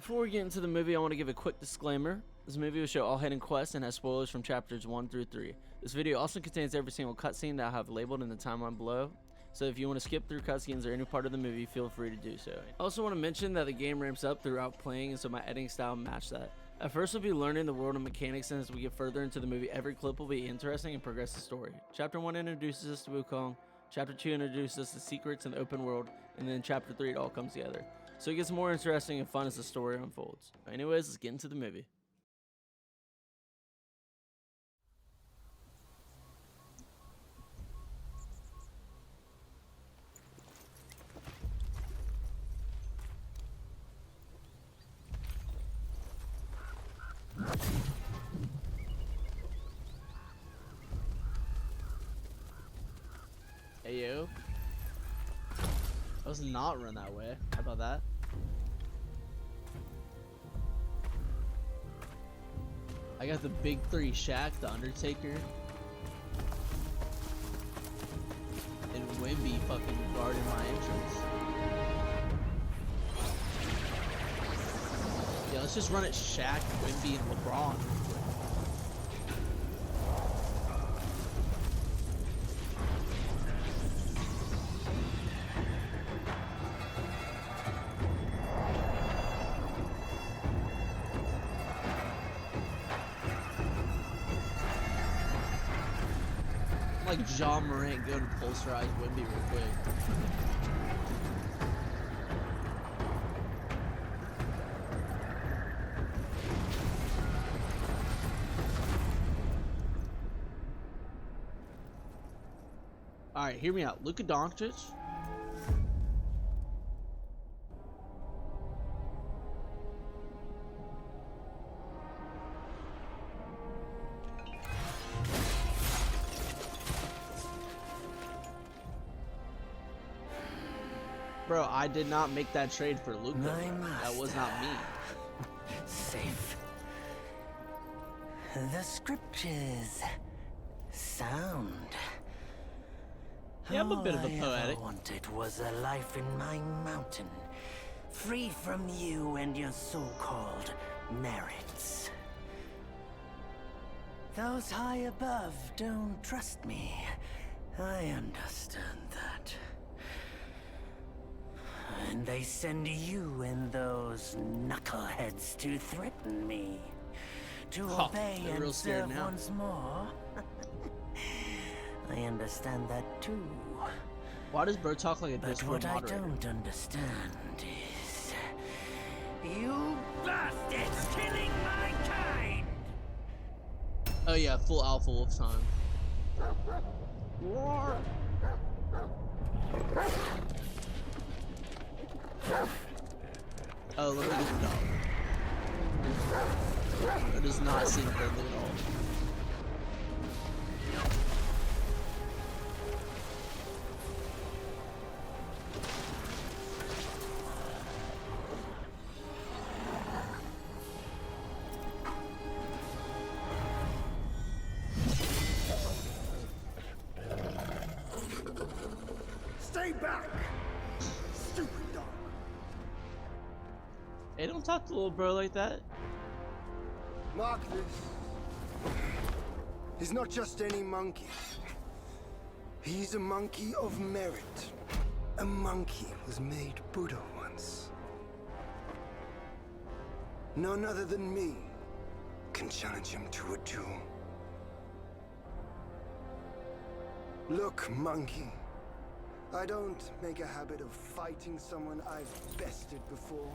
Before we get into the movie, I want to give a quick disclaimer. This movie will show all hidden quests and has spoilers from chapters 1 through 3. This video also contains every single cutscene that I have labeled in the timeline below, so if you want to skip through cutscenes or any part of the movie, feel free to do so. I also want to mention that the game ramps up throughout playing, and so my editing style matched that. At first, we'll be learning the world and mechanics, and as we get further into the movie, every clip will be interesting and progress the story. Chapter 1 introduces us to Wukong, Chapter 2 introduces us to secrets in the open world, and then Chapter 3 it all comes together. So it gets more interesting and fun as the story unfolds. Anyways, let's get into the movie. Hey yo. Let's not run that way. How about that? I got the big three: Shaq, the Undertaker, and Wimby fucking guarding my entrance. Yeah, let's just run it Shaq, Wimby, and LeBron. Like John Morant go to posterize Wimby real quick. Alright, hear me out. Luka Doncic. Bro, I did not make that trade for Luka. That was not me. Safe. The scriptures sound. Yeah, I'm a bit of a poetic. All I wanted was a life in my mountain, free from you and your so-called merits. Those high above don't trust me. I understand that. And they send you and those knuckleheads to threaten me. To obey and serve once more. I understand that too. Why does bro talk like a Discord moderator? But what I don't understand is... you bastards killing my kind! Oh yeah, full alpha wolf time. Roar! Oh, let me get the dog. That does not seem friendly at all. Stay back! Stupid dog! Hey, don't talk to little bro like that. Mark this. He's not just any monkey. He's a monkey of merit. A monkey was made Buddha once. None other than me can challenge him to a duel. Look, monkey. I don't make a habit of fighting someone I've bested before.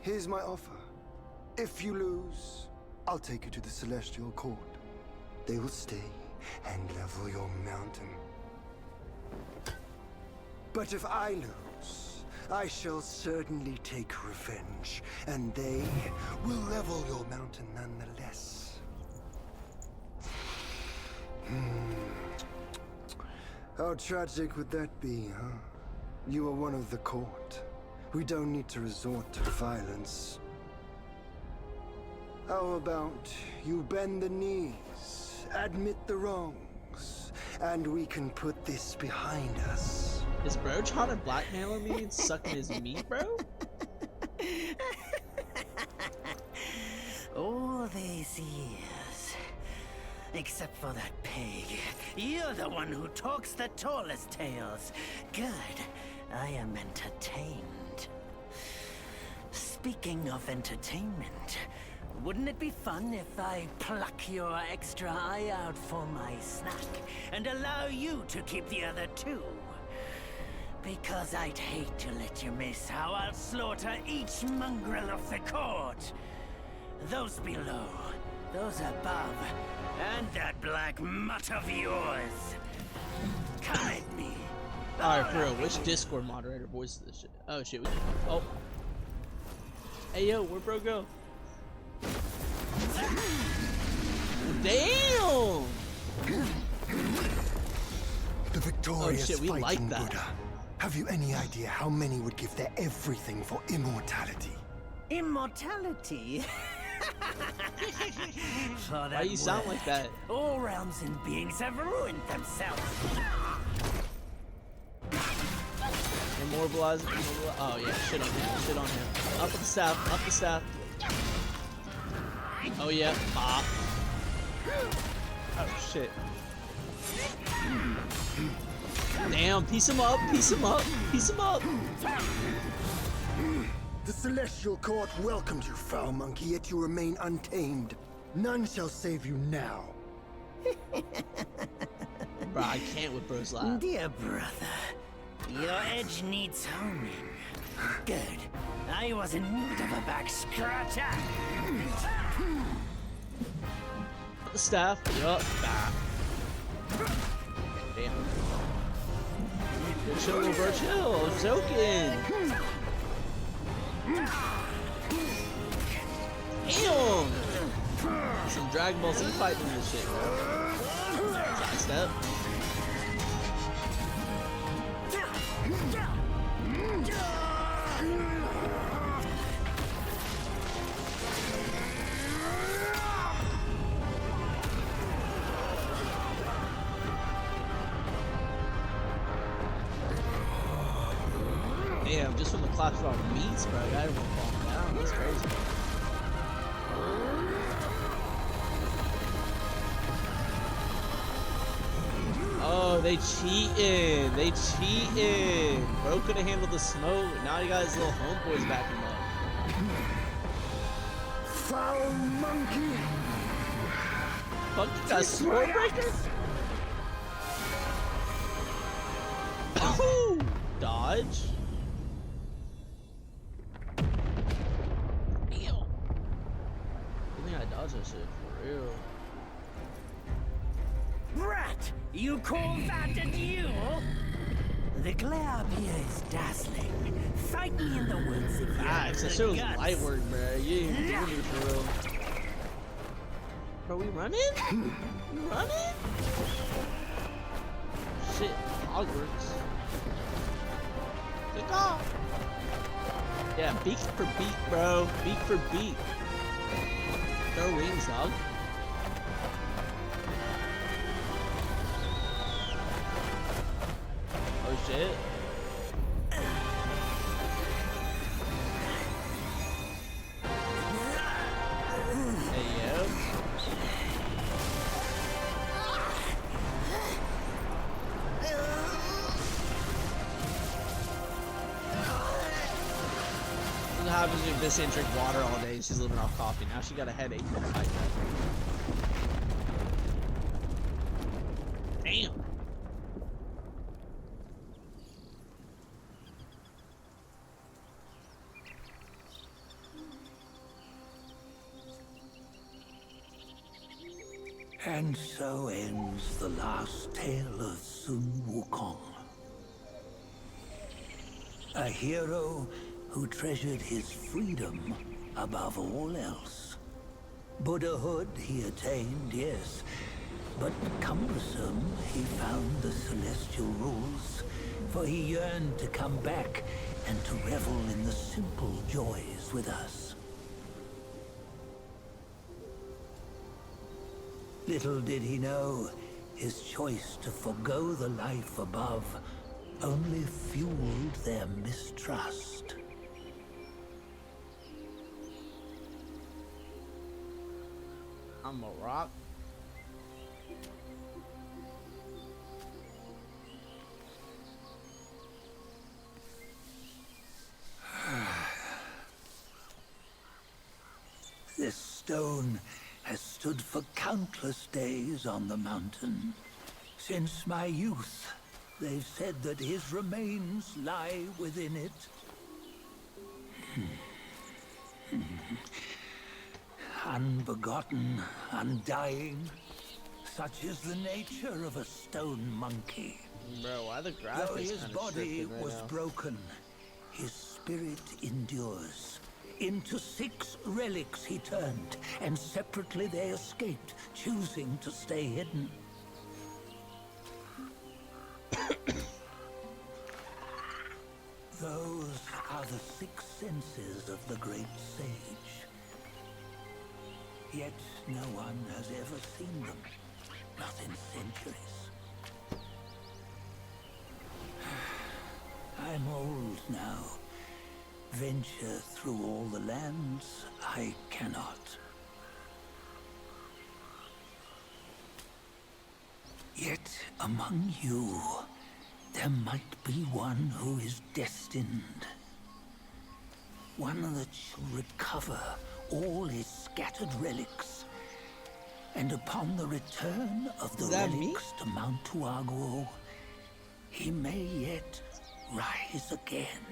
Here's my offer. If you lose, I'll take you to the Celestial Court. They will stay and level your mountain. But if I lose, I shall certainly take revenge, and they will level your mountain nonetheless. How tragic would that be, huh? You are one of the court. We don't need to resort to violence. How about you bend the knees, admit the wrongs, and we can put this behind us? Is bro trying to blackmail me and sucking his meat, bro? except for that pig. You're the one who talks the tallest tales. Good. I am entertained. Speaking of entertainment, wouldn't it be fun if I pluck your extra eye out for my snack and allow you to keep the other two? Because I'd hate to let you miss how I'll slaughter each mongrel of the court. Those below, those above, and that black mutt of yours. Come at me. Alright, for real, which Discord moderator voices this shit? Oh shit, oh. Hey yo, where'd bro go? Damn! The victorious we fighting like that. Buddha. Have you any idea how many would give their everything for immortality? Immortality? Why you sound like that? All realms and beings have ruined themselves. Immobilize. Oh yeah, shit on him, shit on him. Up the staff, up the staff. Oh yeah, bop. Oh shit. Damn, piece him up, piece him up, piece him up. The celestial court welcomed you, foul monkey, yet you remain untamed. None shall save you now. Bro, I can't with bro's laugh. Dear brother, your edge needs honing. Good. I was in need of a back scratcher. The staff, yup. Damn. Chill, little bro, chill. I was joking. Damn. Some Dragon Ball Z fighting in this shit, bro. Side step. Damn, just from the clock on meats, bro. That won't fall down. That's crazy. Oh, they cheating. They cheating. Bro could have handled the smoke. Now he got his little homeboys backing him up. Foul monkey! Fuck, you got sword breaker? Oh! Dodge. Damn. I think I dodged that shit for real. Brat, you call that a duel? The glare up here is dazzling. Fight me in the woods if you have That the shit was guts. light work, bro. You ain't doing it for real. Bro, we running? We running? Shit, Hogwarts. Good call. Yeah, beak for beak, bro. Beak for beak. Throw wings, dog. Oh shit. Hey yo. What happens if this didn't drink water all day and she's living off coffee? Now she got a headache. Damn. And so ends the last tale of Sun Wukong. A hero who treasured his freedom above all else. Buddhahood he attained, yes, but cumbersome he found the celestial rules, for he yearned to come back and to revel in the simple joys with us. Little did he know, his choice to forgo the life above only fueled their mistrust. I'm a rock. This stone has stood for countless days on the mountain. Since my youth, they've said that his remains lie within it. Unbegotten, undying, such is the nature of a stone monkey. Bro, why the Though graphics his kind of body right was now? broken, his spirit endures. Into 6 relics he turned, and separately they escaped, choosing to stay hidden. Those are the 6 senses of the great sage. Yet no one has ever seen them, not in centuries. I'm old now. Venture through all the lands I cannot. Yet among you, there might be one who is destined. One that shall recover all his scattered relics. And upon the return of the Is that me? relics to Mount Tuaguo, he may yet rise again.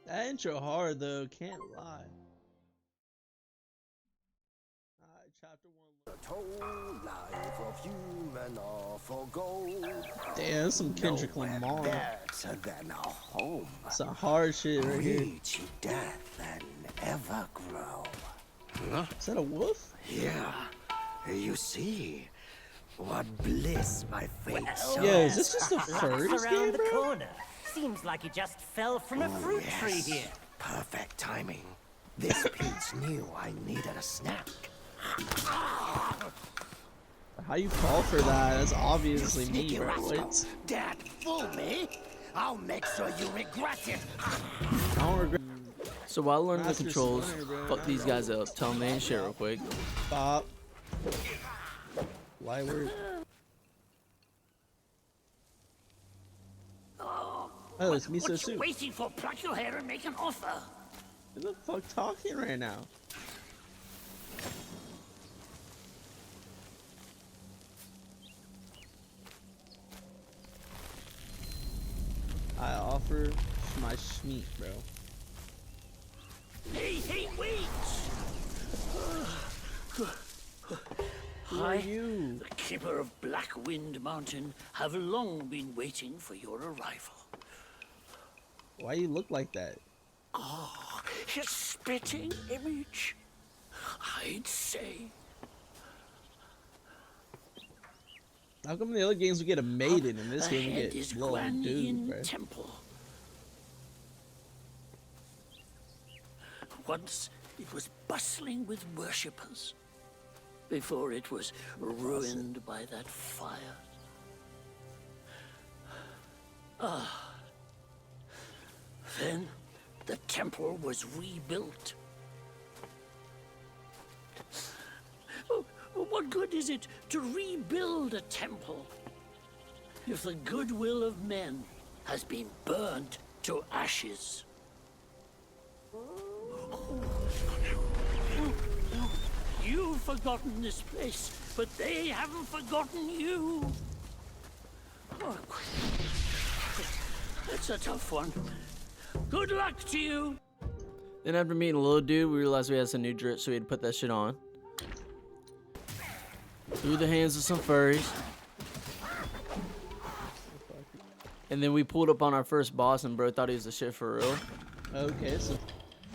That intro hard though, can't lie. Alright, chapter 1. Life of human or for gold. Damn, that's some Kendrick Nowhere Lamar. better than a home. Some hard shit right here. Reach death and ever grow. Is that a wolf? Yeah, you see what bliss my fate shows. Yo, is this just a furry That's game, around the bro? corner. Seems like he just fell from a fruit tree Yes, here. perfect timing. This Pete's knew I needed a snack. How you call for that? That's obviously me, Sneaky bro. rascal. What? Dad, fool me. I'll make sure you regret it. I don't regret. So while learning the Master controls, Splinter, bro. fuck these guys up. Tell them main shit real quick. Stop. Why were? Oh, it's miso What you soup. waiting for? Pluck your hair and make an offer. Who the fuck talking right now? I offer my schmeat, bro. Hey, wait! Who are you? The keeper of Black Wind Mountain, have long been waiting for your arrival. Why you look like that? Ah, his spitting image, I'd say. How come in the other games we get a maiden, in this game we Ahead get is little Guan dude, Yin bro? Temple. Once it was bustling with worshippers, before it was ruined by that fire. Then the temple was rebuilt. Oh, what good is it to rebuild a temple if the goodwill of men has been burned to ashes? You've forgotten this place, but they haven't forgotten you. Oh, that's a tough one. Good luck to you. Then after meeting a little dude, we realized we had some new drip, so we had to put that shit on. Through the hands of some furries. And then we pulled up on our first boss, and bro thought he was the shit for real. Okay, so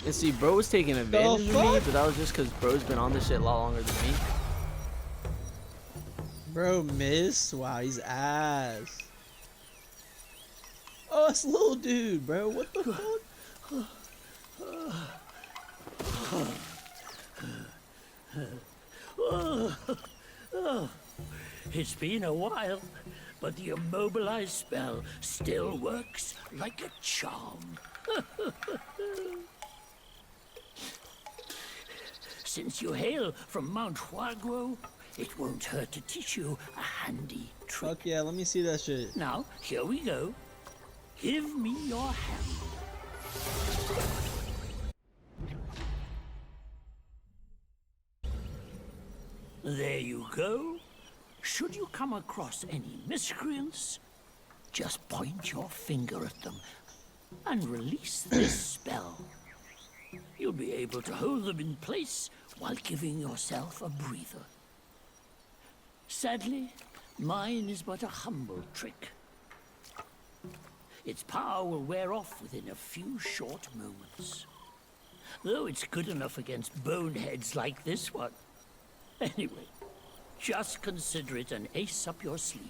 And see, bro was taking advantage of me, fuck? but that was just because bro's been on this shit a lot longer than me. bro missed. Wow, he's ass. Oh, it's little dude, bro. What the fuck? It's been a while, but the immobilized spell still works like a charm. Since you hail from Mount Huaguo, it won't hurt to teach you a handy trick. Fuck yeah, let me see that shit. Now, here we go. Give me your hand. There you go. Should you come across any miscreants, just point your finger at them and release this spell. You'll be able to hold them in place while giving yourself a breather. Sadly, mine is but a humble trick. Its power will wear off within a few short moments. Though it's good enough against boneheads like this one. Anyway, just consider it an ace up your sleeve.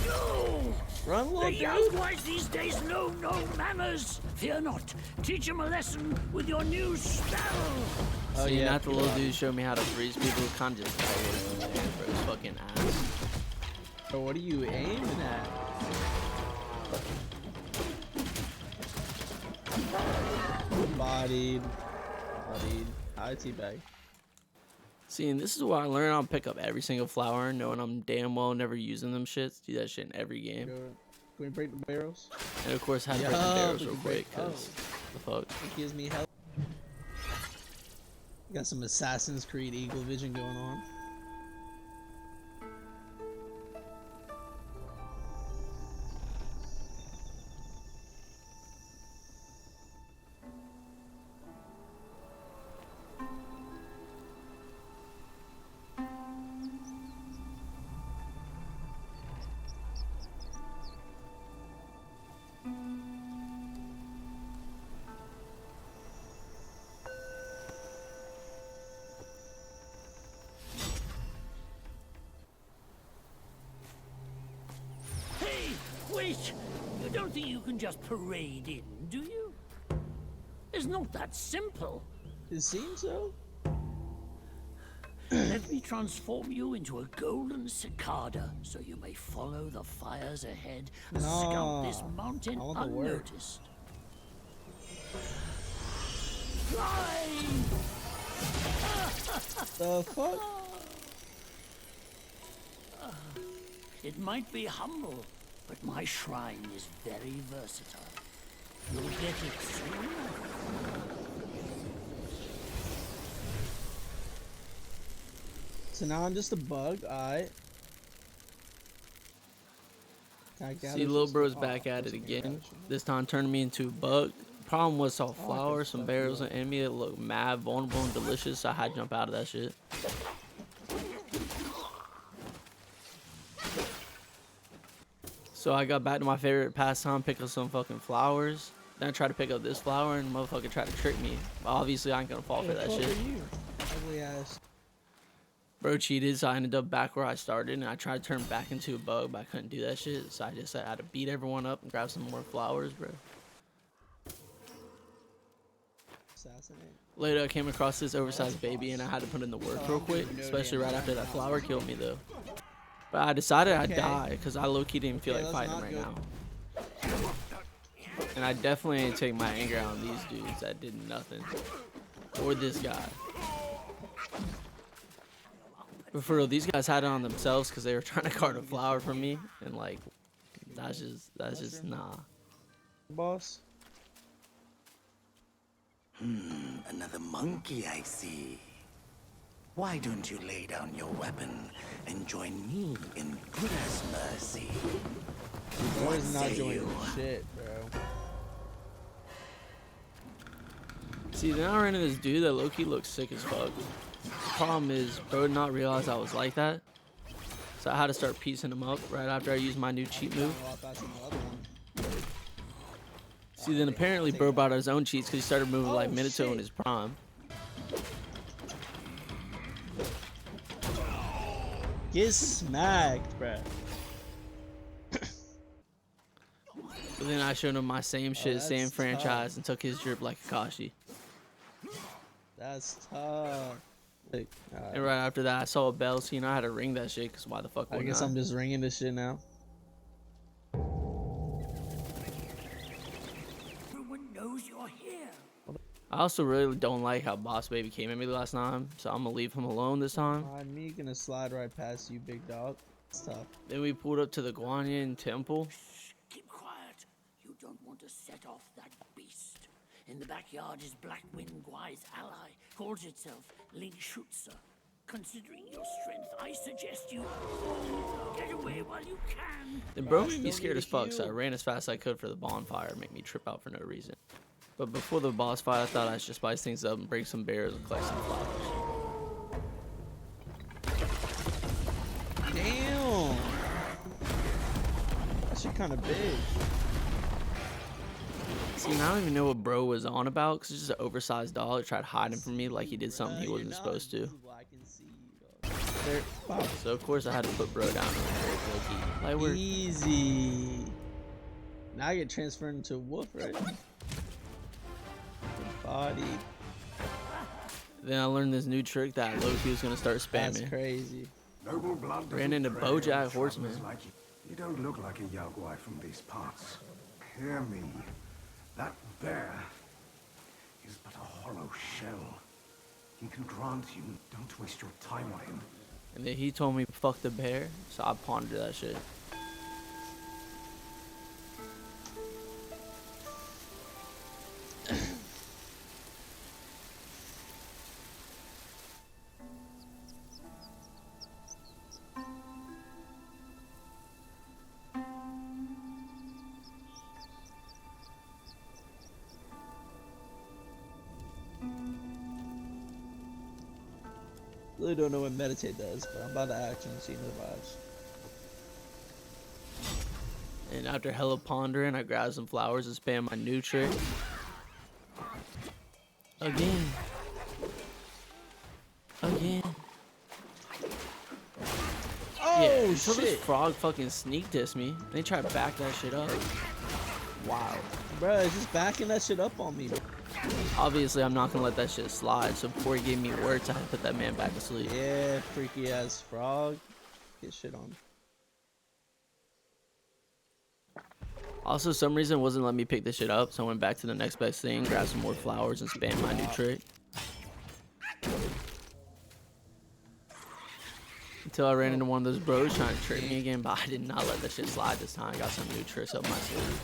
No! Run, little The dude. young boys these days know no manners. Fear not. Teach them a lesson with your new spell. Oh See, yeah. not the little dude showed me how to freeze people. Kind of just for his fucking ass. Bro, what are you aiming at? Bodied. High teabag. See, and this is why I learned I'll pick up every single flower, knowing I'm damn well never using them shits. Do that shit in every game. Can we break the barrels? And of course, had to break the Yeah, barrels we real can break- quick, cause the fuck. It gives me help. Got some Assassin's Creed Eagle Vision going on. Hey, wait! You don't think you can just parade in, do you? It's not that simple. It seems so. Let me transform you into a golden cicada so you may follow the fires ahead and scout this No, mountain I want the work. unnoticed. Fly! The fuck? It might be humble, but my shrine is very versatile. You'll get it soon. So now I'm just a bug, alright. See, little bro's back at it again. This time turning me into a bug. Problem was saw flowers, some barrels, and enemy that looked mad, vulnerable, and delicious. So I had to jump out of that shit. So I got back to my favorite pastime, pick up some fucking flowers. Then I tried to pick up this flower, and the motherfucker tried to trick me. But obviously, I ain't gonna fall for that shit. Ugly ass. Bro cheated, so I ended up back where I started, and I tried to turn back into a bug, but I couldn't do that shit. So I just had to beat everyone up and grab some more flowers, bro. Assassinate. Later, I came across this oversized baby, and I had to put in the work real quick, especially right after that flower killed me, though. But I decided I'd Okay. die, because I low-key didn't feel Okay, like let's fighting not right go- now. And I definitely ain't take my anger out on these dudes that did nothing. Or this guy. But for real, these guys had it on themselves because they were trying to cart a flower from me, and like, that's just nah. Boss. Another monkey, I see. Why don't you lay down your weapon and join me in Buddha's mercy? Bro What is not say joining you? shit, bro. See, then I ran into this dude that low-key looks sick as fuck. The problem is, bro did not realize I was like that. So I had to start piecing him up right after I used my new cheat move. Well, that's another one. See, then apparently bro brought his own cheats because he started moving like Oh, Minato in shit. his prime. Get smacked, bro. But But then I showed him my same shit, that's same franchise, tough. and took his drip like Kakashi. That's tough. Like, And right after that, I saw a bell, so you know I had to ring that shit, because why the fuck I wouldn't guess I'm just ringing this shit now. Everyone knows you're here. I also really don't like how Boss Baby came at me last time, so I'm gonna leave him alone this time. I'm me gonna slide right past you, big dog. It's tough. Then we pulled up to the Guanyin Temple. Keep quiet. You don't want to set off that beast. In the backyard is Black Wind Guai's ally. Calls itself Ling Shutsu. Considering your strength, I suggest you get away while you can. Then bro I made me still scared need as to fuck, so I heal. ran as fast as I could for the bonfire, make me trip out for no reason. But before the boss fight, I thought I should spice things up and break some barrels and collect some flowers. Damn. That shit kind of big. See, and I don't even know what bro was on about, because it's just an oversized dog. Tried hiding from me like he did something he wasn't supposed to. I can see you, dog. Wow. So of course I had to put bro down real key. Like we're Easy. Now I get transferred into a wolf, right? Body. Then I learned this new trick that Loki was gonna start That's spamming. crazy. Noble blood Ran into doesn't prey on Bojack Horseman. travelers like you. You don't look like a Yaguai from these parts. Hear me. That bear is but a hollow shell. He can grant you. Don't waste your time on him. And then he told me fuck the bear, so I pondered that shit. Really don't know what meditate does, but I'm about to action and see the vibes. And after hella pondering, I grabbed some flowers and spammed my new trick. Again. Again. Oh Yeah, until this shit, frog fucking sneak dissed me. They tried to back that shit up. Wow. bro! It's just backing that shit up on me. Obviously, I'm not gonna let that shit slide, so before he gave me words, I had to put that man back to sleep. Yeah, freaky ass frog. Get shit on. Also, some reason it wasn't letting me pick this shit up, so I went back to the next best thing, grabbed some more flowers, and spammed my new trick. Until I ran into one of those bros trying to trick me again, but I did not let that shit slide this time. I got some new tricks up my sleeve.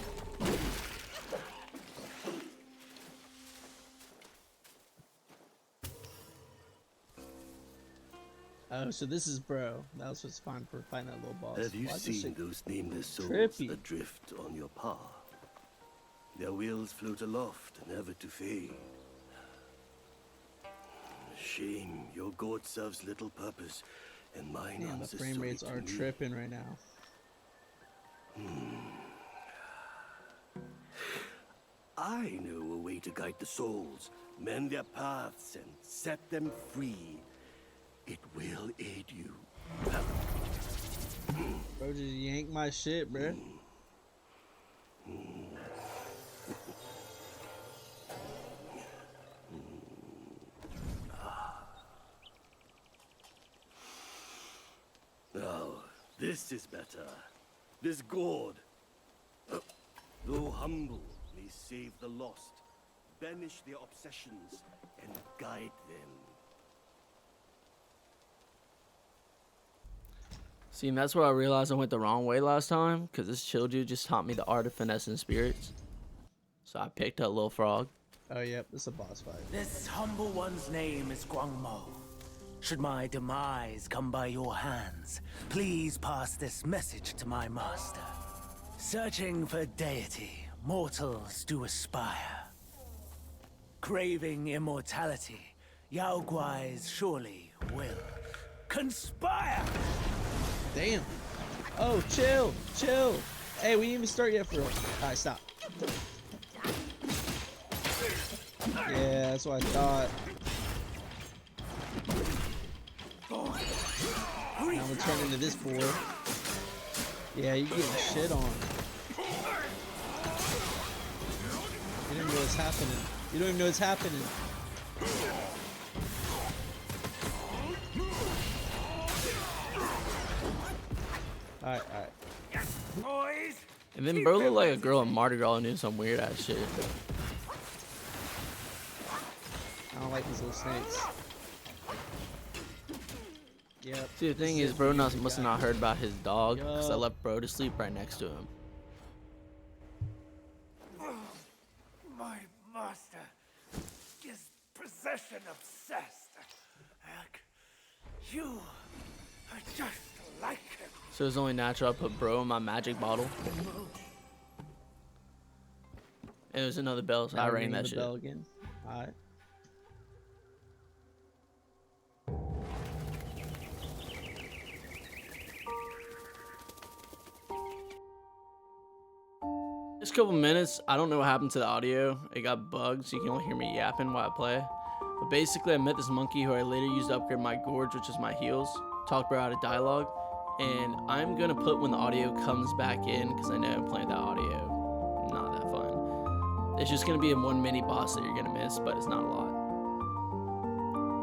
Oh, so this is bro. That was what's fine for fighting that little boss. Have you Why is this seen shit- those nameless souls trippy? adrift on your path? Their wheels float aloft, never to fade. Shame, your god serves little purpose, and mine Damn, the answers frame solely rates to are me. tripping right now. I know a way to guide the souls, mend their paths, and set them free. It will aid you. Bro, just yank my shit, bro. Now, this is better. This god, though humble, may save the lost, banish their obsessions, and guide them. See, and that's where I realized I went the wrong way last time, because this chill dude just taught me the art of finessing spirits. So I picked up Lil Frog. Oh, yep, this is a boss fight. This humble one's name is Guangmo. Should my demise come by your hands, please pass this message to my master. Searching for deity, mortals do aspire. Craving immortality, Yao Guais surely will conspire! Damn. Oh, chill, chill. Hey, we didn't even start yet for real. Alright, stop. Yeah, that's what I thought. Now we're turning into this boy. Yeah, you getting shit on. know what's happening. You don't even know what's happening. Alright, alright. Boys, And then bro looked like a girl in Mardi Gras and doing some weird ass shit. I don't like these little snakes. Yep. See, the thing is, bro must have not heard about his dog, because I Yup. left bro to sleep right next to him. my master is possession obsessed. Heck, you are just like him. So it's only natural I put bro in my magic bottle. And there's another bell, so I rang that shit. Bell again. Alright. Just a couple minutes, I don't know what happened to the audio. It got bugged, so you can only hear me yapping while I play. But basically, I met this monkey who I later used to upgrade my gorge, which is my heals. Talk bro out of dialogue. And I'm gonna put when the audio comes back in, because I know I'm playing that audio. Not that fun. It's just gonna be in one mini boss that you're gonna miss, but it's not a lot.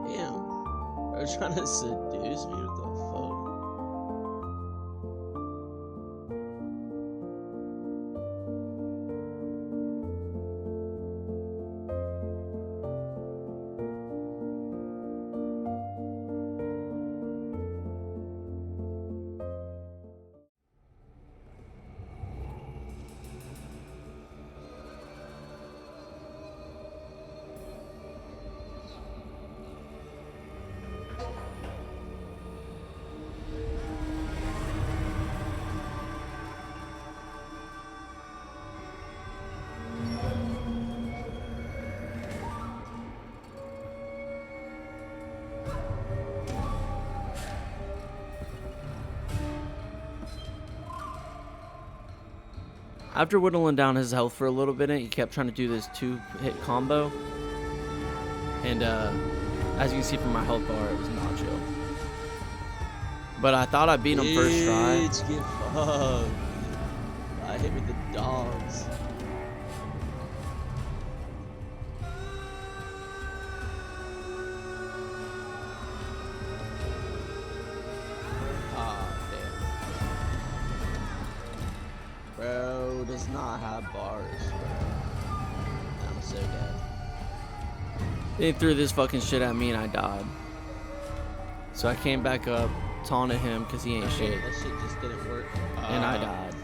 Damn. They're trying to seduce me. What the fuck? After whittling down his health for a little bit, he kept trying to do this 2-hit combo. And as you can see from my health bar, it was not chill. But I thought I beat him first try. Bitch, get fucked. I hit with the dogs. Bro does not have bars, bro. I'm so dead. They threw this fucking shit at me and I died. So I came back up, taunted him because he ain't shit. That shit just didn't work. And I died.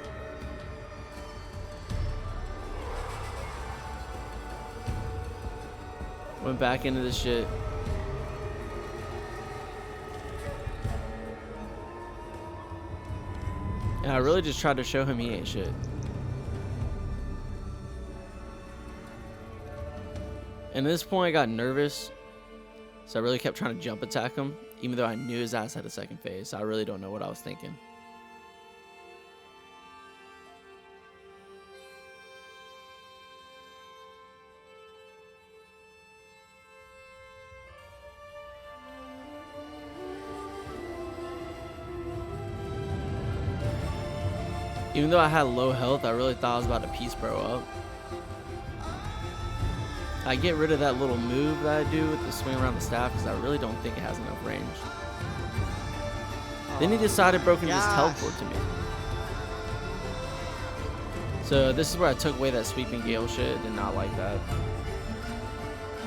Went back into this shit. And I really just tried to show him he ain't shit. And at this point I got nervous. So I really kept trying to jump attack him. Even though I knew his ass had a second phase. So I really don't know what I was thinking. Even though I had low health, I really thought I was about to piece bro up. I get rid of that little move that I do with the swing around the staff because I really don't think it has enough range. Then he decided bro can just teleport to me. So this is where I took away that sweeping gale shit. Did not like that.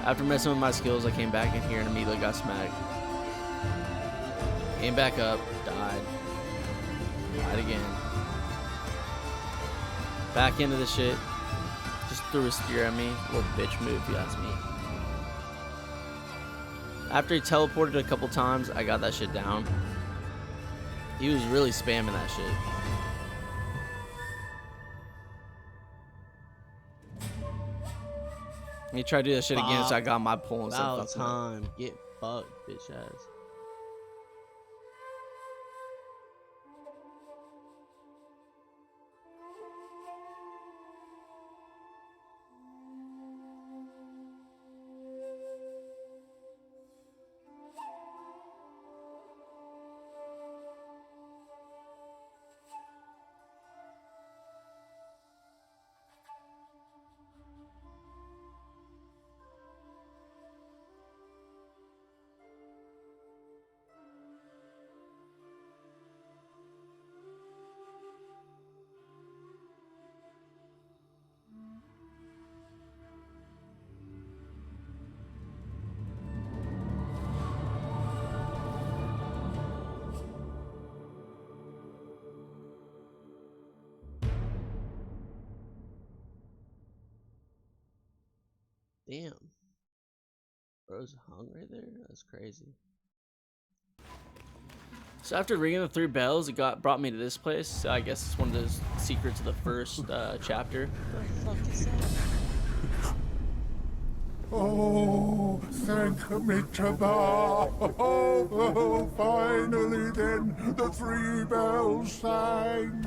After messing with my skills, I came back in here and immediately got smacked. Came back up, died. Died again. Back into the shit. Just threw a spear at me. Little bitch move, if you ask me. After he teleported a couple times, I got that shit down. He was really spamming that shit. He tried to do that shit again, so I got my pull instead of About fucking up. time. Get fucked, bitch ass. Damn. Bro's hung right there? That's crazy. So after ringing the 3 bells, it brought me to this place. So I guess it's one of those secrets of the first chapter. What the fuck is that? Oh, thank me to oh, finally then the 3 bells sang.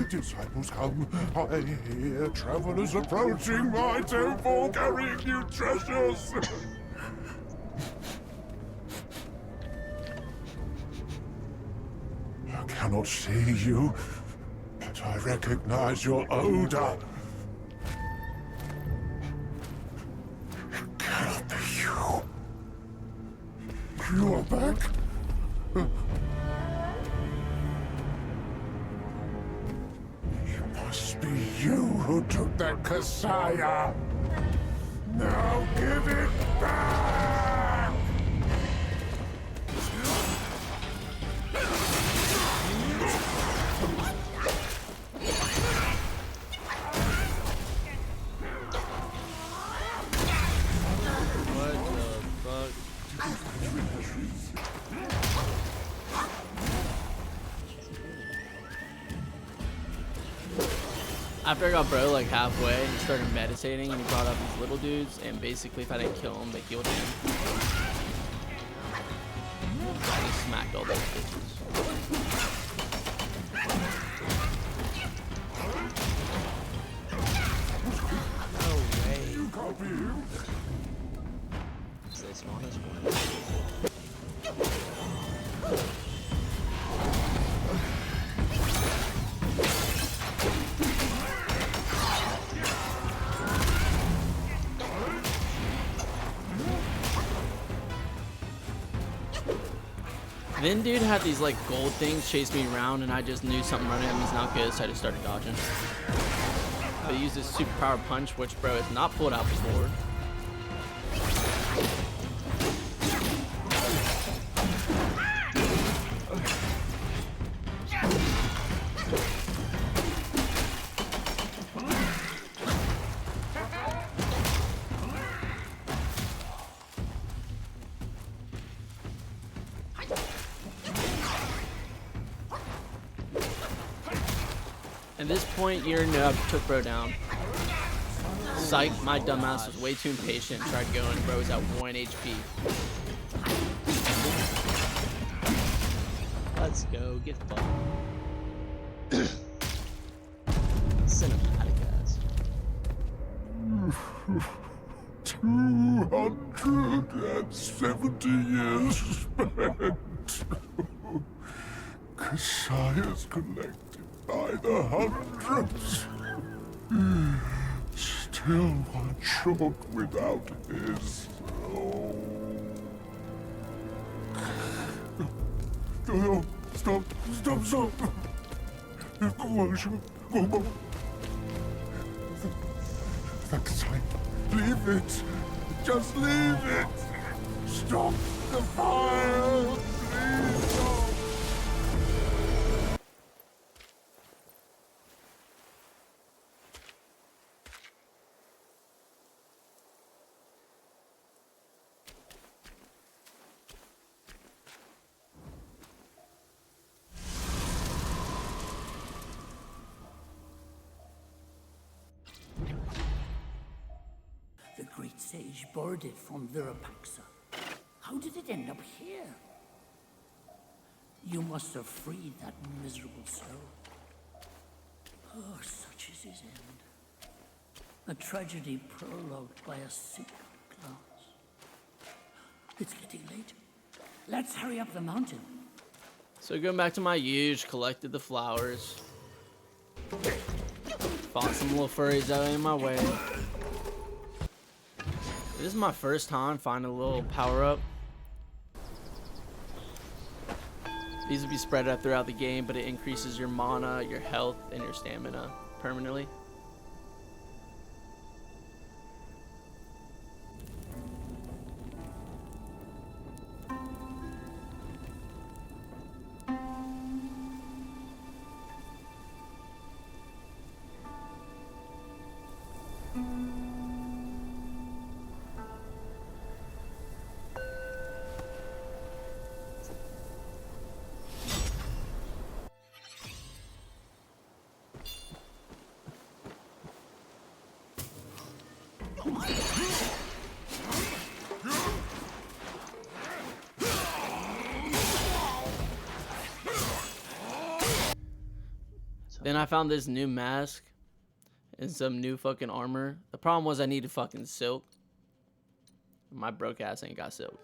Disciples come, I hear travelers approaching my temple carrying new treasures. I cannot see you, but I recognize your odor. Cannot be you. You are back? It must be you who took that Kasaya. Now give it back! What the fuck? After I got bro like halfway, he started meditating and he brought up these little dudes, and basically if I didn't kill him, they killed him. I just smacked all those bitches. No way. You copy him? So they spawn us one. Then dude had these like gold things chase me around, and I just knew something running at me is not good, so I just started dodging. But he used his superpower punch, which bro has not pulled out before. At this point, you're nub took bro down. Psych, my dumbass was way too impatient and tried to go in. Bro was at 1 HP. Let's go. Get fucked. Cinematic ass. 270 years spent. Kasaya's collected by the hundreds. Still one short without his. Oh. No, stop. Go on. Thanks, leave it. Just leave it. Stop the fire. Please stop. The great sage borrowed it from Virapaxa. How did it end up here? You must have freed that miserable soul. Oh, such is his end. A tragedy prologued by a sick glass. It's getting late. Let's hurry up the mountain. So going back to my huge, collected the flowers. Fought some little furries that were in my way. This is my first time finding a little power-up. These will be spread out throughout the game, but it increases your mana, your health, and your stamina permanently. Then I found this new mask and some new fucking armor. The problem was I needed fucking silk. My broke ass ain't got silk.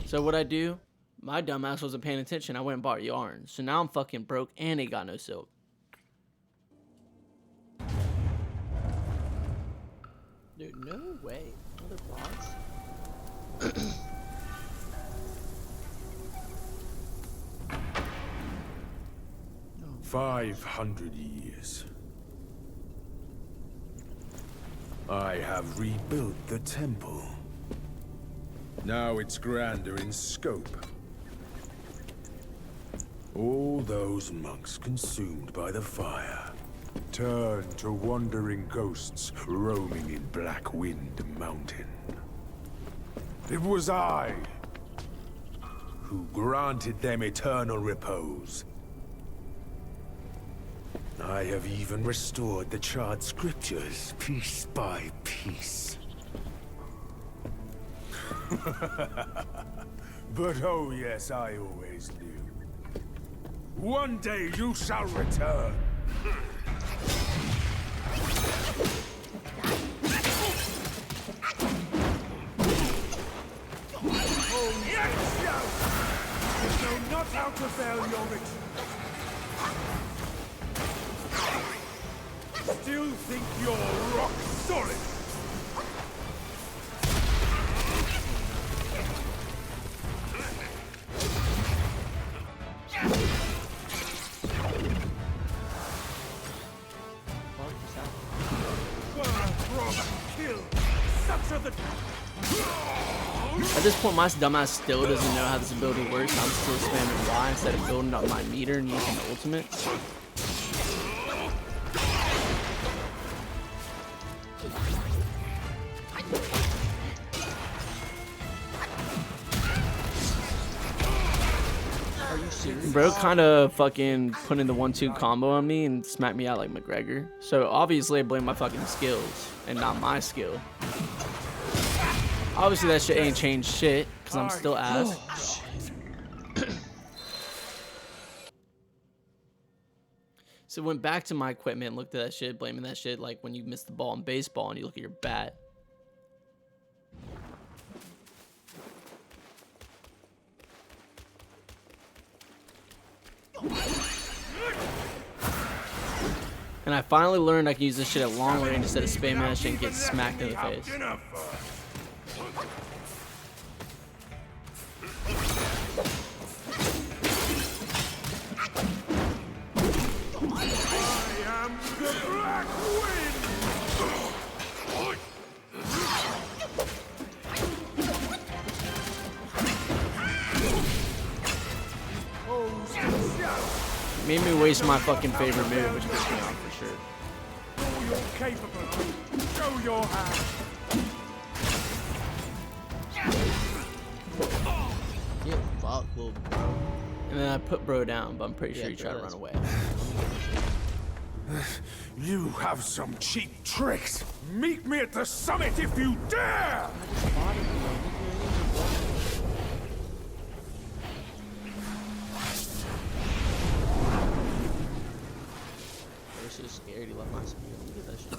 So what I do, my dumbass wasn't paying attention. I went and bought yarn. So now I'm fucking broke and ain't got no silk. Dude, no way. Another boss? 500 years. I have rebuilt the temple. Now it's grander in scope. All those monks consumed by the fire turned to wandering ghosts roaming in Black Wind Mountain. It was I who granted them eternal repose. I have even restored the charred scriptures piece by piece. But oh yes, I always knew. One day you shall return. Oh yes, you know not how to fail your ritual. Still think you're rock solid? At this point, my dumbass still doesn't know how this ability works. I'm still spamming Y instead of building up my meter and using the ultimate. Are you serious? Bro kind of fucking put in the 1-2 combo on me and smacked me out like McGregor. So obviously I blame my fucking skills and not my skill. Obviously that shit ain't changed shit because I'm still ass. So went back to my equipment, looked at that shit, blaming that shit like when you miss the ball in baseball and you look at your bat. And I finally learned I can use this shit at long range instead of spamming that shit and get smacked in the face. I am the Black Wind! Made me waste my fucking favorite move, which pissed me off for sure. All you're capable of. Show your hand. Get fucked, little bro. And then I put bro down, but I'm pretty sure Yeah, he tried to bro, run away. You have some cheap tricks. Meet me at the summit if you dare! I was so scared he left my spear. Look at that shit.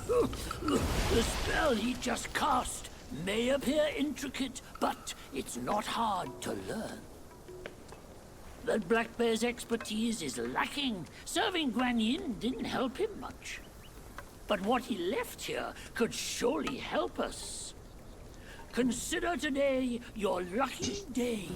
The spell he just cast may appear intricate, but it's not hard to learn. But Black Bear's expertise is lacking. Serving Guan Yin didn't help him much. But what he left here could surely help us. Consider today your lucky day.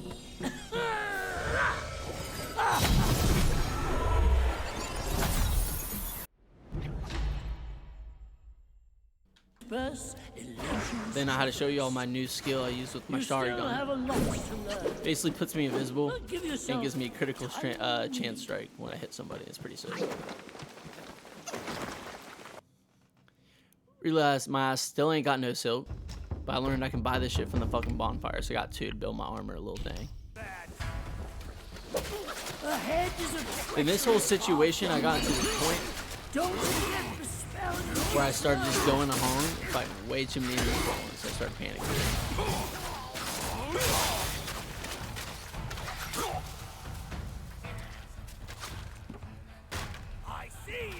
Then I had to show you all my new skill I used with my You still Sharingan. have a lot to learn. Basically puts me invisible Well, give and yourself gives me a critical chance strike when I hit somebody. It's pretty sick. Realized my ass still ain't got no silk, but I learned I can buy this shit from the fucking bonfire, so I got 2 to build my armor a little thing. Ahead is a In this whole situation, I got to this point Don't forget the spell. where I started just going to home, fighting way too many people at once. I started panicking. I see.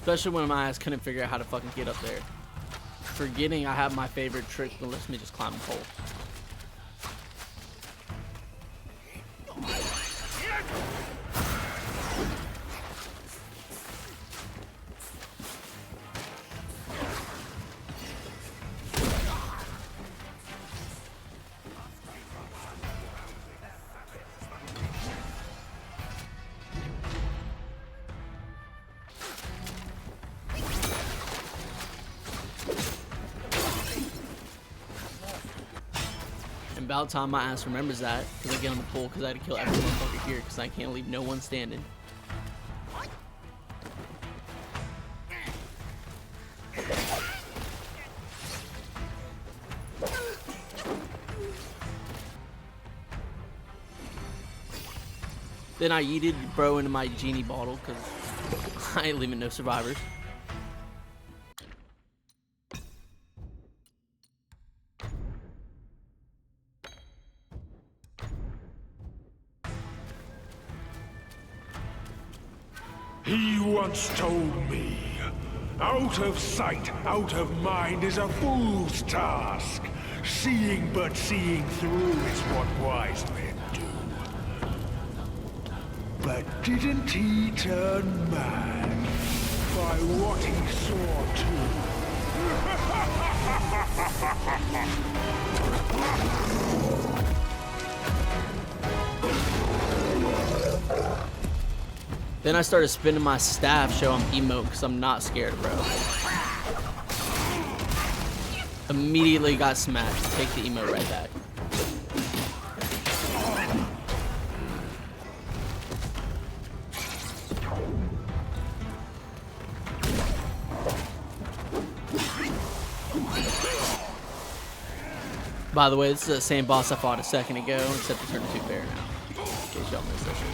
Especially when my ass couldn't figure out how to fucking get up there. Forgetting I have my favorite trick that lets me just climb a pole. And about time my ass remembers that, because I get on the pole because I had to kill every motherfucker here because I can't leave no one standing. Then I yeeted bro into my genie bottle because I ain't leaving no survivors. He once told me, out of sight, out of mind is a fool's task. Seeing but seeing through is what wise men do. But didn't he turn mad by what he saw too? Then I started spinning my staff, show him emote, because I'm not scared, bro. Immediately got smacked. Take the emote right back. By the way, this is the same boss I fought a second ago, except it turned into fair now. In case y'all missed that shit.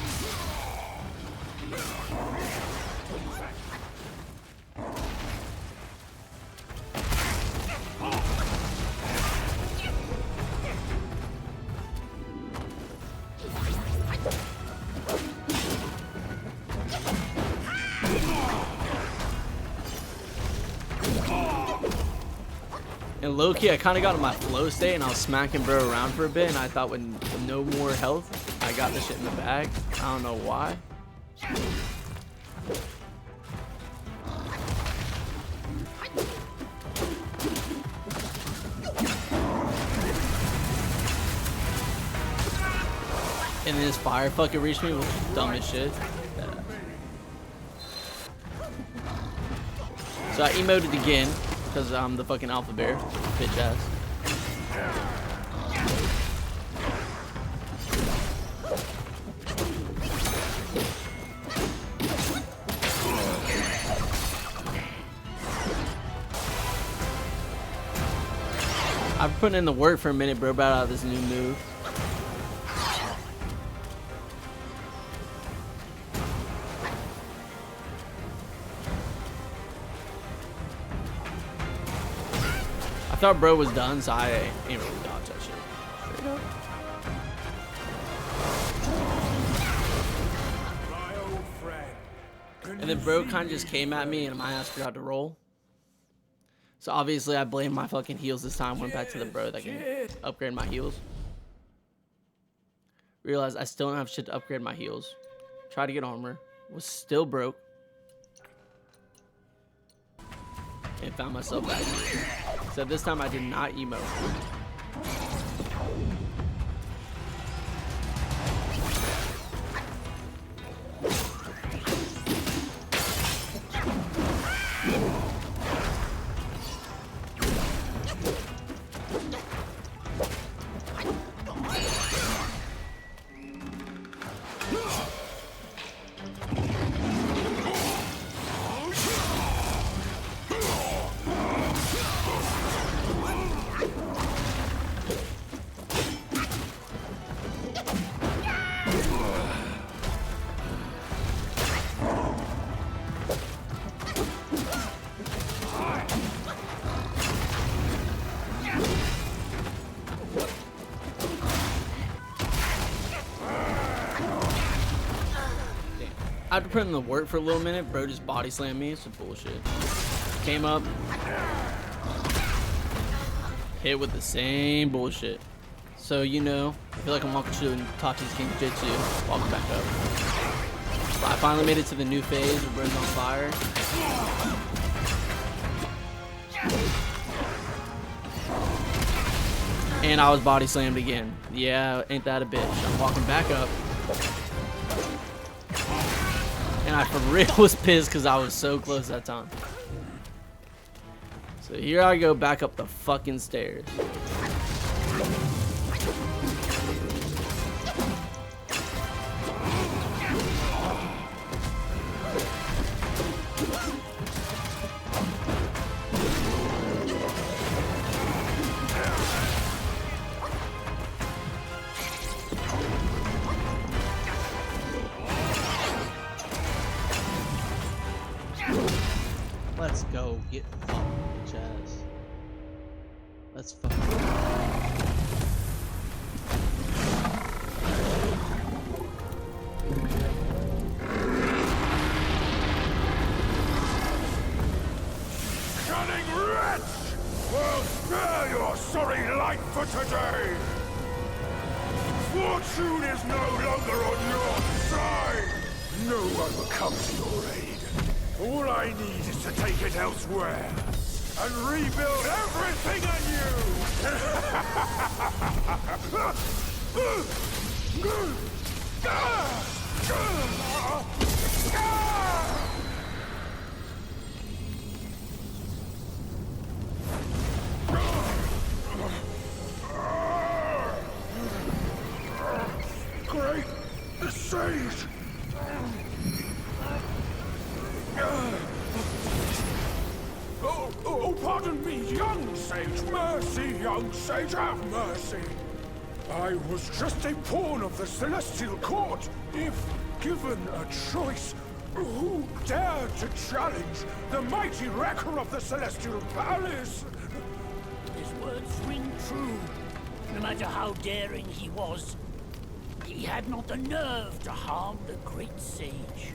And low-key, I kind of got in my flow state, and I was smacking bro around for a bit, and I thought with no more health, I got this shit in the bag. I don't know why. And then this fire fucking reached me, which is dumb as shit. So I emoted again. Because I'm the fucking alpha bear, bitch ass. I've put in the work for a minute, bro, about this new move. I thought bro was done, so I ain't really dodged that shit. Straight up. And then bro kind of just came at me, and my ass forgot to roll. So obviously I blamed my fucking heals this time. Went back to the bro that can upgrade my heals. Realized I still don't have shit to upgrade my heals. Tried to get armor. Was still broke. And found myself back here. So this time I did not emote. After putting in the work for a little minute, bro just body slammed me. It's some bullshit. Came up, hit with the same bullshit. So, you know, I feel like I'm walking through Tachi's King Jitsu. Walking back up. But I finally made it to the new phase where bro's on fire. And I was body slammed again. Yeah, ain't that a bitch. I'm walking back up. And I for real was pissed because I was so close that time. So here I go back up the fucking stairs. Let's go. Get fucked, bitch ass. Let's fucking go. Cunning wretch! Well, spare your sorry life for today! Fortune is no longer on your side! No one will come to your aid. All I need is to take it elsewhere and rebuild everything anew! Great sage! Oh, pardon me, young sage. Mercy, young sage, have mercy. I was just a pawn of the Celestial Court. If given a choice, who dared to challenge the mighty wrecker of the Celestial Palace? His words ring true. No matter how daring he was, he had not the nerve to harm the great sage.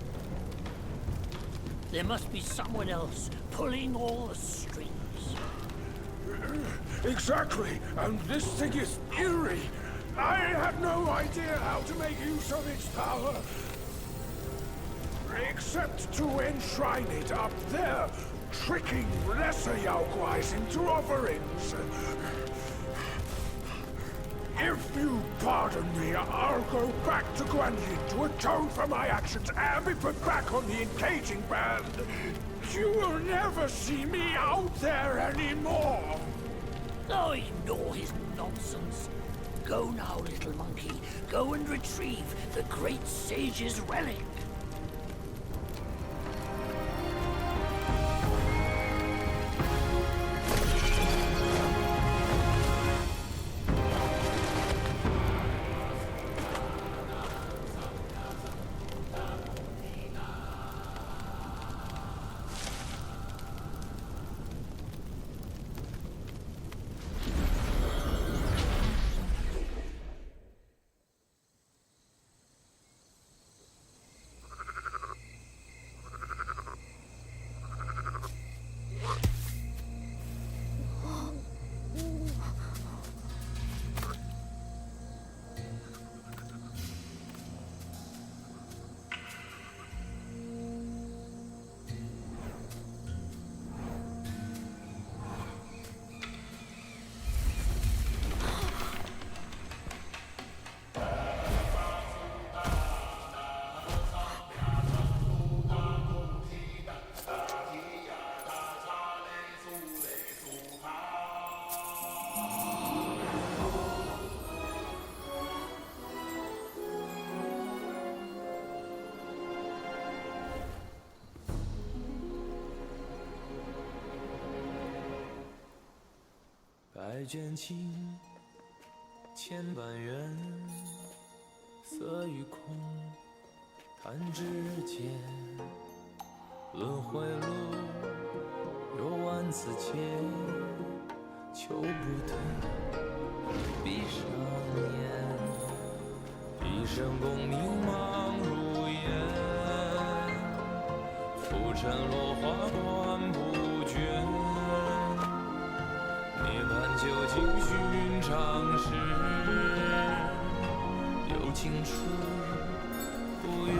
There must be someone else pulling all the strings. Exactly, and this thing is eerie. I had no idea how to make use of its power. Except to enshrine it up there, tricking lesser Yaoguais into offerings. If you pardon me, I'll go back to Guanyin to atone for my actions and be put back on the engaging band. You will never see me out there anymore. Oh, ignore his nonsense. Go now, little monkey. Go and retrieve the great sage's relic.白卷青，千般缘，色与空，弹指间，轮回路，有万次劫，求不得，闭上眼，一生功名忙如烟。山落花断不绝。涅槃究竟寻常事，有情处不远。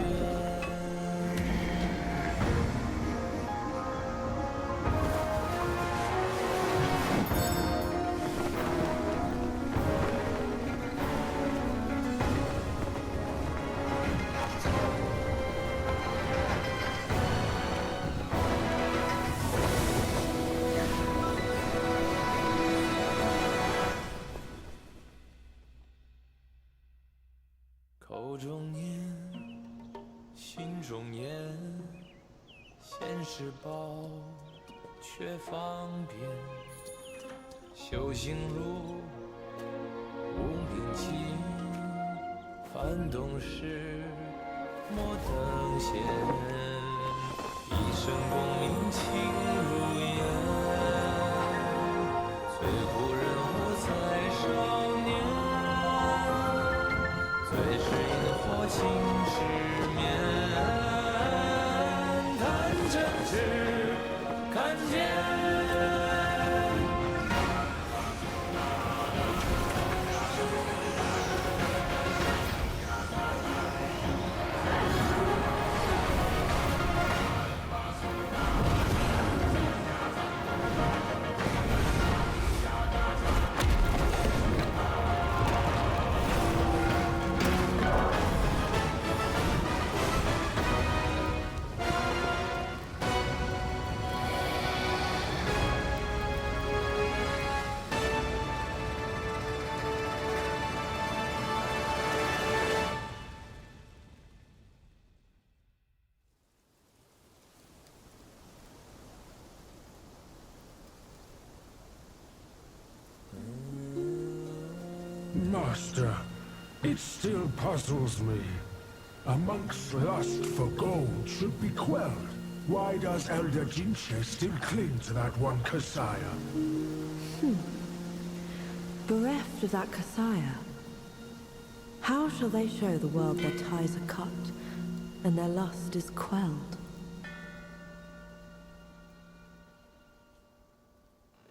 口中念，心中言，现世报，却方便。修行路，无名尽，幡动时，莫等闲。一生功名情如烟，最苦人我在少年。最是萤火情失眠，谈真挚，看见。Master, it still puzzles me. A monk's lust for gold should be quelled. Why does Elder Jinche still cling to that one Kasaya? Bereft of that Kasaya, how shall they show the world their ties are cut and their lust is quelled?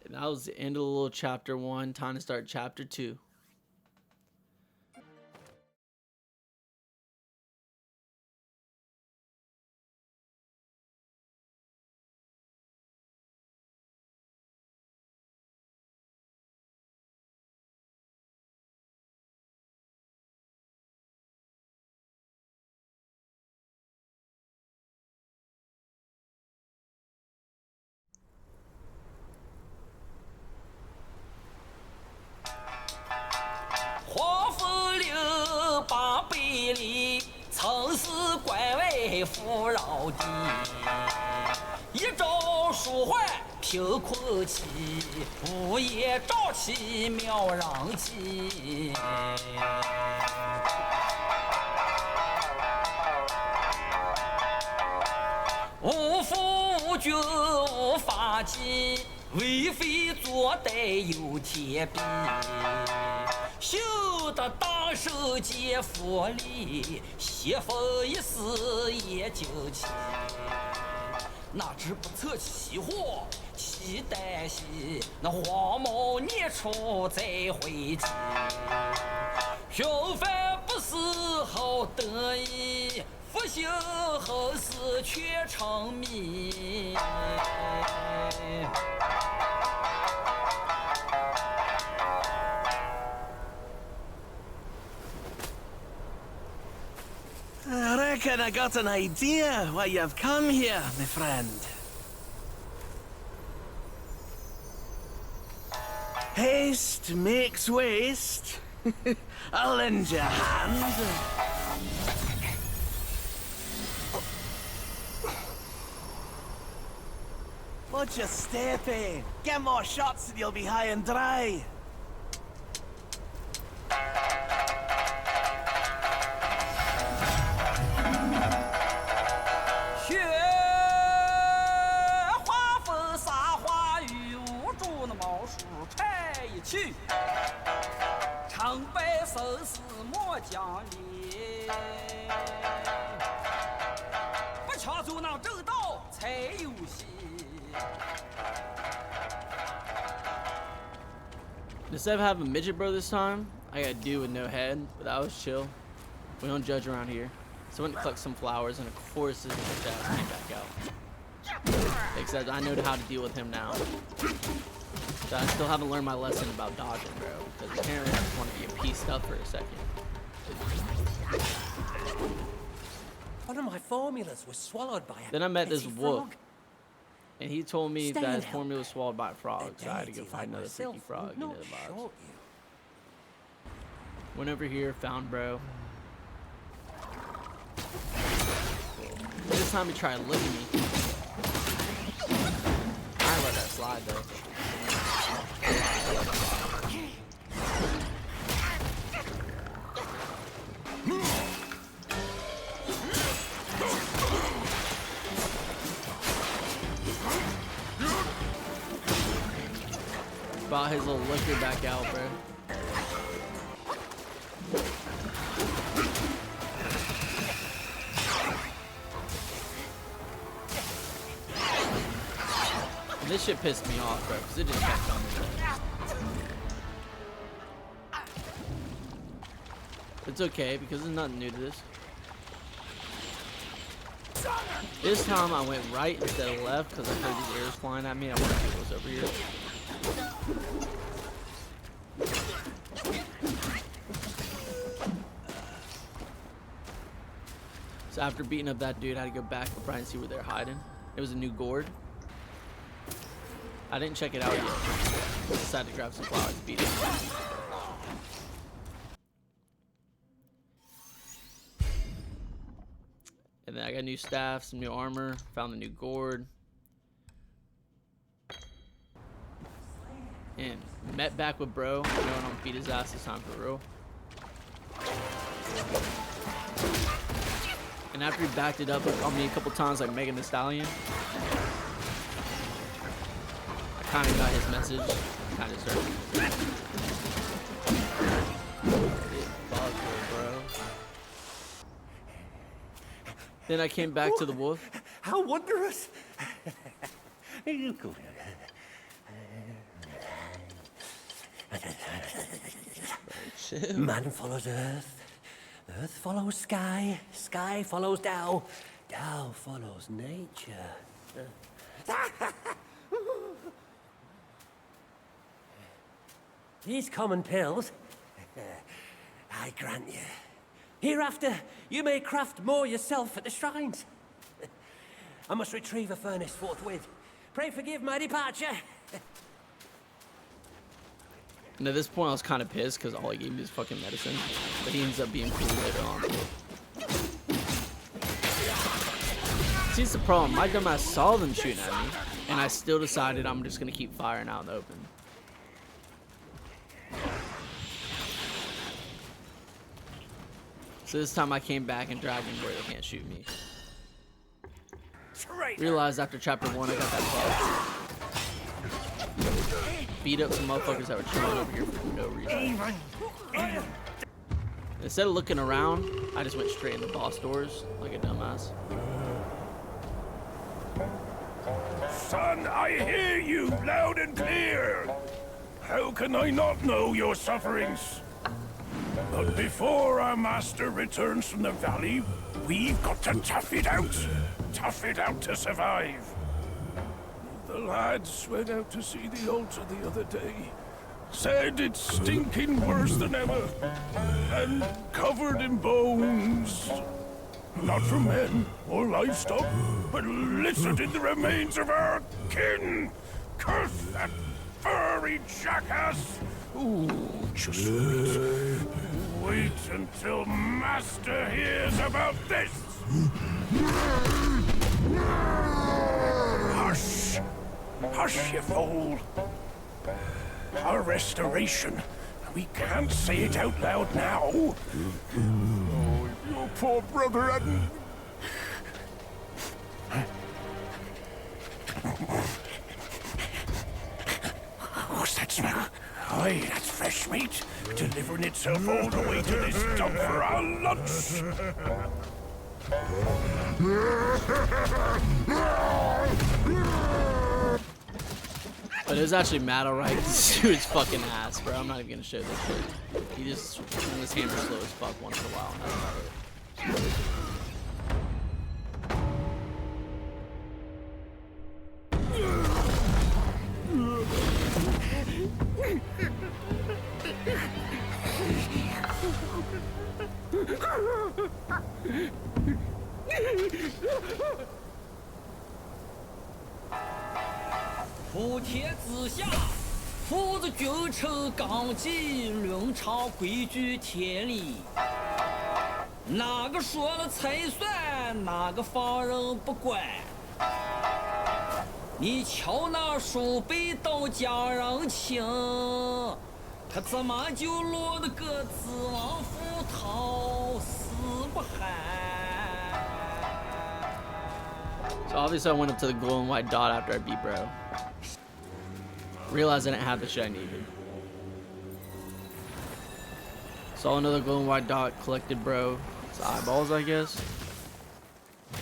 That was the end of the little chapter 1. Time to start chapter 2.800里，曾是关外富饶地。一朝蜀汉贫困起，无业瘴气渺攘起。无父无君无法纪，为非作歹有天庇。修得大圣皆佛力，邪风一时也惊奇。哪知不测其祸其旦夕，那黄毛孽畜再回击。平凡不是好得意，复兴后世却成谜。I reckon I got an idea why you've come here, my friend. Haste makes waste. I'll lend you a hand. Watch your step, eh? Get more shots and you'll be high and dry. Instead of having a midget bro this time, I got a dude with no head, but that was chill. We don't judge around here. So I went to collect some flowers, and of course this bitch ass came back out. Except I know how to deal with him now. So I still haven't learned my lesson about dodging, bro. Because apparently I just want to get pieced up for a second. One of my formulas was swallowed by a Then I met this petty wolf. frog. And he told me Stay that and his help. formula was swallowed by a frog. A So I had to go deity find like another myself freaky frog. would You know not the vibes. short you. Went over here, found bro. This time he tried to look at me. I let that slide though. Brought his little liquor back out, bro. And this shit pissed me off, bro, because it just kept coming. It's okay, because there's nothing new to this. This time I went right instead of left, because I heard these arrows flying at me. I want to see what was over here. So after beating up that dude, I had to go back and try and see where they're hiding. It was a new gourd. I didn't check it out yet. I decided to grab some flowers and beat it. And then I got a new staff, some new armor, found a new gourd. And met back with bro. You know, I'm gonna beat his ass this time for real. And after he backed it up on me a couple times like Megan Thee Stallion, I kind of got his message. Kind of started. Bro. Then I came back to the wolf. How wondrous! Man follows earth, earth follows sky, sky follows Tao, Tao follows nature. These common pills, I grant you. Hereafter, you may craft more yourself at the shrines. I must retrieve a furnace forthwith. Pray forgive my departure. And at this point, I was kind of pissed because all he gave me was fucking medicine. But he ends up being cool later on. See, it's the problem. My dumbass saw them shooting at me, and I still decided I'm just going to keep firing out in the open. So this time I came back and dragged him where they can't shoot me. Realized after chapter 1 I got that bug. Beat up some motherfuckers that were chilling over here for no reason. Instead of looking around, I just went straight into boss doors like a dumbass. Son, I hear you loud and clear. How can I not know your sufferings? But before our master returns from the valley, we've got to tough it out. Tough it out to survive. The lads went out to see the altar the other day. Said it's stinking worse than ever. And covered in bones. Not from men or livestock, but littered in the remains of our kin. Curse that furry jackass! Ooh, just wait. Wait until Master hears about this! Hush! Hush, you fool! Our restoration. We can't say it out loud now. Oh, your poor brother hadn't... What's that smell? Aye, that's fresh meat. Delivering itself all the way to this dump for our lunch. But it was actually mad alright. This dude's fucking ass, bro. I'm not even gonna show this shit. He just swings his hammer slow as fuck once in a while. And that's about it.普天之下，父子君臣纲纪，论朝规矩天理。哪个说了才算，哪个放任不管？你瞧那叔辈都讲人情，他怎么就落得个子王府头，死不寒？ So obviously I went up to the glowing white dot after I beat bro. Realized I didn't have the shit I needed. Saw another glowing white dot, collected bro. His eyeballs, I guess.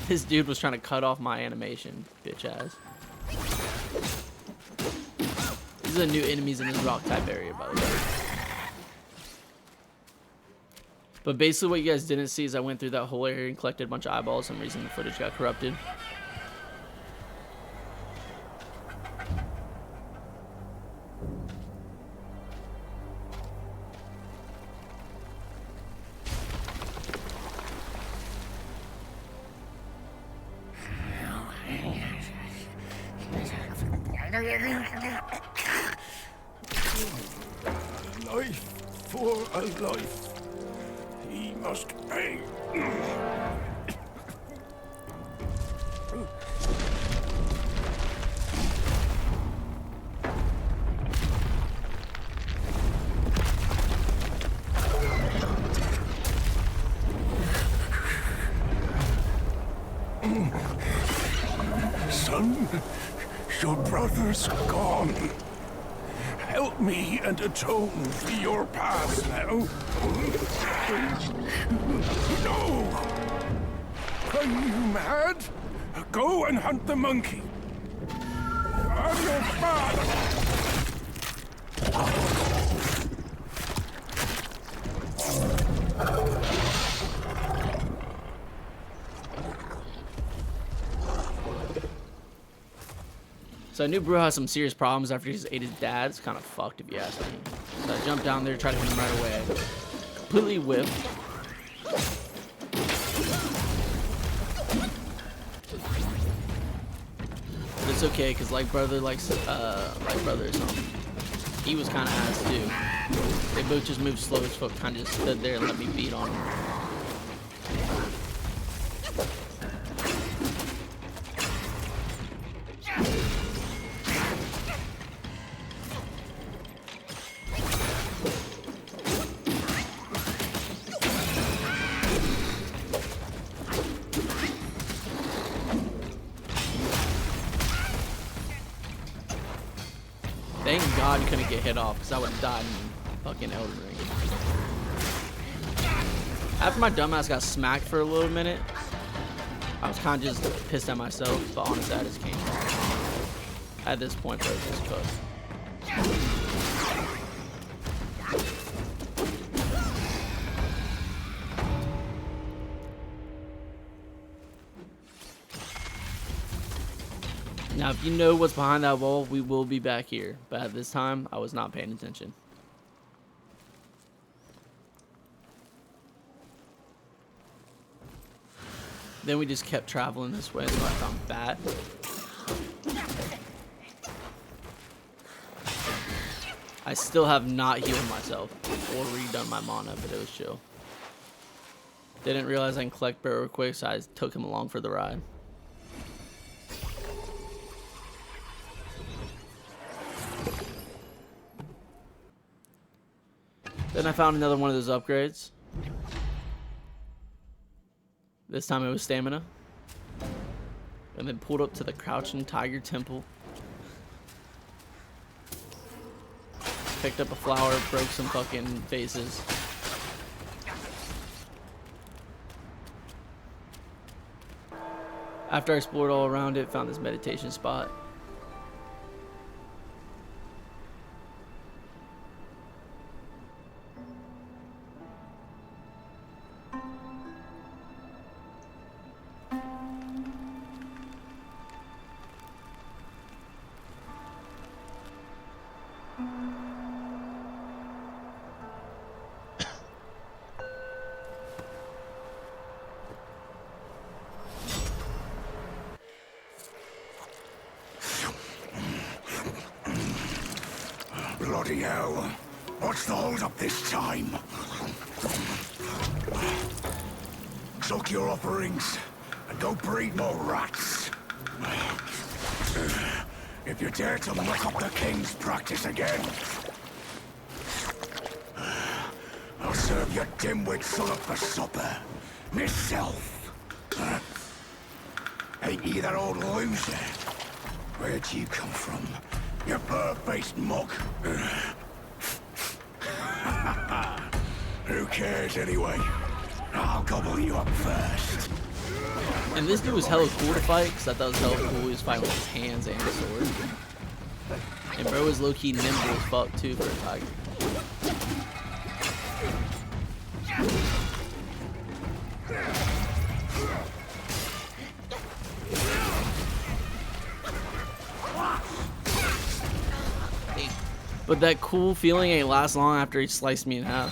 This dude was trying to cut off my animation, bitch ass. These are the new enemies in this rock type area, by the way. But basically what you guys didn't see is I went through that whole area and collected a bunch of eyeballs. For some reason the footage got corrupted. Life for a life. He must pay. Son, your brother's gone. Help me and atone for your past now. No! Are you mad? Go and hunt the monkey. I'm your father. So I knew Bro had some serious problems after he just ate his dad. It's kind of fucked if you ask me. So I jumped down there, tried to hit him right away. Completely whiffed. But it's okay, cause like brother or something. He was kind of ass too. They both just moved slow as fuck, kind of just stood there and let me beat on him. Thank God you couldn't get hit off, because I would have died in fucking Elden Ring. After my dumbass got smacked for a little minute, I was kind of just pissed at myself, but honestly, I just came back. At this point, bro, just cooked. Now, if you know what's behind that wall, we will be back here. But at this time, I was not paying attention. Then we just kept traveling this way until I found Bat. I still have not healed myself or redone my mana, but it was chill. Didn't realize I can collect Barrow quick, so I took him along for the ride. Then I found another one of those upgrades. This time it was stamina. And then pulled up to the Crouching Tiger Temple. Picked up a flower, broke some fucking vases. After I explored all around it, found this meditation spot. Bloody hell. What's the hold up this time? Suck your offerings and go breed more rats. If you dare to muck up the king's practice again, I'll serve your dimwit son up for supper. Myself. Ain't you that old loser? Where'd you come from? You bird-faced mug. Who cares anyway? I'll gobble you up first. And this dude was hella cool to fight, because I thought it was hella cool. He was fighting with his hands and his sword. And bro was low-key nimble as fuck too for a tiger. But that cool feeling ain't last long after he sliced me in half.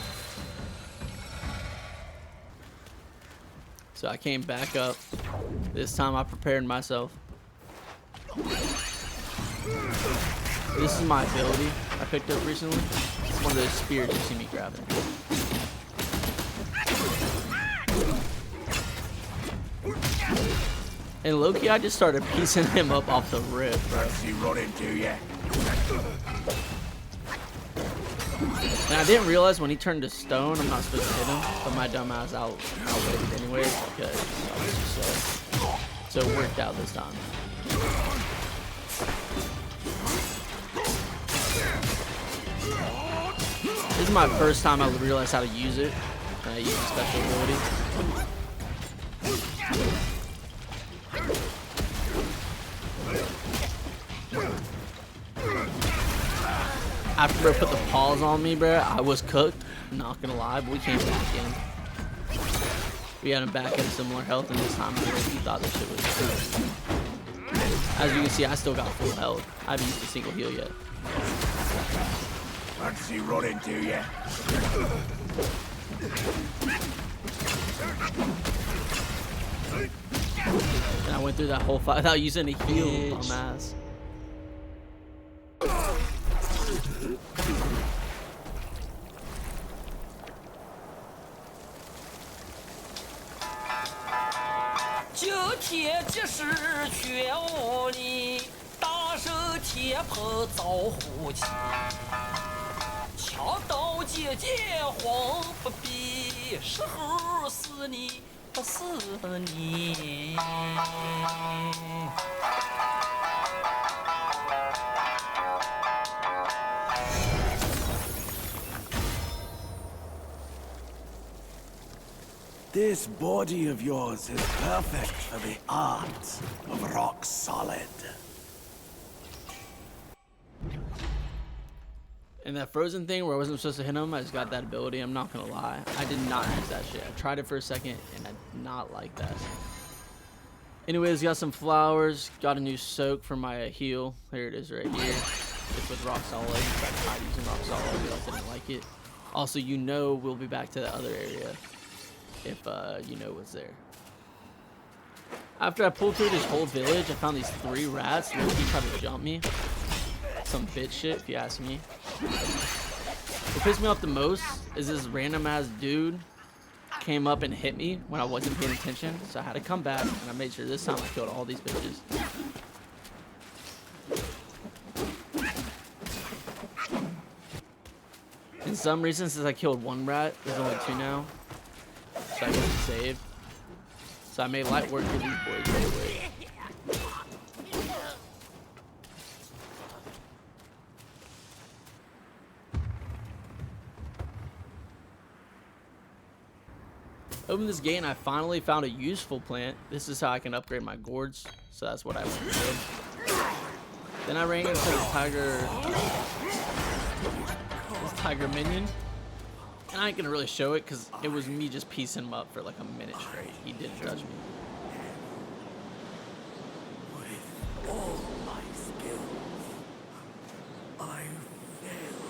So I came back up. This time I prepared myself. This is my ability I picked up recently. It's one of those spears you see me grabbing. And low-key, I just started piecing him up off the rip, bro. He run into you. And I didn't realize when he turned to stone, I'm not supposed to hit him, but my dumb ass outweighted anyways because I was just slow. So it worked out this time. This is my first time I realized how to use it. And I use a special ability. After bro put the paws on me, bro, I was cooked. Not gonna lie, but we came back in. We had him back at a similar health, and this time he thought this shit was cool. As you can see, I still got full health. I haven't used a single heal yet. Let's see run into you. And I went through that whole fight without using a heal on my ass. This body of yours is perfect for the art of rock solid. And that frozen thing where I wasn't supposed to hit him, I just got that ability. I'm not gonna lie. I did not use that shit. I tried it for a second and I did not like that. Anyways, got some flowers. Got a new soak for my heal. Here it is right here. It's with rock solid. I tried using rock solid. I realized I didn't like it. Also, you know we'll be back to the other area if you know what's there. After I pulled through this whole village, I found these 3 rats. He tried to jump me. Some bitch shit, if you ask me. What pissed me off the most is this random ass dude came up and hit me when I wasn't paying attention. So I had to come back, and I made sure this time I killed all these bitches. In some reason, since I killed 1 rat, there's only 2 now. So I get to save. So I made light work for these boys right away. Opened this gate and I finally found a useful plant. This is how I can upgrade my gourds. So that's what I went with. Then I ran into this tiger minion. And I ain't gonna really show it because it was me just piecing him up for like a minute straight. He didn't touch me. With all my skills, I failed.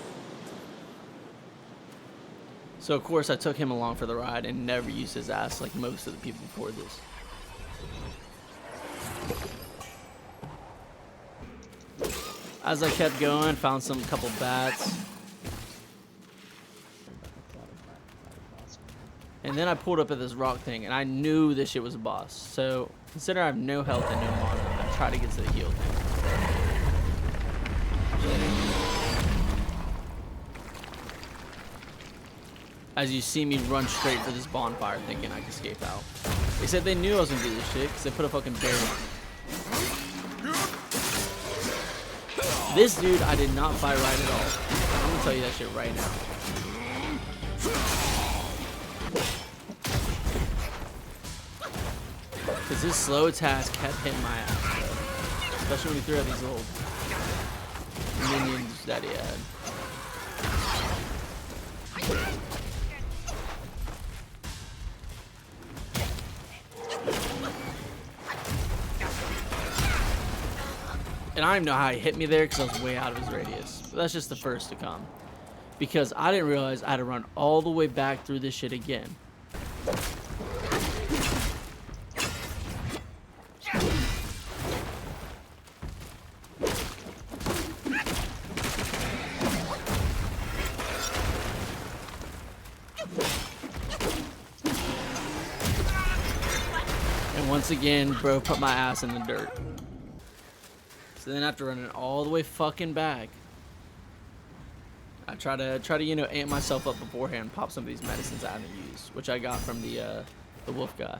So of course I took him along for the ride and never used his ass like most of the people before this. As I kept going, found some couple bats. And then I pulled up at this rock thing, and I knew this shit was a boss. So, consider I have no health and no mana, I try to get to the heal thing. As you see me run straight for this bonfire thinking I can escape out. They said they knew I was gonna do this shit because they put a fucking barrier on me. This dude I did not fight right at all. I'm gonna tell you that shit right now. Because his slow attacks kept hitting my ass, bro. Especially when he threw out these little minions that he had. And I don't even know how he hit me there because I was way out of his radius. But that's just the first to come. Because I didn't realize I had to run all the way back through this shit again. And once again, bro put my ass in the dirt. So then after running all the way fucking back, I try to you know, amp myself up beforehand, pop some of these medicines I haven't used, which I got from the wolf guy.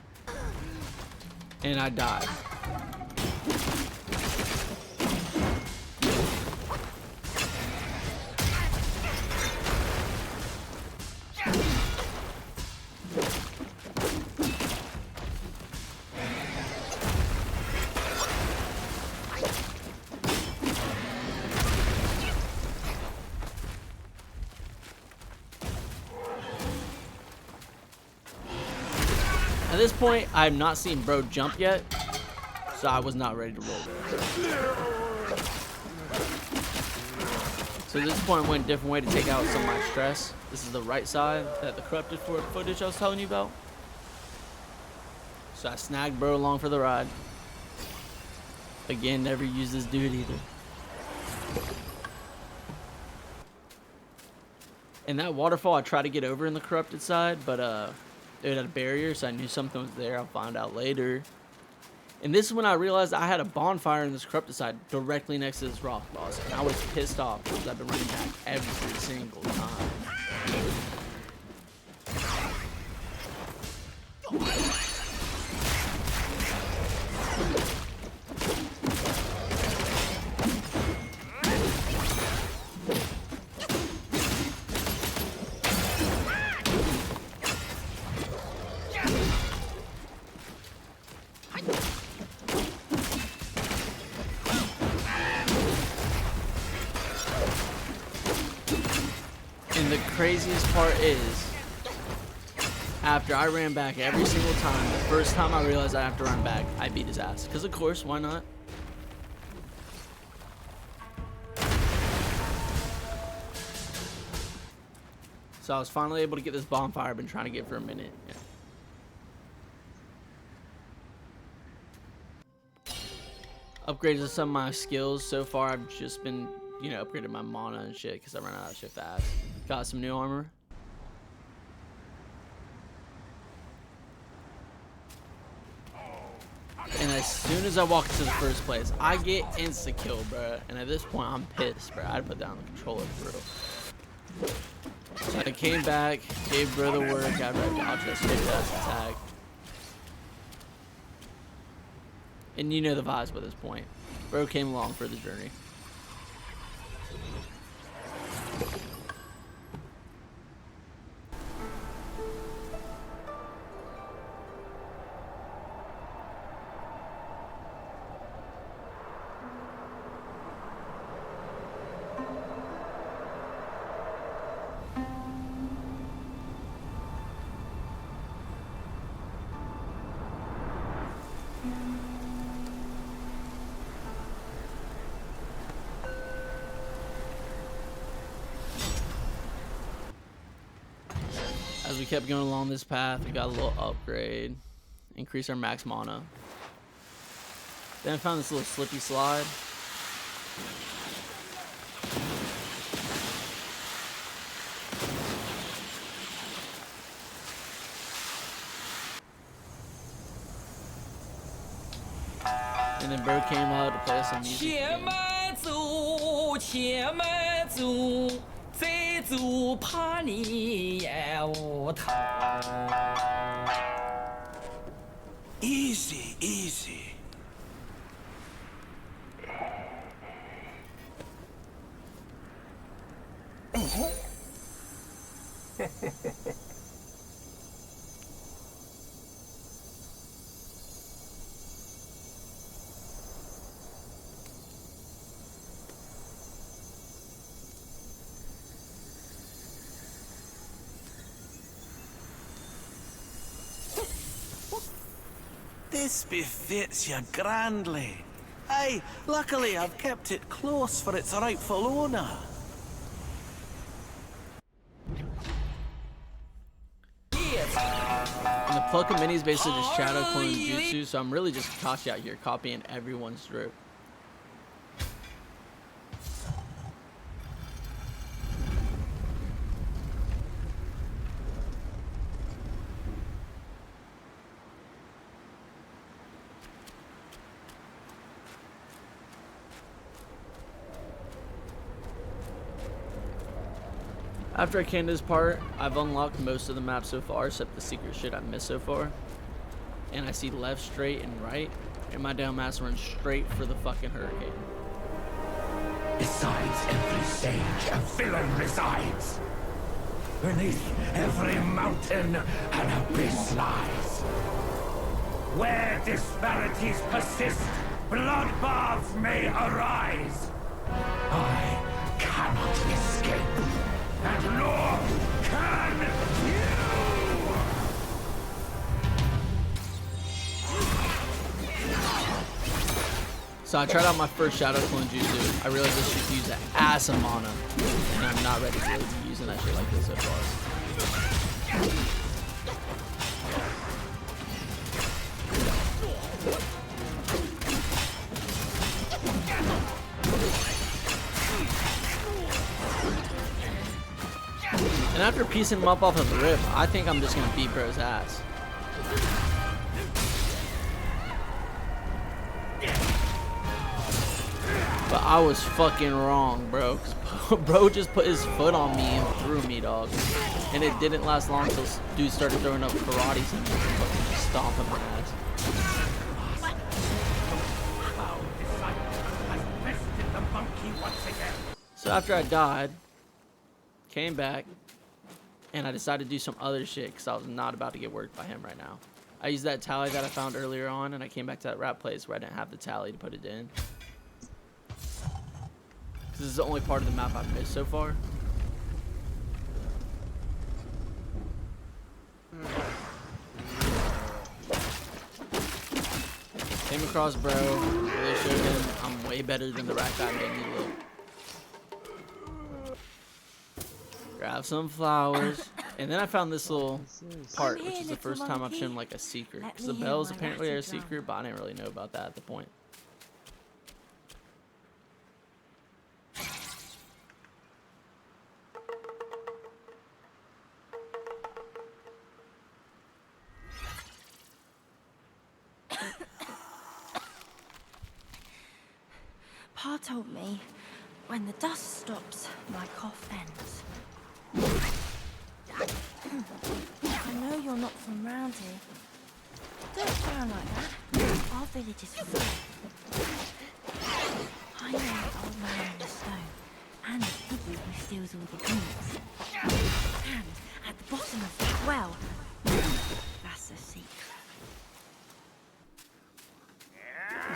And I died. At this point, I have not seen bro jump yet, so I was not ready to roll there. So at this point, I went a different way to take out some of my stress. This is the right side that the corrupted footage I was telling you about. So I snagged bro along for the ride. Again, never use this dude either. And that waterfall, I tried to get over in the corrupted side, but it had a barrier, so I knew something was there. I'll find out later. And this is when I realized I had a bonfire in this corrupted side directly next to this rock boss. And I was pissed off because I've been running back every single time. And the craziest part is, after I ran back every single time, the first time I realized I have to run back, I beat his ass. Because of course, why not? So I was finally able to get this bonfire I've been trying to get for a minute. Yeah. Upgraded some of my skills. So far, I've just been, you know, upgrading my mana and shit because I ran out of shit fast. Got some new armor. And as soon as I walk into the first place, I get insta kill, bro. And at this point, I'm pissed, bro. I put down the controller for real. So I came back, gave bro the work after I dodged that stupid ass attack. And you know the vibes by this point. Bro came along for the journey. As we kept going along this path, we got a little upgrade. Increase our max mana. Then I found this little slippy slide. And then bro came out to play us some music. 前慢走，前慢走，再走怕你也无头。 Easy, easy. This befits you grandly. Aye, luckily I've kept it close for its rightful owner. And the pluck of mini is basically just shadow clone jutsu, so I'm really just Kakashi out here copying everyone's drip. After I came to this part, I've unlocked most of the map so far, except the secret shit I missed so far. And I see left, straight, and right, and my dumb ass runs straight for the fucking hurricane. Besides every sage, a villain resides. Beneath every mountain, an abyss lies. Where disparities persist, bloodbaths may arise. I cannot escape, and nor can you! So I tried out my first shadow clone jutsu. I realized this shit use an ass of mana, and I'm not ready to really be using that shit like this so far. And after piecing him up off of the rip, I think I'm just gonna beat bro's ass. But I was fucking wrong, bro. 'Cause bro just put his foot on me and threw me, dog. And it didn't last long until dude started throwing up karates and fucking just stomping my ass. So after I died, came back, and I decided to do some other shit because I was not about to get worked by him right now. I used that tally that I found earlier on, and I came back to that rap place where I didn't have the tally to put it in. This is the only part of the map I've missed so far. Came across bro, really showed him I'm way better than the rat guy made me look. Grab some flowers, and then I found this little part, which is the first time I've shown like a secret. Because the bells apparently are a secret, but I didn't really know about that at the point. Pa told me, when the dust stops, my cough ends. I know you're not from round here. Don't frown like that. Our village is free. I know the old man in the stone, and the piggy who steals all the beans. And at the bottom of that well, that's the secret.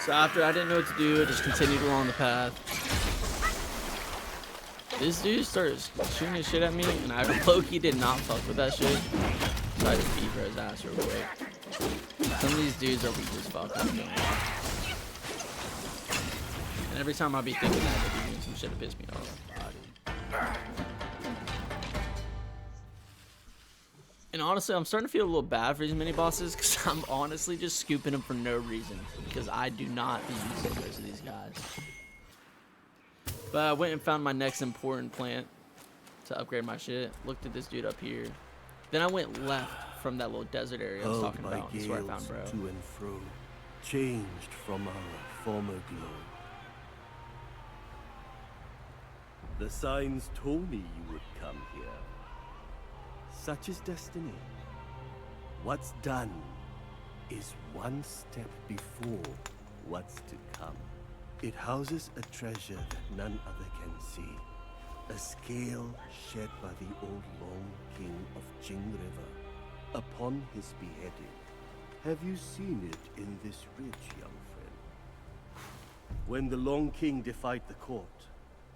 So after I didn't know what to do, I just continued along the path. This dude started shooting his shit at me, and I low-key did not fuck with that shit. So I just beat bro's ass real quick. Some of these dudes are weak as fuck. And every time I be thinking that, they be doing some shit that piss me off. And honestly, I'm starting to feel a little bad for these mini bosses because I'm honestly just scooping them for no reason because I do not be using most of these guys. But I went and found my next important plant to upgrade my shit. Looked at this dude up here. Then I went left from that little desert area I was talking about. That's where I found bro. To and fro, changed from our former glow. The signs told me you would come here. Such is destiny. What's done is one step before what's to come. It houses a treasure that none other can see. A scale shed by the old Long King of Jing River upon his beheading. Have you seen it in this ridge, young friend? When the Long King defied the court,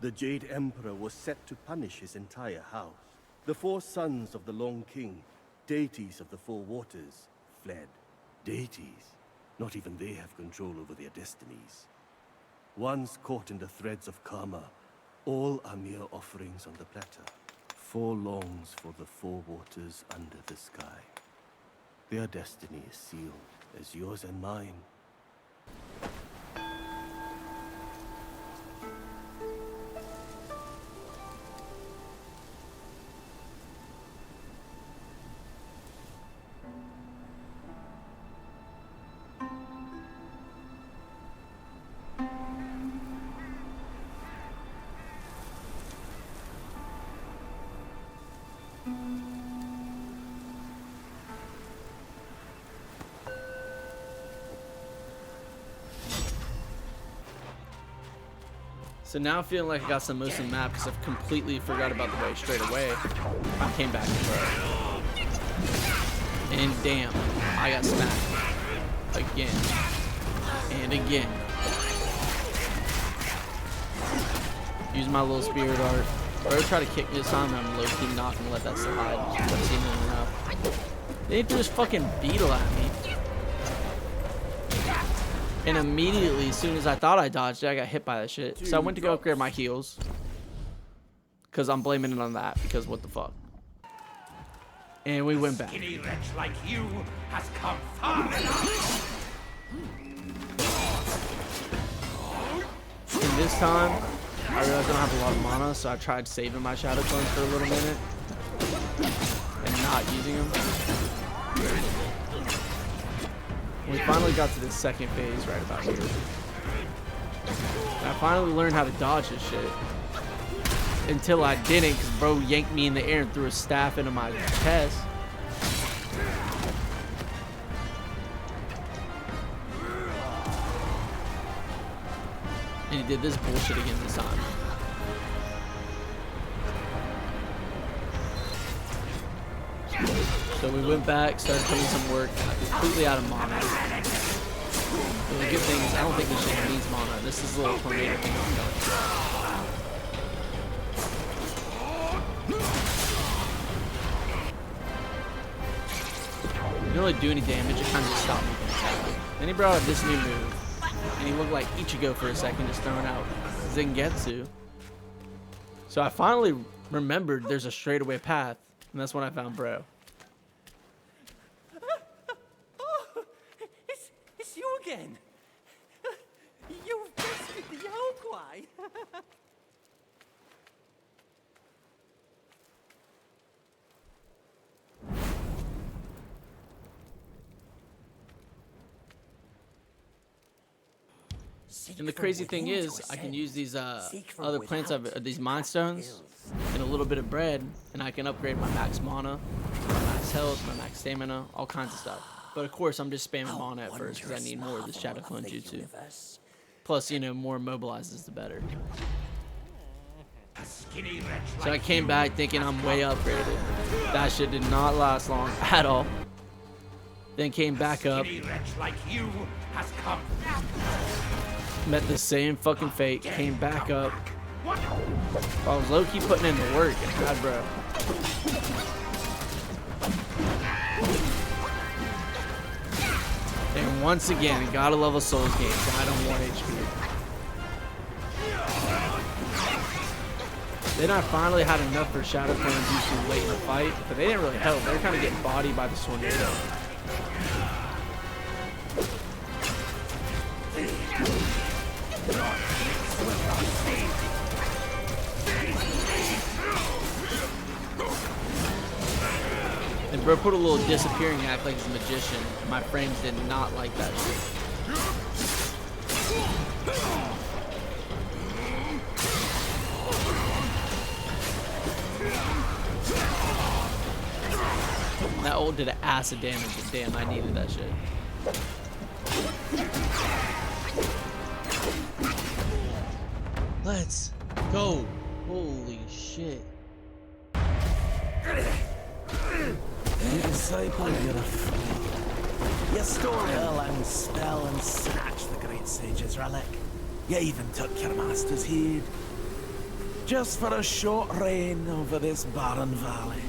the Jade Emperor was set to punish his entire house. The 4 sons of the Long King, deities of the 4 waters, fled. Deities, not even they have control over their destinies. Once caught in the threads of karma, all are mere offerings on the platter. 4 longs for the 4 waters under the sky. Their destiny is sealed, as yours and mine. So now I'm feeling like I got some most of the map because I've completely forgot about the way straight away. I came back to bro. And damn, I got smacked. Again. And again. Use my little spirit art. Bro tried to kick me this time and I'm low-key not gonna let that slide. I've seen it enough. They threw this fucking beetle at me. And immediately, as soon as I thought I dodged it, I got hit by that shit. So I went to go upgrade my heals. Because I'm blaming it on that, because what the fuck. And we went back. Skinny wretch like you has come far enough. And this time, I realized I don't have a lot of mana, so I tried saving my Shadow Clones for a little minute. And not using them. We finally got to this second phase right about here. And I finally learned how to dodge this shit. Until I didn't, because bro yanked me in the air and threw a staff into my chest. And he did this bullshit again this time. So we went back, started putting some work, completely out of mana. But the good thing is I don't think this shit needs mana. This is a little tornado thing I'm doing. Didn't really do any damage, it kind of just stopped me from attacking. Then he brought out this new move, and he looked like Ichigo for a second, just throwing out Zengetsu. So I finally remembered there's a straightaway path, and that's when I found bro. It's you again. You've bested the Yaoguai. And the crazy thing is, I can use these other plants, these mind stones, and a little bit of bread, and I can upgrade my max mana, my max health, my max stamina, all kinds of stuff. But of course, I'm just spamming mana at first because I need more of this Shadow Clone Jutsu. Plus, you know, more mobilizes the better. So I came back thinking I'm way upgraded. That shit did not last long at all. Then came back up. Met the same fucking fate, came back up. I was low-key putting in the work and had bro. And once again, gotta love a Souls game, died on 1 HP. Then I finally had enough for Shadow Clone Jutsu late in the fight, but they didn't really help. They were kind of getting bodied by the tornado. And bro put a little disappearing act like he's a magician. My frames did not like that shit. That ult did acid damage, and damn, I needed that shit. Let's go. Holy shit. You disciple, you're a fool. You stole Erlang's spell and snatched the great sage's relic. You even took your master's heed. Just for a short reign over this barren valley.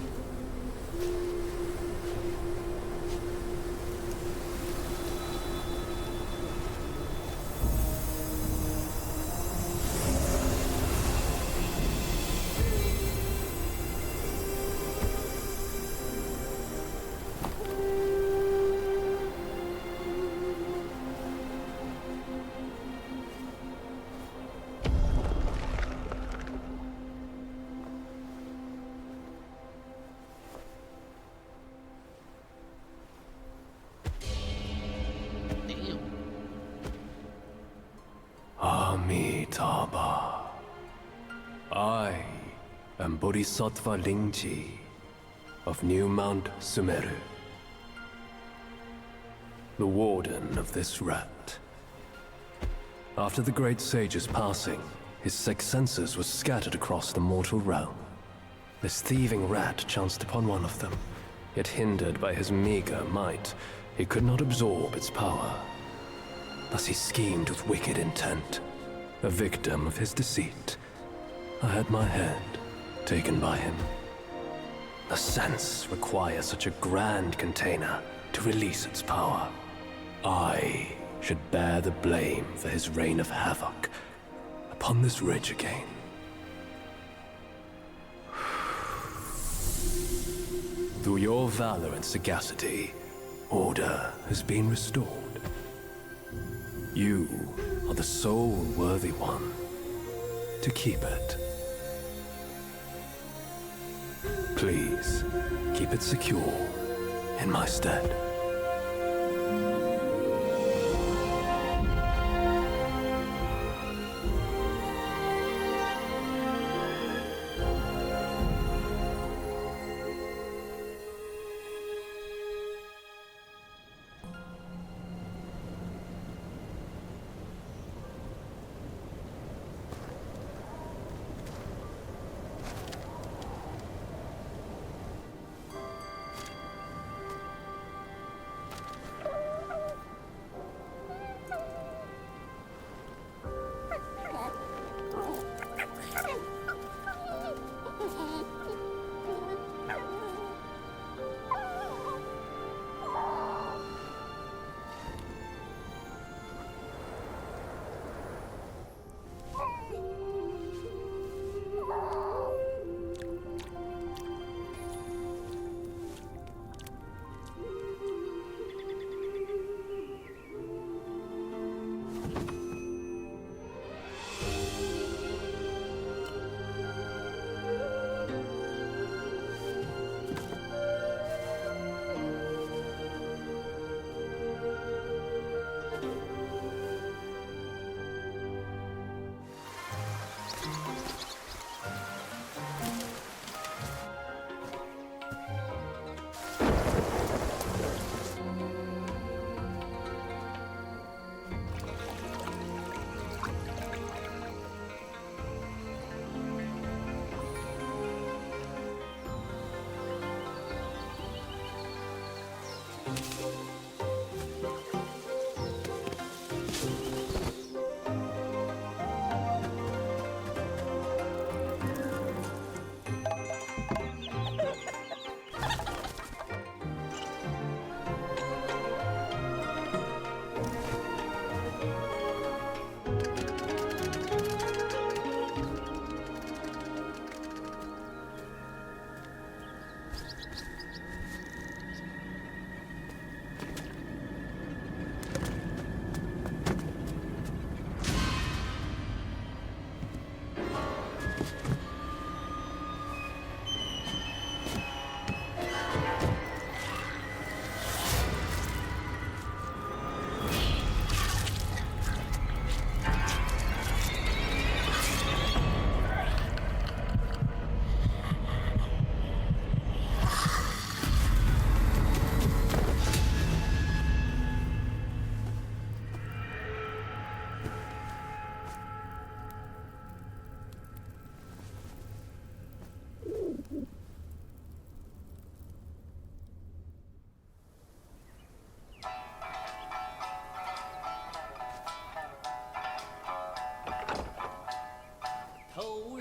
Damn. Amitabha. I am Bodhisattva Lingji of New Mount Sumeru, the warden of this rat. After the great sage's passing, his sixth senses were scattered across the mortal realm. This thieving rat chanced upon one of them, yet hindered by his meager might, he could not absorb its power. Thus he schemed with wicked intent. A victim of his deceit, I had my head taken by him. The sense requires such a grand container to release its power. I should bear the blame for his reign of havoc upon this ridge again. Through your valor and sagacity, order has been restored. You are the sole worthy one to keep it. Please, keep it secure in my stead.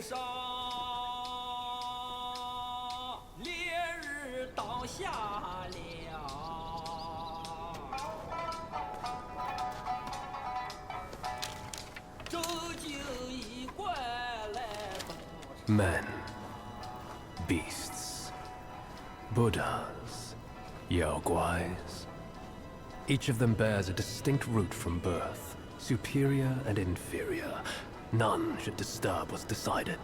上，烈日当下了。周九一关来东城。 Men, beasts, Buddhas, Yaoguais. Each of them bears a distinct root from birth, superior and inferior. None should disturb what's decided.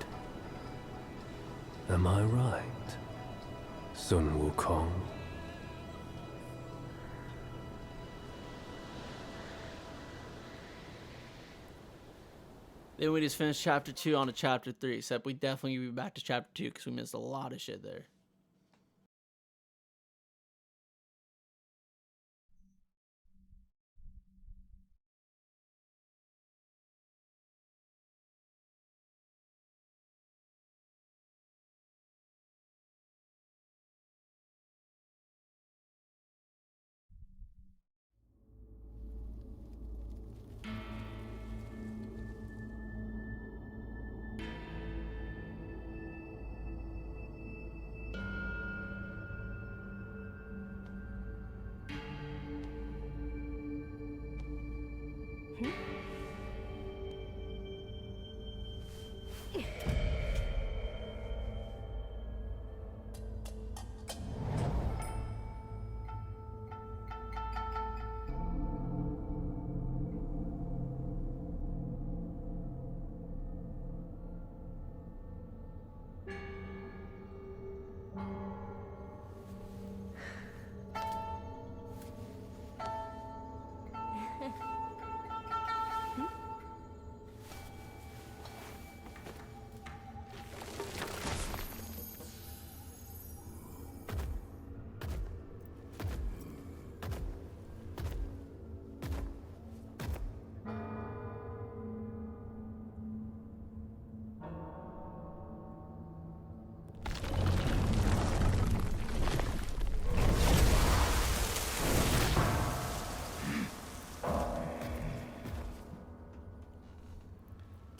Am I right, Sun Wukong? Then we just finished chapter 2 on to chapter 3, except we definitely will be back to chapter 2 because we missed a lot of shit there.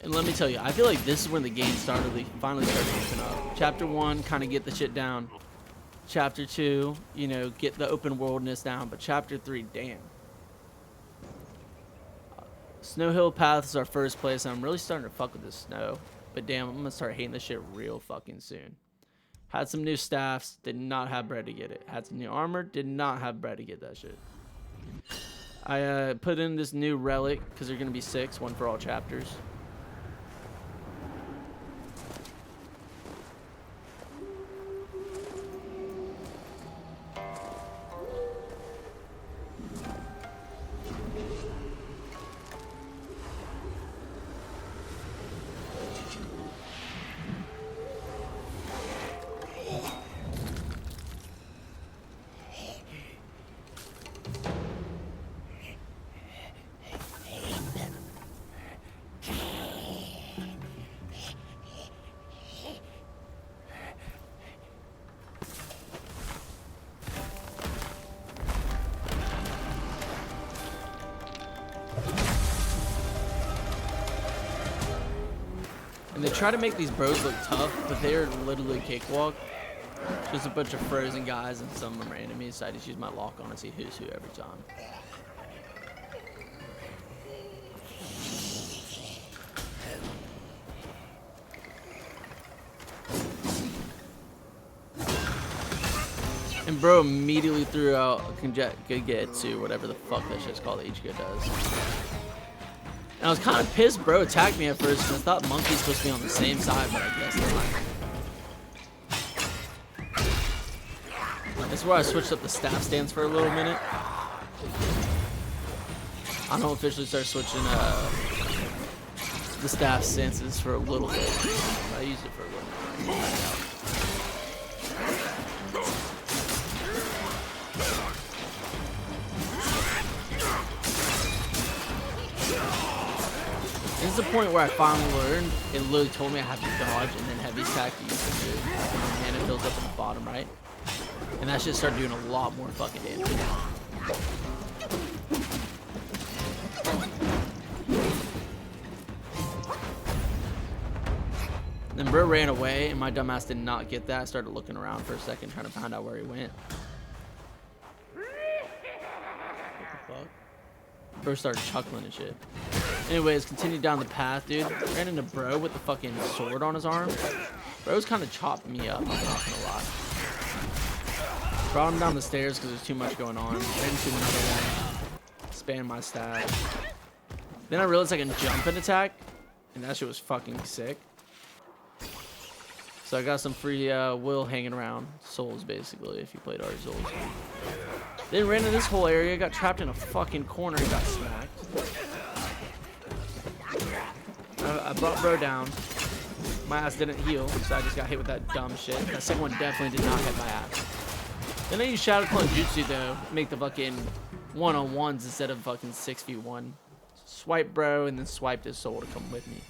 And let me tell you, I feel like this is when the game finally started to open up. Chapter 1, kind of get the shit down. Chapter 2, you know, get the open worldness down. But Chapter 3, damn. Snow Hill Path is our first place, and I'm really starting to fuck with this snow. But damn, I'm gonna start hating this shit real fucking soon. Had some new staffs, did not have bread to get it. Had some new armor, did not have bread to get that shit. I put in this new relic, because they're gonna be 6, one for all chapters. And they try to make these bros look tough, but they're literally cakewalk. Just a bunch of frozen guys, and some of them are enemies, so I just use my lock on to see who's who every time. And bro immediately threw out Kagetsu, whatever the fuck that shit's called that Ichigo does. And I was kind of pissed bro attacked me at first because I thought Monkey's supposed to be on the same side, but I guess not. This is where I switched up the staff stance for a little minute. I don't officially start switching the staff stances for a little bit. I used it for a little bit. This is the point where I finally learned. It literally told me I have to dodge and then heavy attack to use the move. And then mana fills up in the bottom right. And that shit started doing a lot more fucking damage. Then bro ran away, and my dumbass did not get that. I started looking around for a second, trying to find out where he went. Fuck. Bro started chuckling and shit. Anyways, continued down the path, dude. Ran into bro with the fucking sword on his arm. Bro's kind of chopped me up, I'm not gonna lie. Brought him down the stairs because there's too much going on. Ran into another one. Spanned my stack. Then I realized I can jump and attack, and that shit was fucking sick. So I got some free will hanging around. Souls, basically, if you played Art Souls. Then ran into this whole area, got trapped in a fucking corner and got smacked. I brought bro down. My ass didn't heal, so I just got hit with that dumb shit. That second one definitely did not hit my ass. Then I used Shadow Clone Jutsu, though, make the fucking one-on-ones instead of fucking 6v1. Swipe bro, and then swiped his soul to come with me.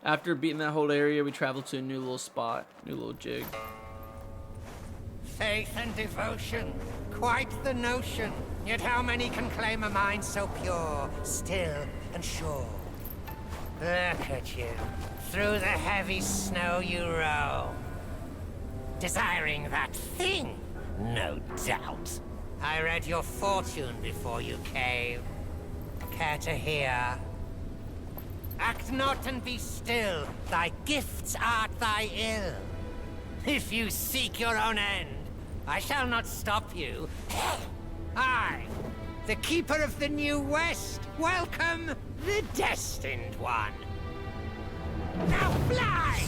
After beating that whole area, we traveled to a new little spot, new little jig. Faith and devotion, quite the notion. Yet how many can claim a mind so pure, still, and sure? Look at you. Through the heavy snow you roam. Desiring that thing, no doubt. I read your fortune before you came. Care to hear? Act not and be still. Thy gifts art thy ill. If you seek your own end, I shall not stop you. I, the Keeper of the New West, welcome the Destined One. Now fly!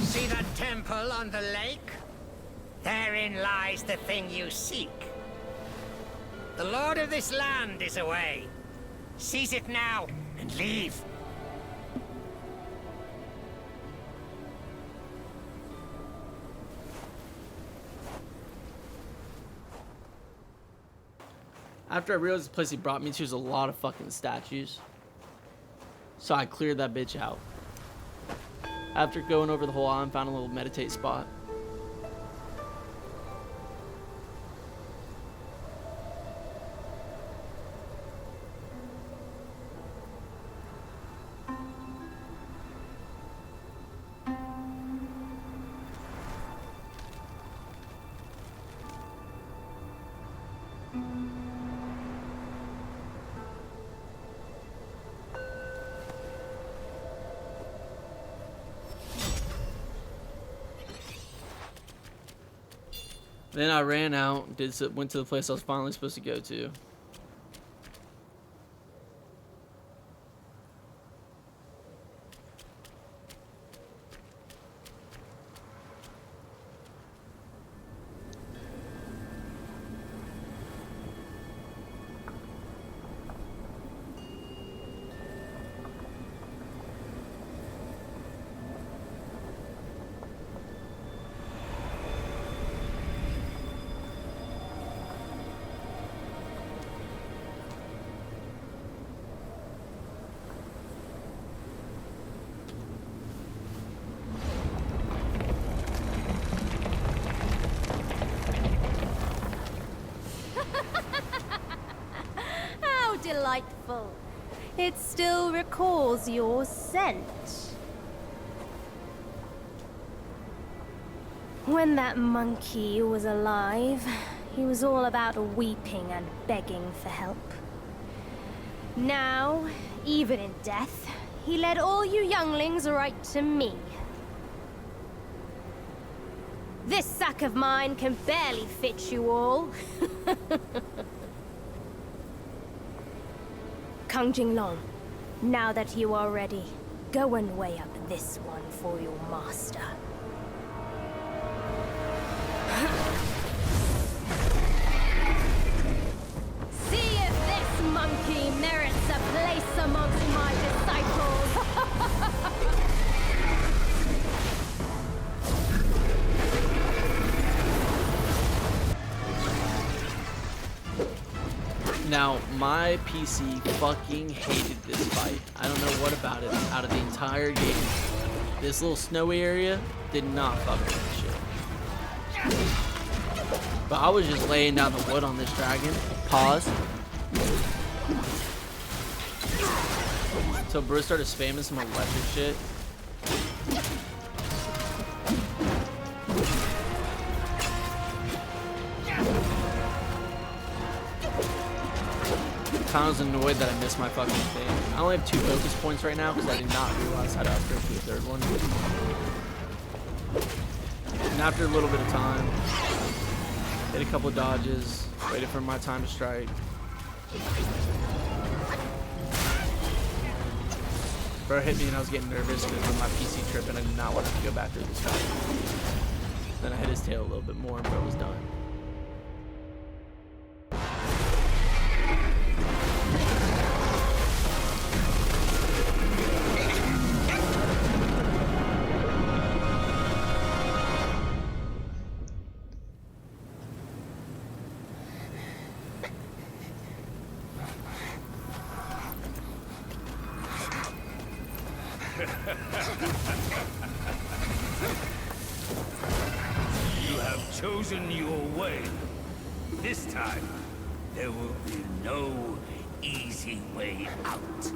See that temple on the lake? Therein lies the thing you seek. The lord of this land is away. Seize it now and leave. After I realized the place he brought me to was a lot of fucking statues, so I cleared that bitch out. After going over the whole island, found a little meditate spot. Then I ran out, went to the place I was finally supposed to go to. Delightful. It still recalls your scent. When that monkey was alive, he was all about weeping and begging for help. Now, even in death, he led all you younglings right to me. This sack of mine can barely fit you all. Kang Jinglong, now that you are ready, go and weigh up this one for your master. See if this monkey merits a place amongst my disciples. Now, my PC fucking hated this fight. I don't know what about it. Out of the entire game, this little snowy area did not fuck with this shit. But I was just laying down the wood on this dragon. Pause. So Bruce started spamming some electric shit. I was annoyed that I missed my fucking thing. I only have 2 focus points right now because I did not realize how to upgrade to the 3rd one. And after a little bit of time, hit a couple dodges, waited for my time to strike. Bro hit me and I was getting nervous because of my PC trip and I did not want to go back through this fight. Then I hit his tail a little bit more and bro was done. You have chosen your way. This time, there will be no easy way out.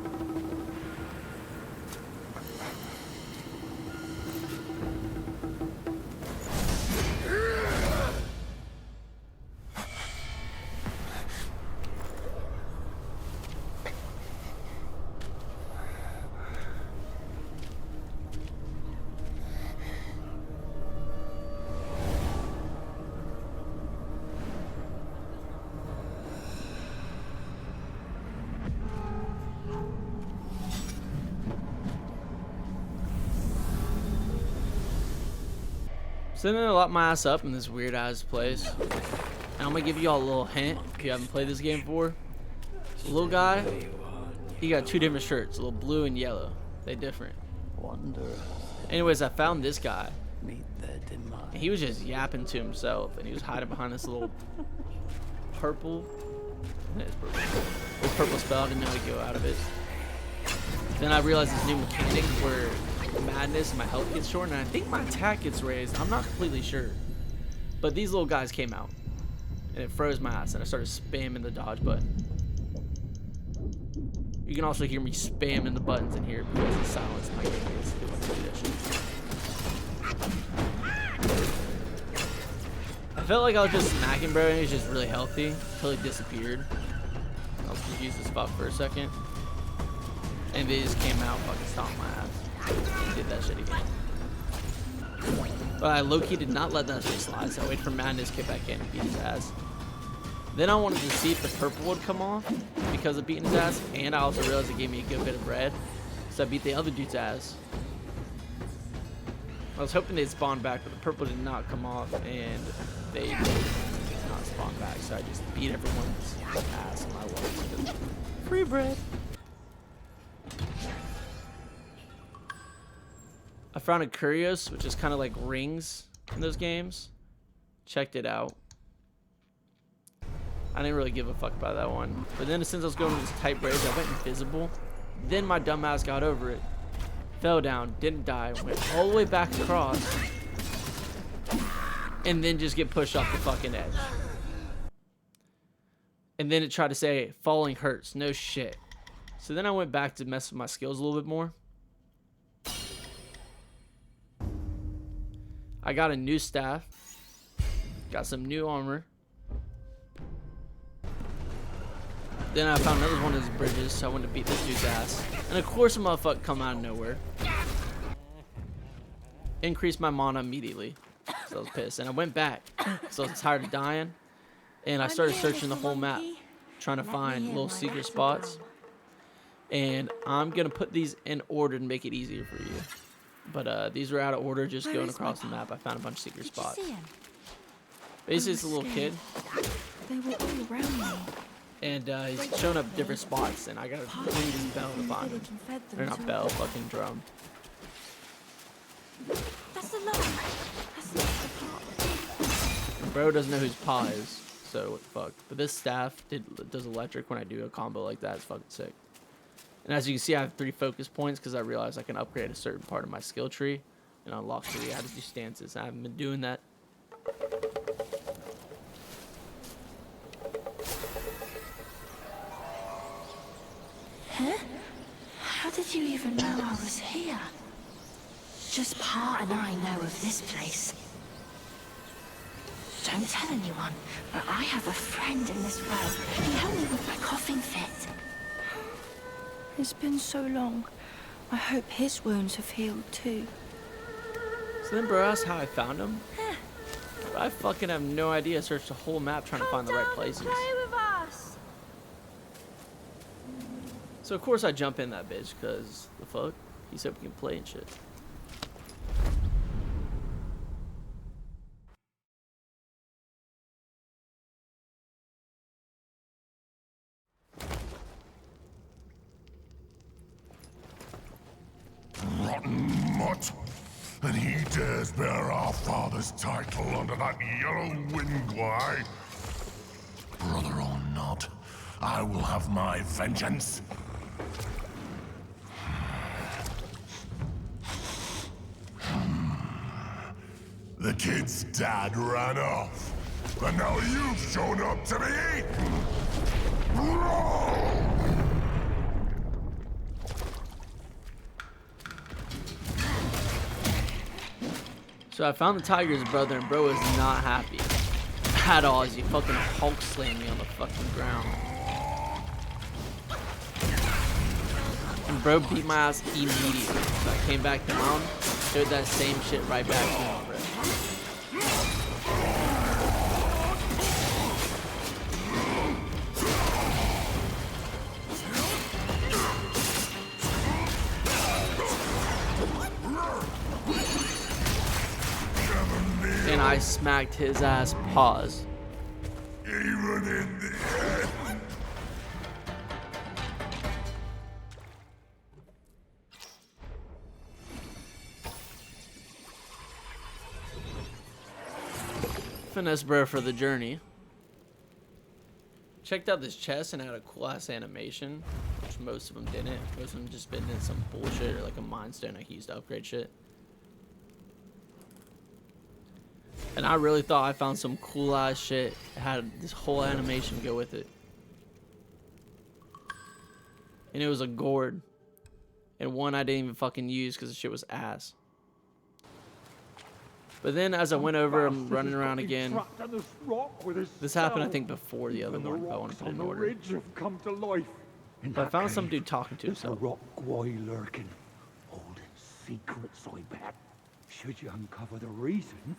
So then I locked my ass up in this weird ass place. And I'm gonna give you all a little hint if you haven't played this game before. The little guy, he got 2 different shirts, a little blue and yellow. They different. Anyways, I found this guy. And he was just yapping to himself and he was hiding behind this little purple. This purple spell, I didn't know how to go out of it. Then I realized this new mechanic where madness and my health gets short and I think my attack gets raised. I'm not completely sure. But these little guys came out and it froze my ass and I started spamming the dodge button. You can also hear me spamming the buttons in here because the silence in my game is doing that shit. I felt like I was just smacking bro and he was just really healthy until he disappeared. I was confused as fuck for a second. And they just came out fucking stomped my ass. And did that shit again. But I low-key did not let that shit slide, so I waited for Madness to get back in and beat his ass. Then I wanted to see if the purple would come off because of beating his ass, and I also realized it gave me a good bit of red. So I beat the other dude's ass. I was hoping they'd spawn back, but the purple did not come off, and they did not spawn back, so I just beat everyone's ass in my world. Free bread. I found a Curios, which is kind of like rings in those games. Checked it out. I didn't really give a fuck about that one. But then since I was going to this tight bridge, I went invisible. Then my dumbass got over it. Fell down, didn't die, went all the way back across. And then just get pushed off the fucking edge. And then it tried to say, falling hurts, no shit. So then I went back to mess with my skills a little bit more. I got a new staff. Got some new armor. Then I found another one of these bridges, so I went to beat this dude's ass. And of course a motherfucker come out of nowhere. Increased my mana immediately. So I was pissed. And I went back. So I was tired of dying. And I started searching the whole map. Trying to find little secret spots. And I'm going to put these in order to make it easier for you. But these were out of order, just going across the map. I found a bunch of secret spots. Basically, it's a little kid. They were all around me. And he's showing up different spots, and I gotta ring this bell to find him. Or not bell, fucking drum. That's the lot. That's not the part. Bro doesn't know whose paw is, so what the fuck. But this staff does electric when I do a combo like that. It's fucking sick. And as you can see, I have 3 focus points because I realized I can upgrade a certain part of my skill tree and unlock 3. I had to do stances. I haven't been doing that. Huh? How did you even know I was here? Just Pa and I know of this place. Don't tell anyone, but I have a friend in this row. He helped me with my coughing fit. It's been so long. I hope his wounds have healed too. So then bro asked how I found him. But I fucking have no idea. I searched the whole map trying to find the right places. Play with us. So of course I jump in that bitch, cause the fuck? He said we can play and shit. Rotten mutt! And he dares bear our father's title under that yellow wind guy? Brother or not, I will have my vengeance. The kid's dad ran off, and now you've shown up to be eaten! So I found the tiger's brother, and bro was not happy at all as he fucking Hulk slammed me on the fucking ground. And bro beat my ass immediately. So I came back down, did that same shit right back to him, bro. And I smacked his ass paws. Even in the head. Finesse bro for the journey. Checked out this chest and had a cool ass animation, which most of them didn't. Most of them just been in some bullshit or like a mind stone I used to upgrade shit. And I really thought I found some cool ass shit. It had this whole animation go with it. And it was a gourd. And one I didn't even fucking use because the shit was ass. But then as I went over, I'm running around again. This happened I think before the other one, but I want to put it in order. But I found some dude talking to himself. rock guy lurking, holding secrets, I bet. Should you uncover the reason,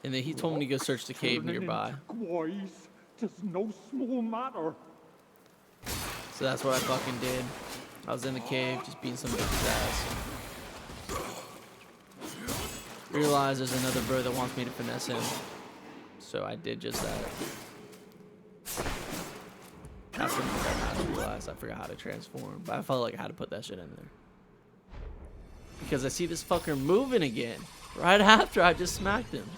And then he told me to go search the cave nearby. Tis no small matter. So that's what I fucking did. I was in the cave, just beating some bitch's ass. Realized there's another bro that wants me to finesse him. So I did just that. After I realized I forgot how to transform. But I felt like I had to put that shit in there. Because I see this fucker moving again. Right after I just smacked him.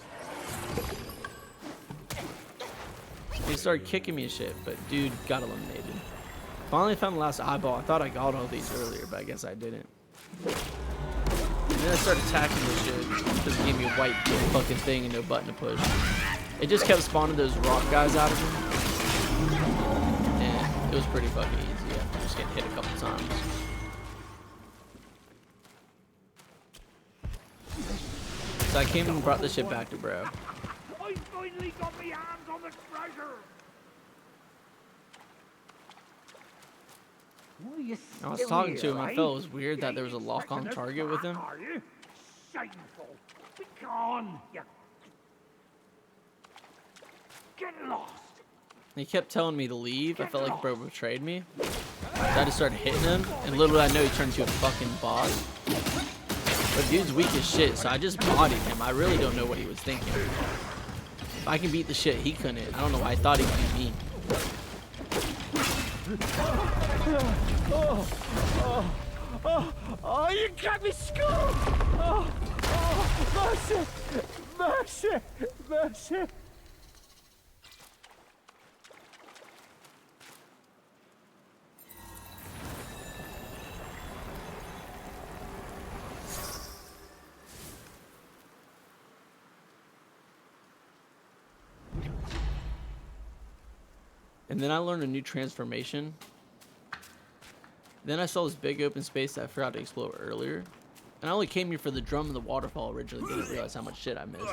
He started kicking me and shit, but dude got eliminated. Finally found the last eyeball. I thought I got all these earlier, but I guess I didn't. And then I started attacking this shit because it gave me a white fucking thing and no button to push. It just kept spawning those rock guys out of me. And it was pretty fucking easy after just getting hit a couple times. So I came and brought this shit back to bro. I finally got my hands on the treasure. I was talking to him. I felt it was weird that there was a lock on target with him. Are you? Shameful. Be gone, you. Get lost. He kept telling me to leave. I felt like bro betrayed me. So I just started hitting him, and little did I know he turned into a fucking boss. But dude's weak as shit, so I just bodied him. I really don't know what he was thinking. If I can beat the shit, he couldn't. I don't know why I thought he could beat me. Oh, you got me skull! Mercy! Mercy! Mercy! And then I learned a new transformation. Then I saw this big open space that I forgot to explore earlier. And I only came here for the drum and the waterfall originally. Didn't realize how much shit I missed.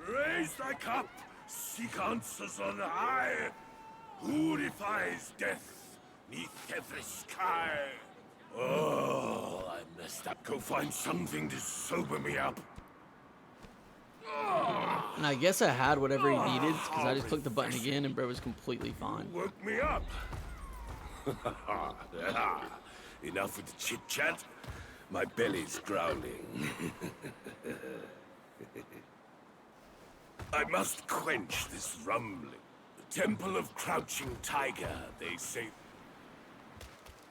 Raise thy cup, seek answers on high. Who defies death neath every sky? Oh, I messed up. Go find something to sober me up. And I guess I had whatever he needed, because I just clicked the button again and bro was completely fine. Woke me up. Enough with the chit-chat. My belly's growling. I must quench this rumbling. The Temple of Crouching Tiger, they say.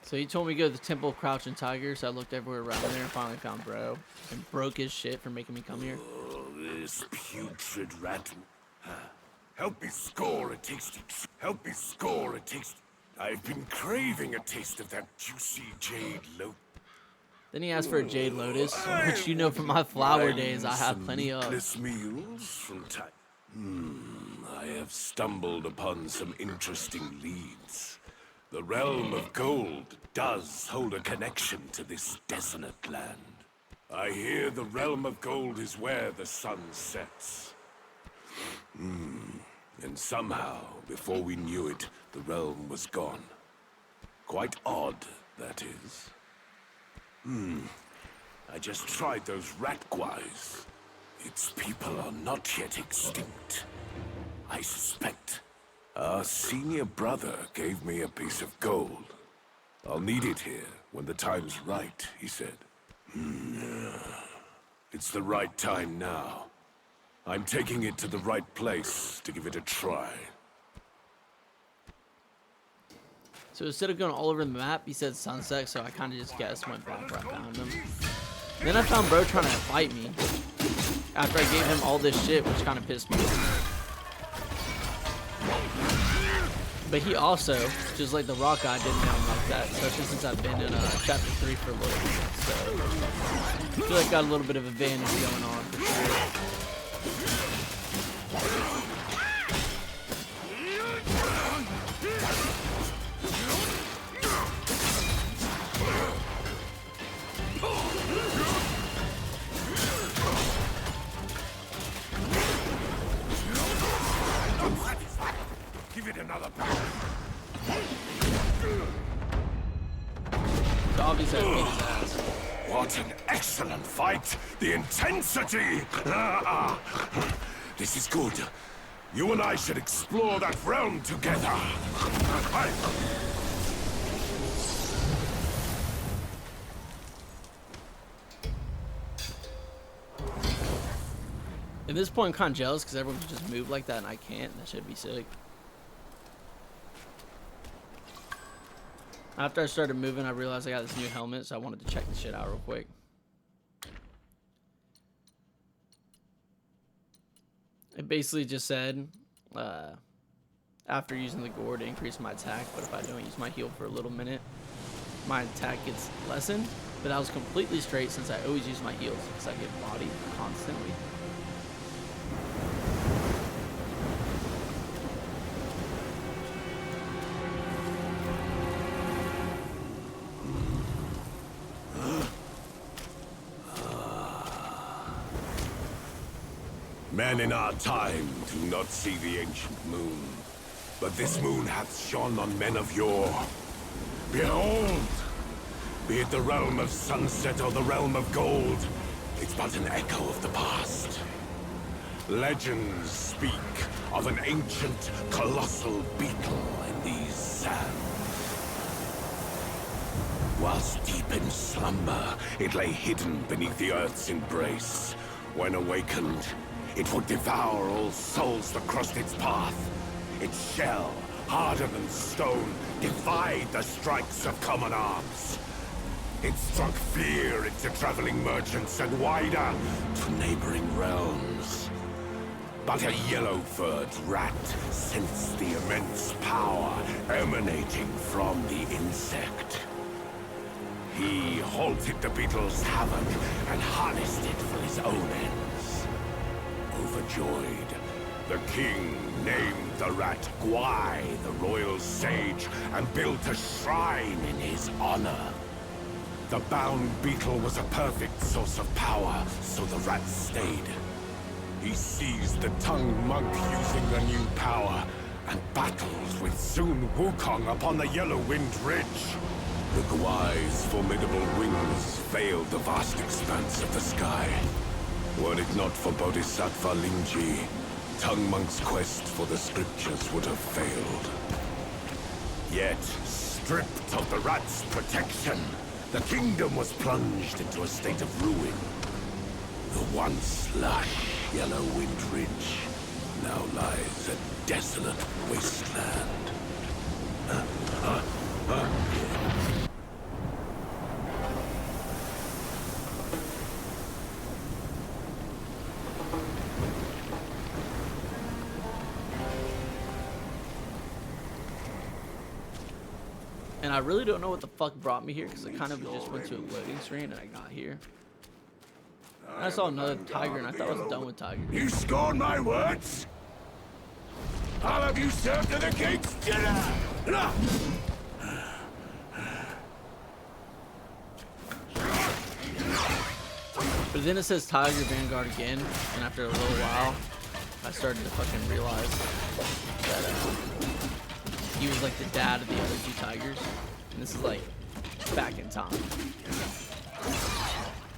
So he told me to go to the Temple of Crouching Tiger, so I looked everywhere around there and finally found bro. And broke his shit for making me come here. Oh, this putrid rat. Help me score a tasty. Help me score a tasty. I've been craving a taste of that juicy jade lotus. Then he asked for a jade lotus, which you know from my flower days I have plenty of. Meals from time. I have stumbled upon some interesting leads. The realm of gold does hold a connection to this desolate land. I hear the realm of gold is where the sun sets. And somehow, before we knew it, the realm was gone. Quite odd, that is. I just tried those rat guys. Its people are not yet extinct. I suspect our senior brother gave me a piece of gold. I'll need it here when the time's right, he said. It's the right time now. I'm taking it to the right place to give it a try. So instead of going all over the map, he said sunset, so I kind of just guessed, went back where I found him. Then I found bro trying to fight me after I gave him all this shit, which kind of pissed me off. But he also, just like the rock guy, didn't know him like that, especially since I've been in chapter 3 for a little bit. So I feel like I got a little bit of advantage going on for sure. Give it another power. So obviously I beat his ass. What an excellent fight! The intensity! This is good. You and I should explore that realm together. At this point, I'm kind of jealous because everyone can just move like that and I can't. That should be sick. After I started moving, I realized I got this new helmet, so I wanted to check this shit out real quick. It basically just said, after using the gore to increase my attack, but if I don't use my heal for a little minute, my attack gets lessened. But that was completely straight since I always use my heals because I get bodied constantly. Men in our time do not see the ancient moon, but this moon hath shone on men of yore. Behold! Be it the realm of sunset or the realm of gold, it's but an echo of the past. Legends speak of an ancient, colossal beetle in these sands. Whilst deep in slumber, it lay hidden beneath the earth's embrace. When awakened, it would devour all souls that crossed its path. Its shell, harder than stone, defied the strikes of common arms. It struck fear into traveling merchants and wider to neighboring realms. But a yellow-furred rat sensed the immense power emanating from the insect. He halted the beetle's havoc and harnessed it for his own ends. Overjoyed, the king named the rat Gwai, the royal sage, and built a shrine in his honor. The bound beetle was a perfect source of power, so the rat stayed. He seized the tongue monk using the new power, and battled with Soon Wukong upon the Yellow Wind Ridge. The Gwai's formidable wings veiled the vast expanse of the sky. Were it not for Bodhisattva Lingji, Tongue Monk's quest for the scriptures would have failed. Yet, stripped of the rat's protection, the kingdom was plunged into a state of ruin. The once lush Yellow Wind Ridge now lies a desolate wasteland. And I really don't know what the fuck brought me here because I kind of just went to a loading screen and I got here. And I saw another tiger and I thought I was done with tigers. You scorn my words? I'll have you served to the king's dinner! But then it says Tiger Vanguard again, and after a little while, I started to fucking realize that he was like the dad of the other two tigers. And this is like back in time.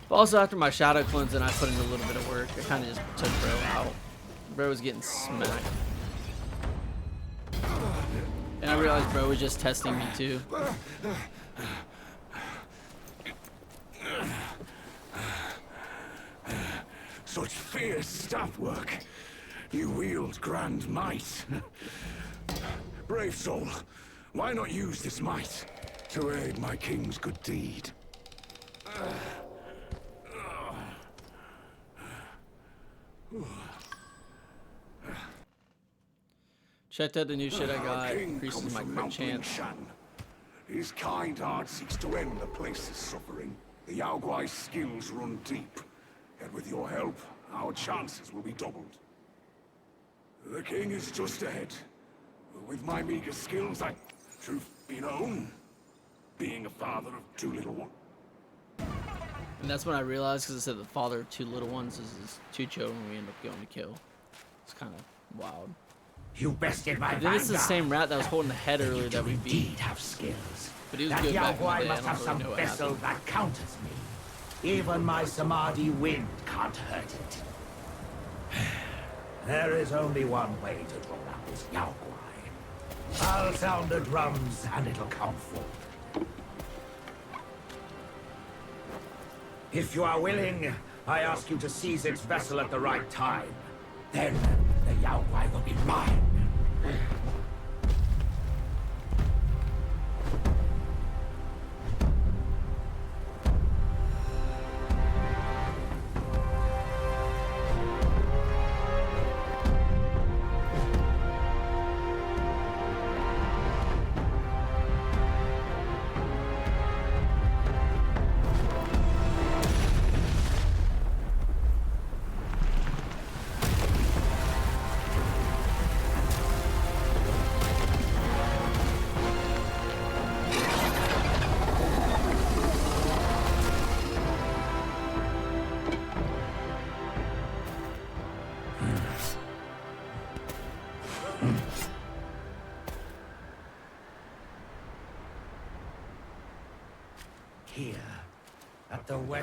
But also after my shadow cleansing, I put in a little bit of work. I kind of just took Bro out. Bro was getting smacked. And I realized Bro was just testing me too. Such fierce staff work. You wield grand might. Brave soul, why not use this might to aid my king's good deed? Checked out the new shit I got. Increases my crit chance. His kind heart seeks to end the place's suffering. The Yao Guai's skills run deep. And with your help, our chances will be doubled. The king is just ahead. With my meager skills, truth be known, being a father of two little ones. And that's when I realized, because it said the father of two little ones is his two children we end up going to kill. It's kind of wild. You bested my Then it's the same rat that was holding the head earlier that we beat. Have skills. But he was that good Yao back in the Guai day. I must don't have really some know what vessel happened. that counters me. Even my Samadhi wind can't hurt it. There is only one way to draw out this Yao Guai. I'll sound the drums and it'll come forward. If you are willing, I ask you to seize its vessel at the right time. Then the Yao Guai will be mine.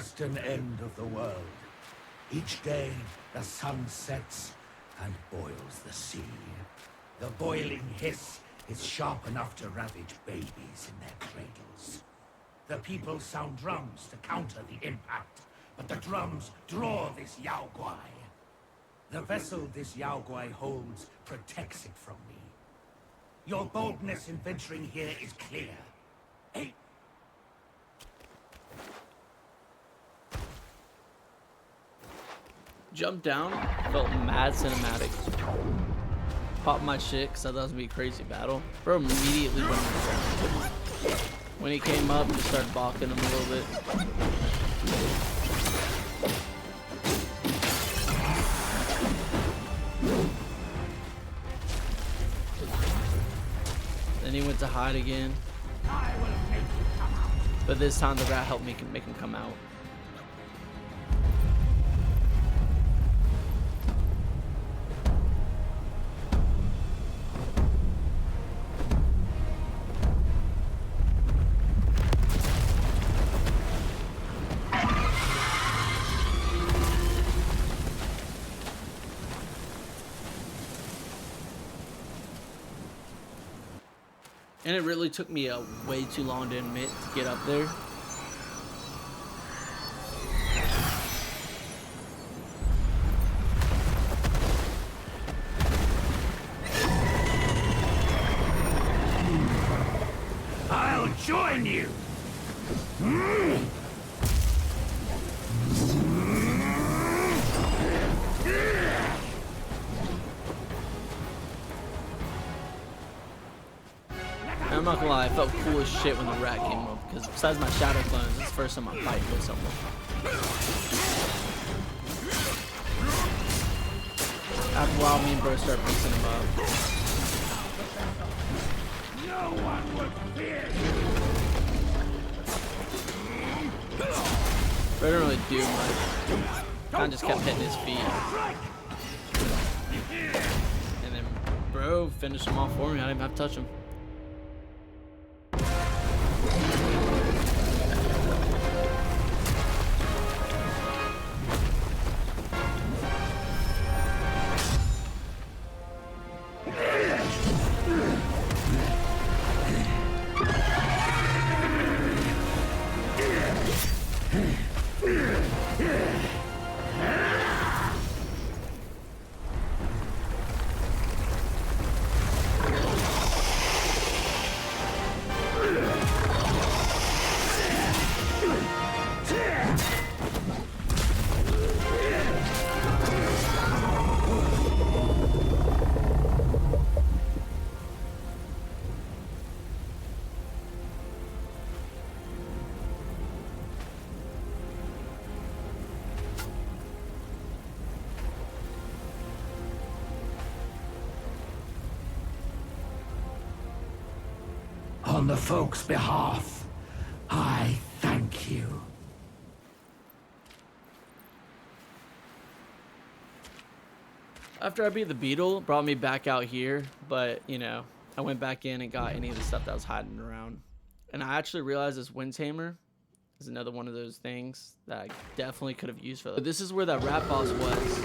western end of the world. Each day, the sun sets and boils the sea. The boiling hiss is sharp enough to ravage babies in their cradles. The people sound drums to counter the impact, but the drums draw this Yao Guai. The vessel this Yao Guai holds protects it from me. Your boldness in venturing here is clear. Hey! Jumped down, felt mad cinematic. Popped my shit because I thought it was gonna be a crazy battle. Bro immediately went on the ground. When he came up, just started balking him a little bit. Then he went to hide again. But this time the rat helped me make him come out. And it really took me way too long to admit to get up there. I'll join you! I'm not gonna lie, I felt cool as shit when the rat came up, because besides my shadow clones, this is the first time I'm fighting with someone. After a while, me and bro start mixing him up. No one would fear Bro didn't really do much. Kinda just kept hitting his feet. And then bro finished him off for me, I didn't even have to touch him. On the folks' behalf, I thank you. After I beat the beetle, it brought me back out here, but you know, I went back in and got any of the stuff that was hiding around. And I actually realized this wind tamer is another one of those things that I definitely could have used for that. But this is where that rat boss was,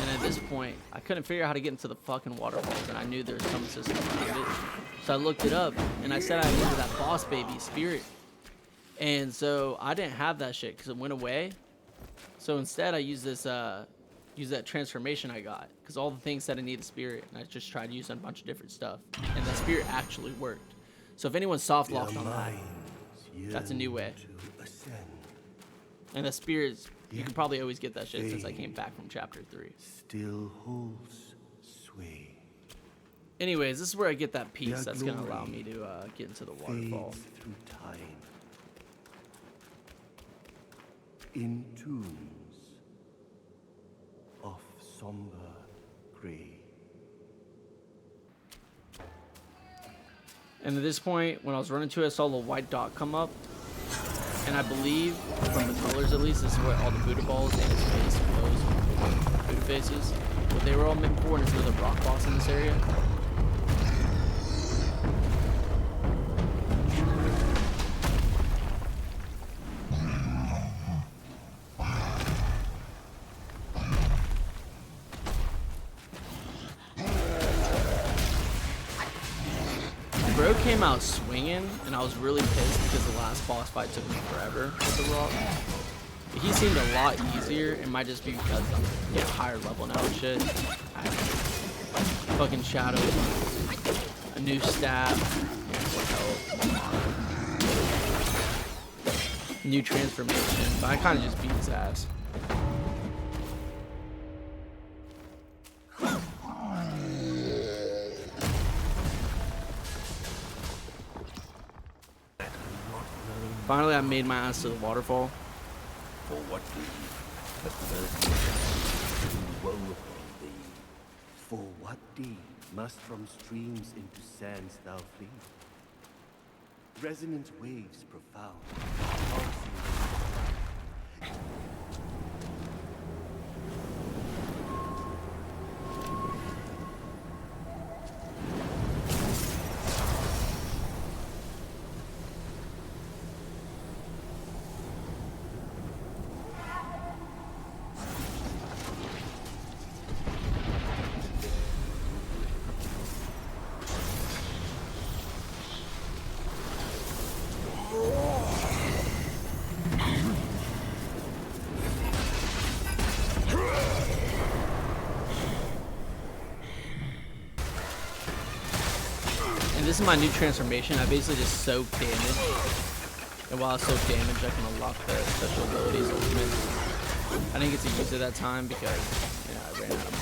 and at this point, I couldn't figure out how to get into the fucking waterfalls, and I knew there was some system around it. So I looked it up, and I said I needed that boss baby spirit. And so I didn't have that shit because it went away. So instead I used this, use that transformation I got, because all the things said I needed spirit, and I just tried using a bunch of different stuff, and that spirit actually worked. So if anyone's soft locked on that, that's a new way. And the spirits, you can probably always get that shit since I came back from chapter 3. Still holds sway. Anyways, this is where I get that piece that's gonna allow me to get into the waterfall. Through time. In tombs of somber gray. And at this point, when I was running to it, I saw a little white dot come up. And I believe, from the colors at least, this is where all the Buddha balls and his face and those Buddha faces, what they were all meant for, and there's another rock boss in this area. bro came out swinging, and I was really pissed because the last boss fight took me forever with the rock. But he seemed a lot easier. It might just be because I'm higher level now and shit. Fucking shadow, a new stab, new transformation. But I kind of just beat his ass. Finally, I made my ass to the waterfall. For what deed? But mercy woe upon thee. For what deed must from streams into sands thou flee? Resonant waves profound, pulsing. This is my new transformation. I basically just soak damage, and while I soak damage, I can unlock the special abilities ultimate. I didn't get to use it that time because I ran out of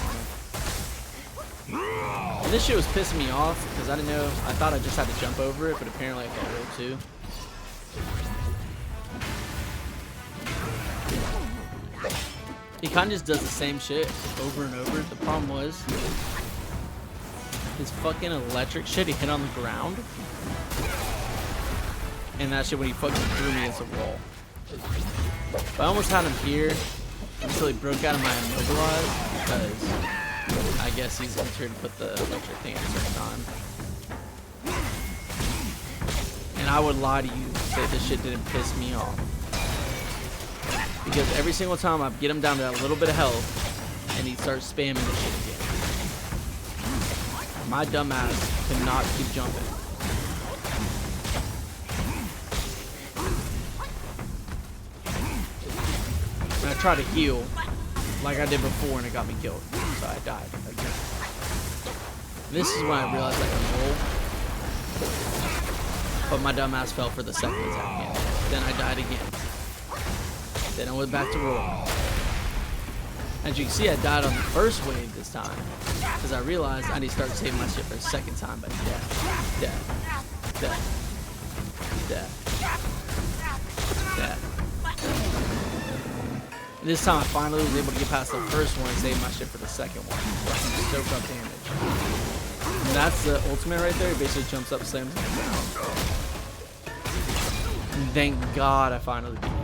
mana. And this shit was pissing me off because I didn't know. I thought I just had to jump over it, but apparently I can roll too. He kind of just does the same shit over and over. The problem was, his fucking electric shit, he hit on the ground. And that shit when he fucking threw me against a wall. But I almost had him here until he broke out of my immobilize because I guess he's entered to put the electric thing at a certain time. And I would lie to you say this shit didn't piss me off. Because every single time I get him down to that little bit of health and he starts spamming the shit again. My dumb ass cannot keep jumping. And I try to heal like I did before and it got me killed. So I died again. This is when I realized I could roll. But my dumb ass fell for the second attack again. Then I died again. Then I went back to roll. As you can see, I died on the first wave this time. Because I realized I need to start saving my shit for the second time. But death, death, death, death, death. And this time I finally was able to get past the first one and save my shit for the second one. So I can soak up damage. And that's the ultimate right there. It basically jumps up, slams on the ground. And thank God I finally beat him.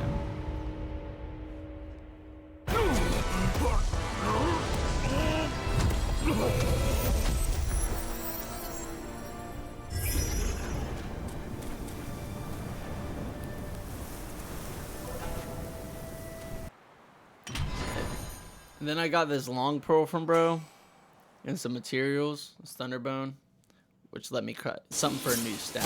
And then I got this long pearl from bro and some materials, thunderbone, which let me cut something for a new staff.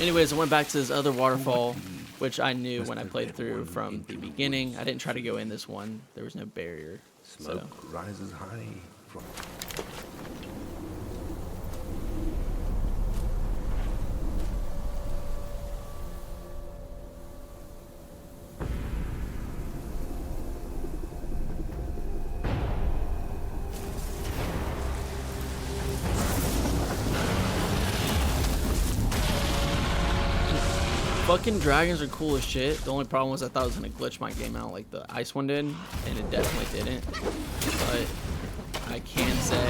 Anyways, I went back to this other waterfall, which I knew when I played through from the beginning. I didn't try to go in this one. There was no barrier. Smoke rises high from... Fucking dragons are cool as shit. The only problem was I thought it was gonna glitch my game out like the ice one did, and it definitely didn't. But I can say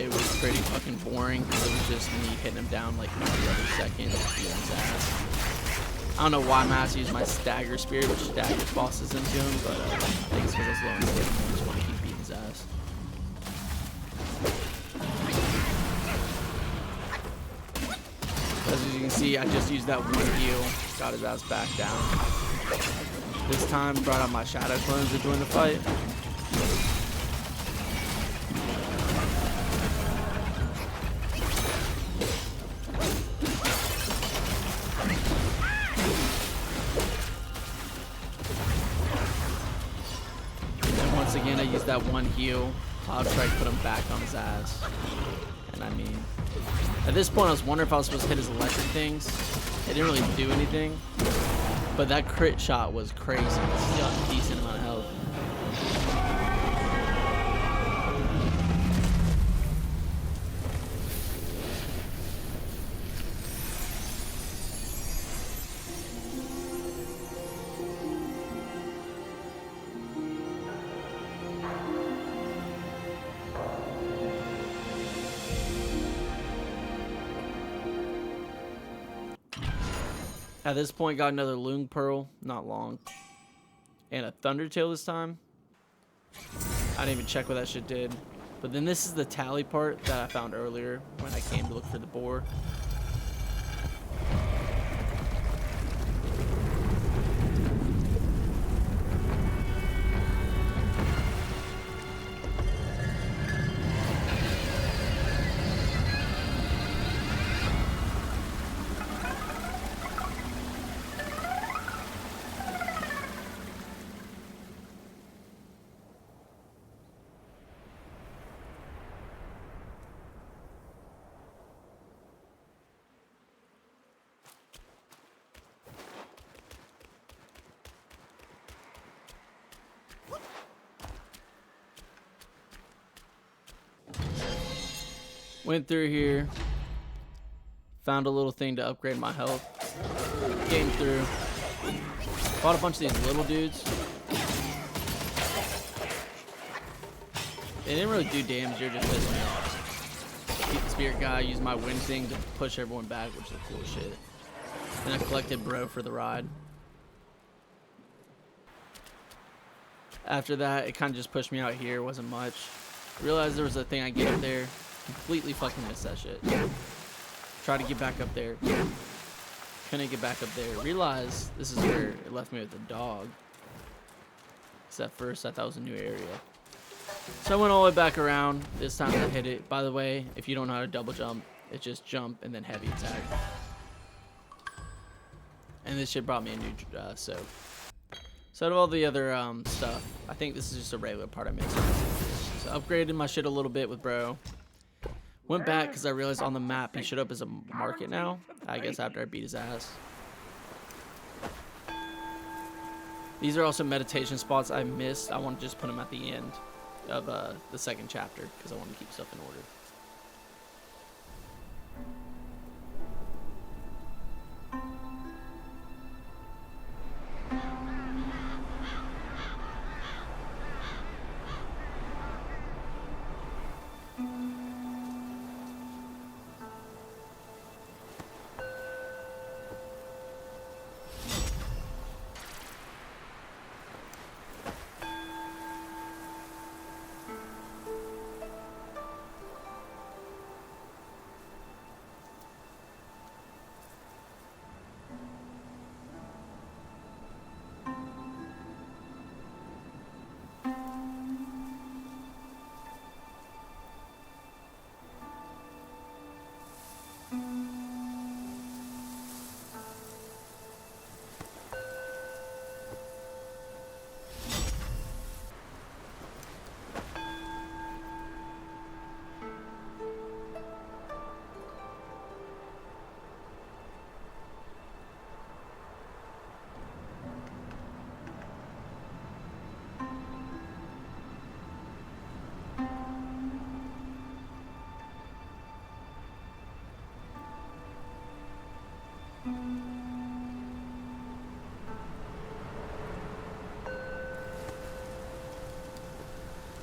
it was pretty fucking boring because it was just me hitting him down like every other second, beating his ass. I don't know why I'm asked to use my stagger spear, which staggers bosses into him, but I think it's because I was low on stamina. I just want to keep beating his ass. As you can see, I just used that one heal, got his ass back down. This time, brought out my shadow clones to join the fight. once again, I used that one heal. Cloud Strike put him back on his ass. And I mean, at this point, I was wondering if I was supposed to hit his electric things. It didn't really do anything. But that crit shot was crazy. He still had a decent amount of health. At this point, got another Loong Pearl, not long. And a Thunder Tail this time. I didn't even check what that shit did. But then this is the tally part that I found earlier when I came to look for the boar. Went through here, found a little thing to upgrade my health. Came through, fought a bunch of these little dudes. They didn't really do damage, they're just pissing me off. Beat the spirit guy, used my wind thing to push everyone back, which is cool shit. Then I collected bro for the ride. After that, it kind of just pushed me out here, wasn't much. Realized there was a thing I get up there. Completely fucking missed that shit. Tried to get back up there. Couldn't get back up there. Realized this is where it left me with the dog. Because at first I thought it was a new area. So I went all the way back around. This time I hit it. By the way, if you don't know how to double jump, it's just jump and then heavy attack. And this shit brought me a new soap. So out of all the other stuff, I think this is just a regular part I missed. So upgraded my shit a little bit with bro. Went back because I realized on the map he showed up as a market now. I guess after I beat his ass. These are also meditation spots I missed. I want to just put them at the end of the second chapter because I want to keep stuff in order.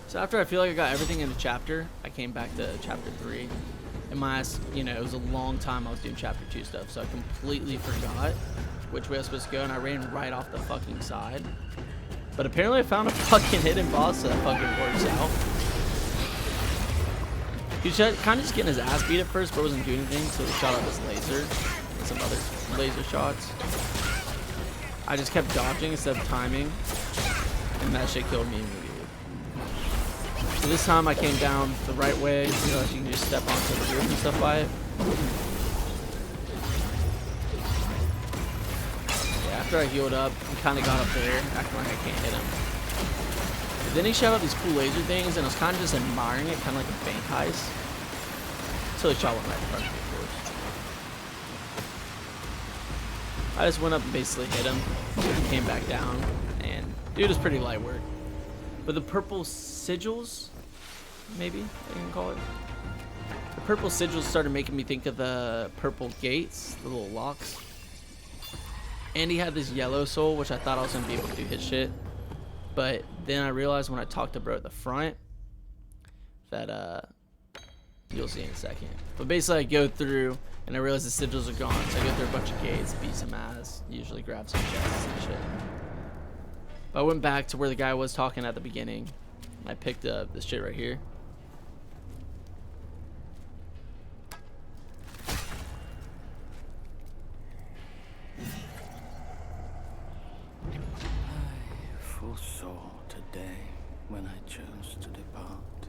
So after I feel like I got everything in the chapter, I came back to chapter 3. And my ass, you know, it was a long time I was doing chapter 2 stuff, so I completely forgot which way I was supposed to go, and I ran right off the fucking side. But apparently I found a fucking hidden boss, so that fucking works out. He was kind of just getting his ass beat at first, but wasn't doing anything, so he shot out his laser and some other laser shots. I just kept dodging instead of timing, and that shit killed me immediately. So this time I came down the right way, realized you can just step onto the roof and stuff by it. Yeah, after I healed up and kind of got up there, acting like I can't hit him. Then he shot out these cool laser things, and I was kind of just admiring it, kind of like a bank heist. Until he shot one right in front of me, of course. I just went up and basically hit him, came back down, and dude was pretty light work. But the purple sigils, maybe I can call it. The purple sigils started making me think of the purple gates, the little locks. And he had this yellow soul, which I thought I was gonna be able to do his shit. But then I realized when I talked to bro at the front that you'll see in a second. But basically I go through and I realize the sigils are gone, so I go through a bunch of gates, beat some ass, usually grab some chests and shit. But I went back to where the guy was talking at the beginning. And I picked up this shit right here. Foresaw today when I chose to depart.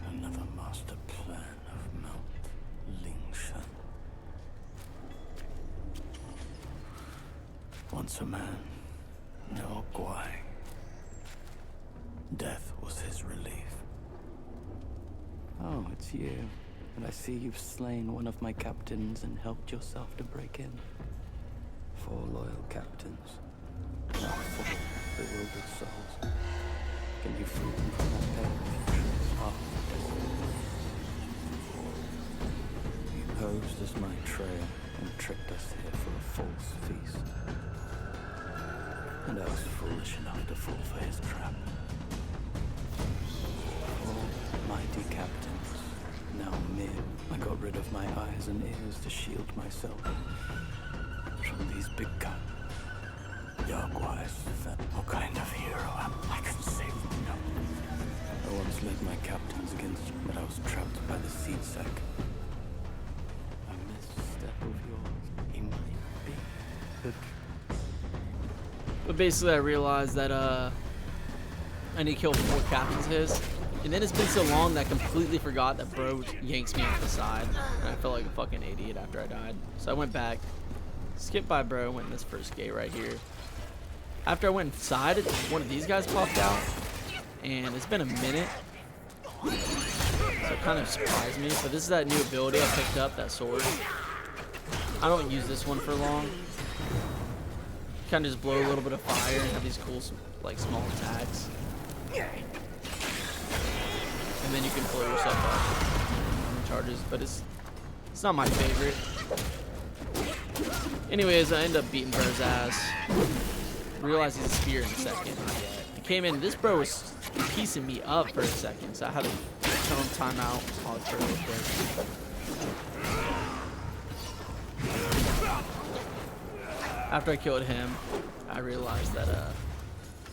Another master plan of Mount Lingshan. Once a man, no Guai. Death was his relief. Oh, it's you. And I see you've slain one of my captains and helped yourself to break in. 4 loyal captains. Now 4 bewildered souls. Can you free them from that pain? You posed as my trail and tricked us here for a false feast. And I was foolish enough to fall for his trap. 4 mighty captains, now mere. I got rid of my eyes and ears to shield myself from these big guns. Yaguais, what kind of hero am I? I can save them now. I once led my captains against you, but I was trapped by the seed sack. A misstep of yours, he might be. But basically I realized that I need to kill 4 captains of his. And then it's been so long that I completely forgot that bro yanks me off the side. And I felt like a fucking idiot after I died. So I went back, skipped by bro, went in this first gate right here. After I went inside, one of these guys popped out. And it's been a minute. So it kind of surprised me. But this is that new ability I picked up, that sword. I don't use this one for long. Kind of just blow a little bit of fire and have these cool, like, small attacks. And then you can blow yourself up on charges, but it's not my favorite. Anyways, I end up beating bro's ass. Realized he's a spear in a second. I came in, this bro was piecing me up for a second, so I had to tell him time out. Pause for real quick. After I killed him, I realized that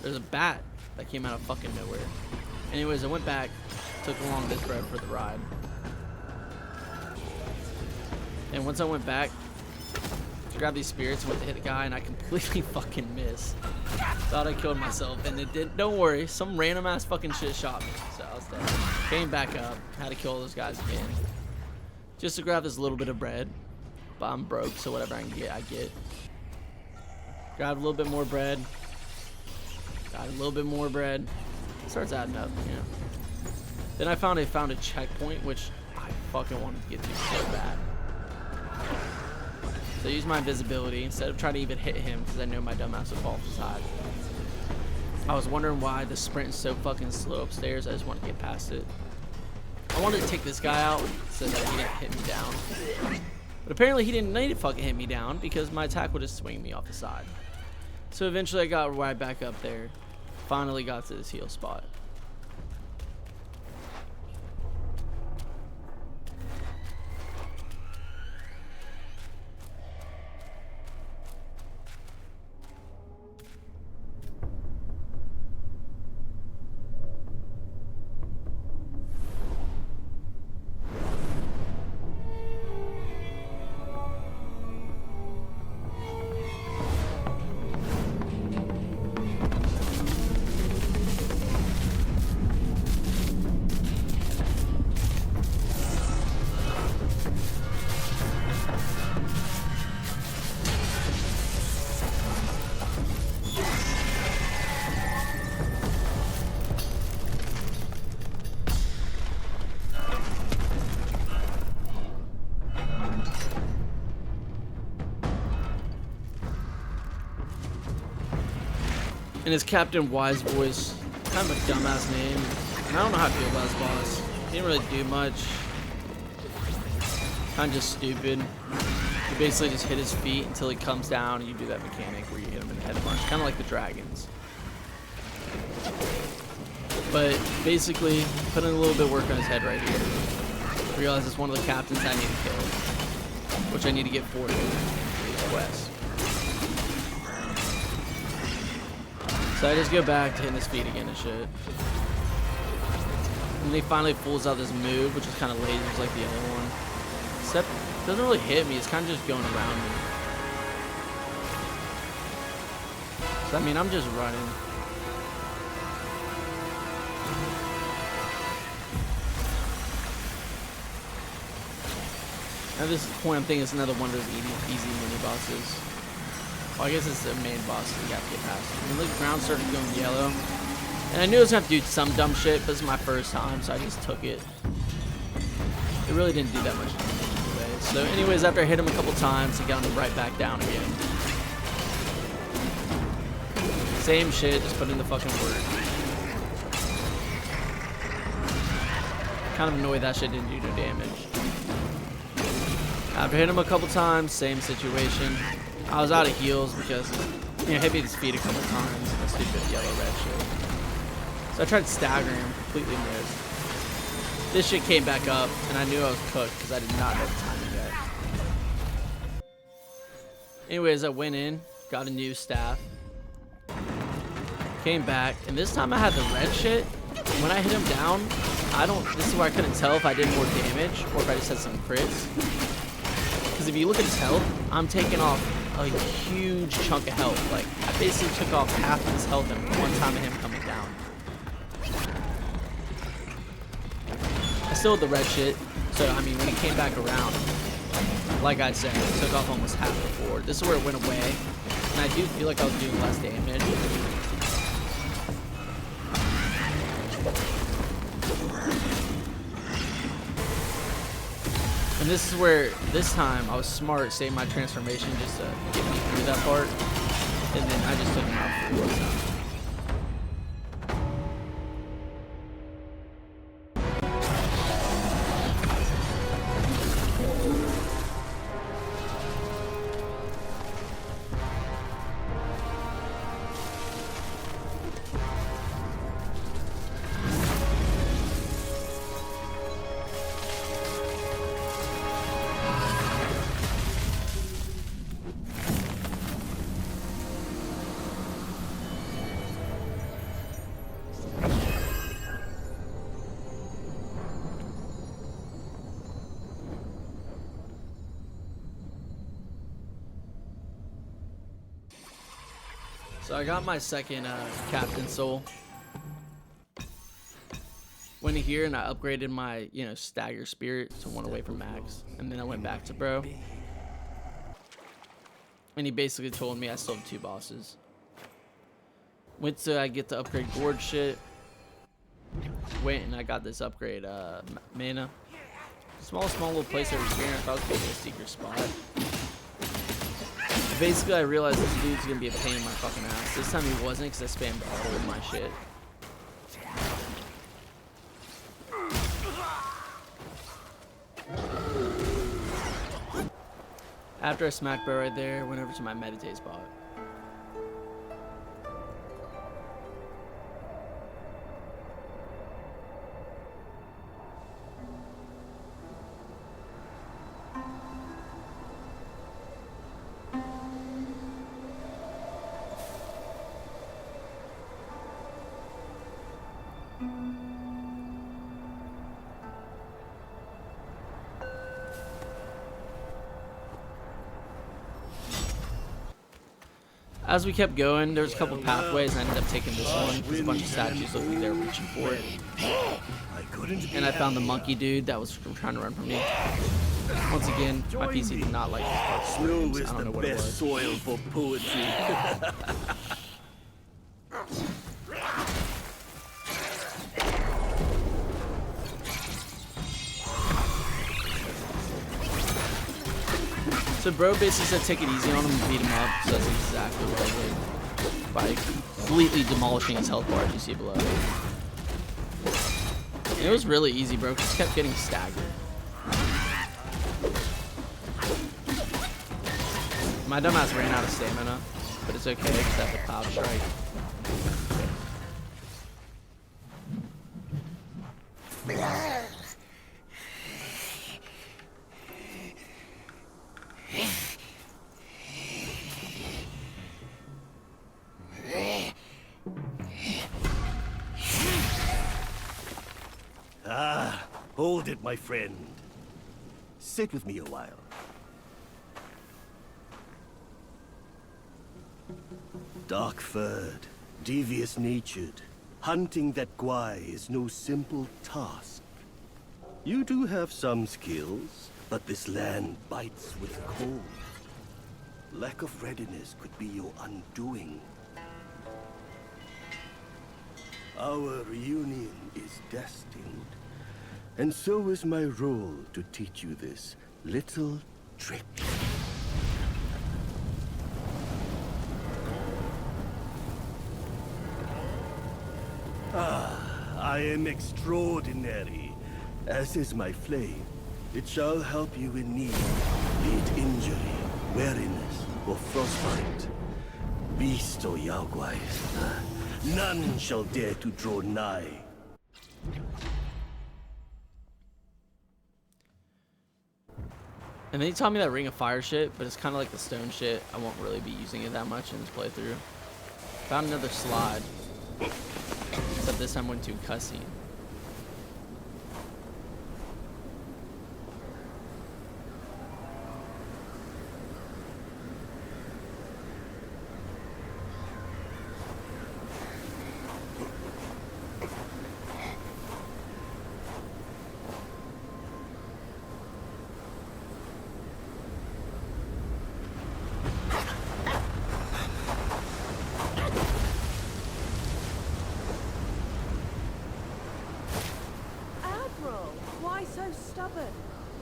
there's a bat that came out of fucking nowhere. Anyways, I went back, took along this bro for the ride. And once I went back, grabbed these spirits and went to hit the guy, and I completely fucking missed. Thought I killed myself, and it didn't. Don't worry, some random ass fucking shit shot me, so I was dead. Came back up, had to kill those guys again, just to grab this little bit of bread. But I'm broke, so whatever I can get, I get. Grabbed a little bit more bread. Got a little bit more bread. Starts adding up, you know. Then I found a checkpoint, which I fucking wanted to get to so bad. So I used my invisibility instead of trying to even hit him because I know my dumbass would fall off the side. I was wondering why the sprint is so fucking slow upstairs. I just wanted to get past it. I wanted to take this guy out so that he didn't hit me down. But apparently he didn't need to fucking hit me down because my attack would just swing me off the side. So eventually I got right back up there. Finally got to this heal spot. And his Captain Wise voice, kind of a dumbass name. And I don't know how to feel about his boss. He didn't really do much. Kind of just stupid. You basically just hit his feet until he comes down, and you do that mechanic where you hit him in the head punch, kind of like the dragons. But basically, put in a little bit of work on his head right here. Realize it's one of the captains I need to kill, which I need to get 40 for these quests. So I just go back to hitting his feet again and shit. And then he finally pulls out this move, which is kind of lazy, just like the other one. Except it doesn't really hit me, it's kind of just going around me. So I mean, I'm just running. At this point, I'm thinking it's another one of those easy mini bosses. Well, I guess it's the main boss that you have to get past. I mean, the ground started going yellow. And I knew I was going to have to do some dumb shit, but this is my first time, so I just took it. It really didn't do that much anyway. So anyways, after I hit him a couple times, he got him right back down again. Same shit, just put in the fucking work. Kind of annoyed that shit didn't do no damage. After hitting him a couple times, same situation. I was out of heals because, you know, hit me his feet a couple times. That stupid yellow-red shit. So I tried to stagger him, completely missed. This shit came back up, and I knew I was cooked because I did not know the timing yet. Anyways, I went in, got a new staff, came back, and this time I had the red shit. When I hit him down, this is where I couldn't tell if I did more damage or if I just had some crits. Because if you look at his health, I'm taking off a huge chunk of health. Like, I basically took off half of his health in one time of him coming down. I still had the red shit, so I mean, when he came back around, like I said, it took off almost half the board. This is where it went away, and I do feel like I was doing less damage. And this is where, this time, I was smart, saving my transformation just to get me through that part. And then I just took him out for this time. So I got my second captain soul. Went in here and I upgraded my, you know, stagger spirit to 1 away from max. And then I went back to bro. And he basically told me I still have 2 bosses. Went to, I get to upgrade Gorge shit. Went and I got this upgrade mana. Small little place over here. I thought it was a secret spot. Basically, I realized this dude's gonna be a pain in my fucking ass. This time he wasn't, because I spammed all of my shit. After I smacked bro right there, went over to my meditate spot. As we kept going, there was a couple pathways, and I ended up taking this one. There's a bunch of statues looking there reaching for it. And I found the monkey dude that was trying to run from me. Once again, my PC did not like this. I don't know what it was. Soil for poetry. So bro basically said take it easy on him and beat him up, so that's exactly what I did. by completely demolishing his health bar, as you see below. And it was really easy, bro. Just kept getting staggered. My dumbass ran out of stamina, but it's okay because I have a cloud strike. Ah, hold it, my friend. Sit with me a while. Dark-furred, devious-natured, hunting that Gwai is no simple task. You do have some skills, but this land bites with cold. Lack of readiness could be your undoing. Our reunion is destined, and so is my role to teach you this little trick. I am extraordinary, as is my flame. It shall help you in need, be it injury, weariness, or frostbite. Beast or Yaoguai, none shall dare to draw nigh. And then he taught me that Ring of Fire shit, but it's kind of like the stone shit. I won't really be using it that much in this playthrough. Found another slide. Except this time went to a cutscene. So stubborn.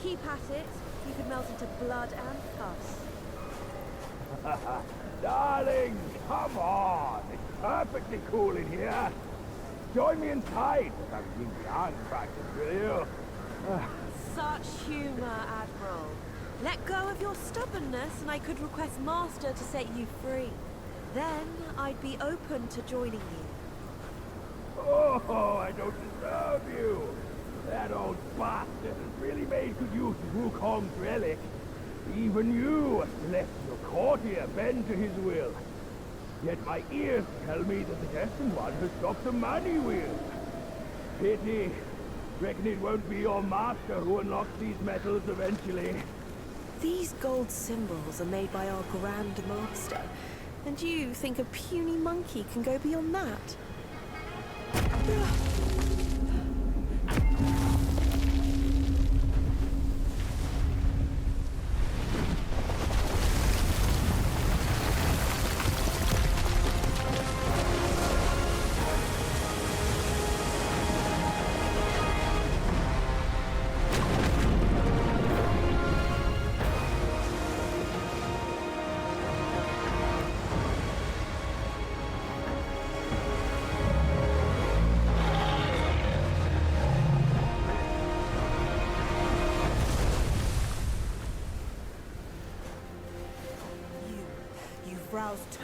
Keep at it. You could melt into blood and pus. Darling, come on. It's perfectly cool in here. Join me inside. I've been beyond practice with you. Such humor, Admiral. Let go of your stubbornness and I could request Master to set you free. Then I'd be open to joining you. Oh, I don't deserve you. That old bastard has really made good use of Wukong's relic. Even you, a celestial courtier, bend to his will. Yet my ears tell me that the Destined One has stopped the money wheel. Pity. Reckon it won't be your master who unlocks these metals eventually. These gold symbols are made by our Grand Master. And you think a puny monkey can go beyond that?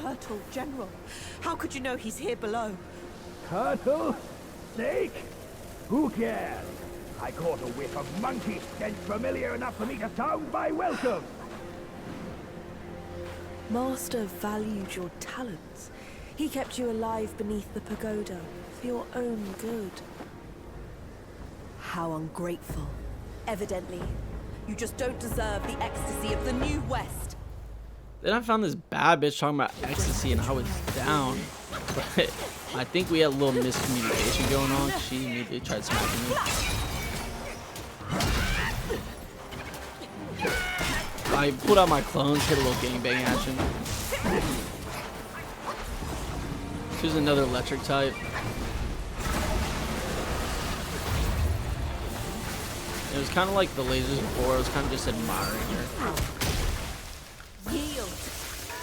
Turtle General. How could you know he's here below? Turtle? Snake? Who cares? I caught a whiff of monkey stench familiar enough for me to sound my welcome. Master valued your talents. He kept you alive beneath the pagoda for your own good. How ungrateful. Evidently, you just don't deserve the ecstasy of the New West. Then I found this bad bitch talking about ecstasy and I was down. But I think we had a little miscommunication going on. She immediately tried smacking me. I pulled out my clones, hit a little gangbang action. She was another electric type. It was kind of like the lasers before. I was kind of just admiring her. Yield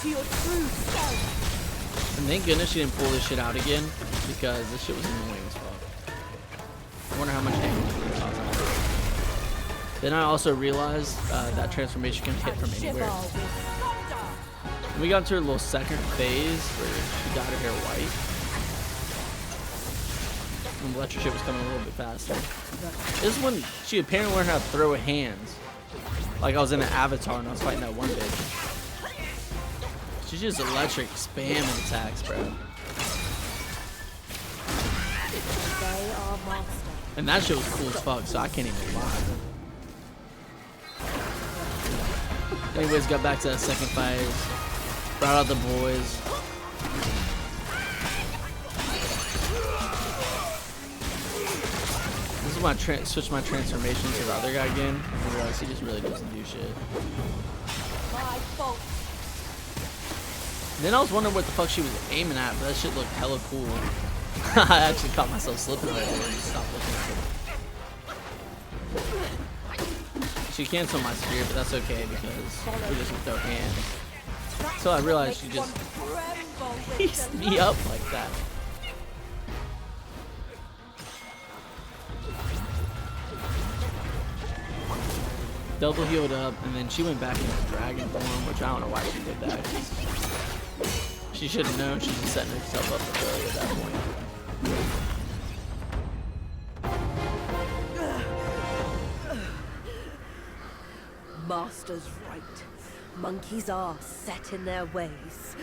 to your true self. And thank goodness she didn't pull this shit out again, because this shit was annoying as fuck. I wonder how much damage it would cause. Then I also realized that transformation can hit from anywhere. And we got into her little second phase where she dyed her hair white. And the electric shit was coming a little bit faster. This is when she apparently learned how to throw hands. Like I was in an Avatar and I was fighting that one bitch. She's just electric spamming attacks, bro. And that shit was cool as fuck, so I can't even lie. Anyways, got back to that second phase. Brought out the boys. This is when I switched my transformation to the other guy again. I realized he just really doesn't do shit. Then I was wondering what the fuck she was aiming at, but that shit looked hella cool. I actually caught myself slipping right there and just stopped looking at it. She canceled my spear, but that's okay because we just throw hands. So I realized she just pieced me up like that. Double healed up, and then she went back into dragon form, which I don't know why she did that. She should have known. She's just setting herself up for failure at that point. Master's right. Monkeys are set in their ways.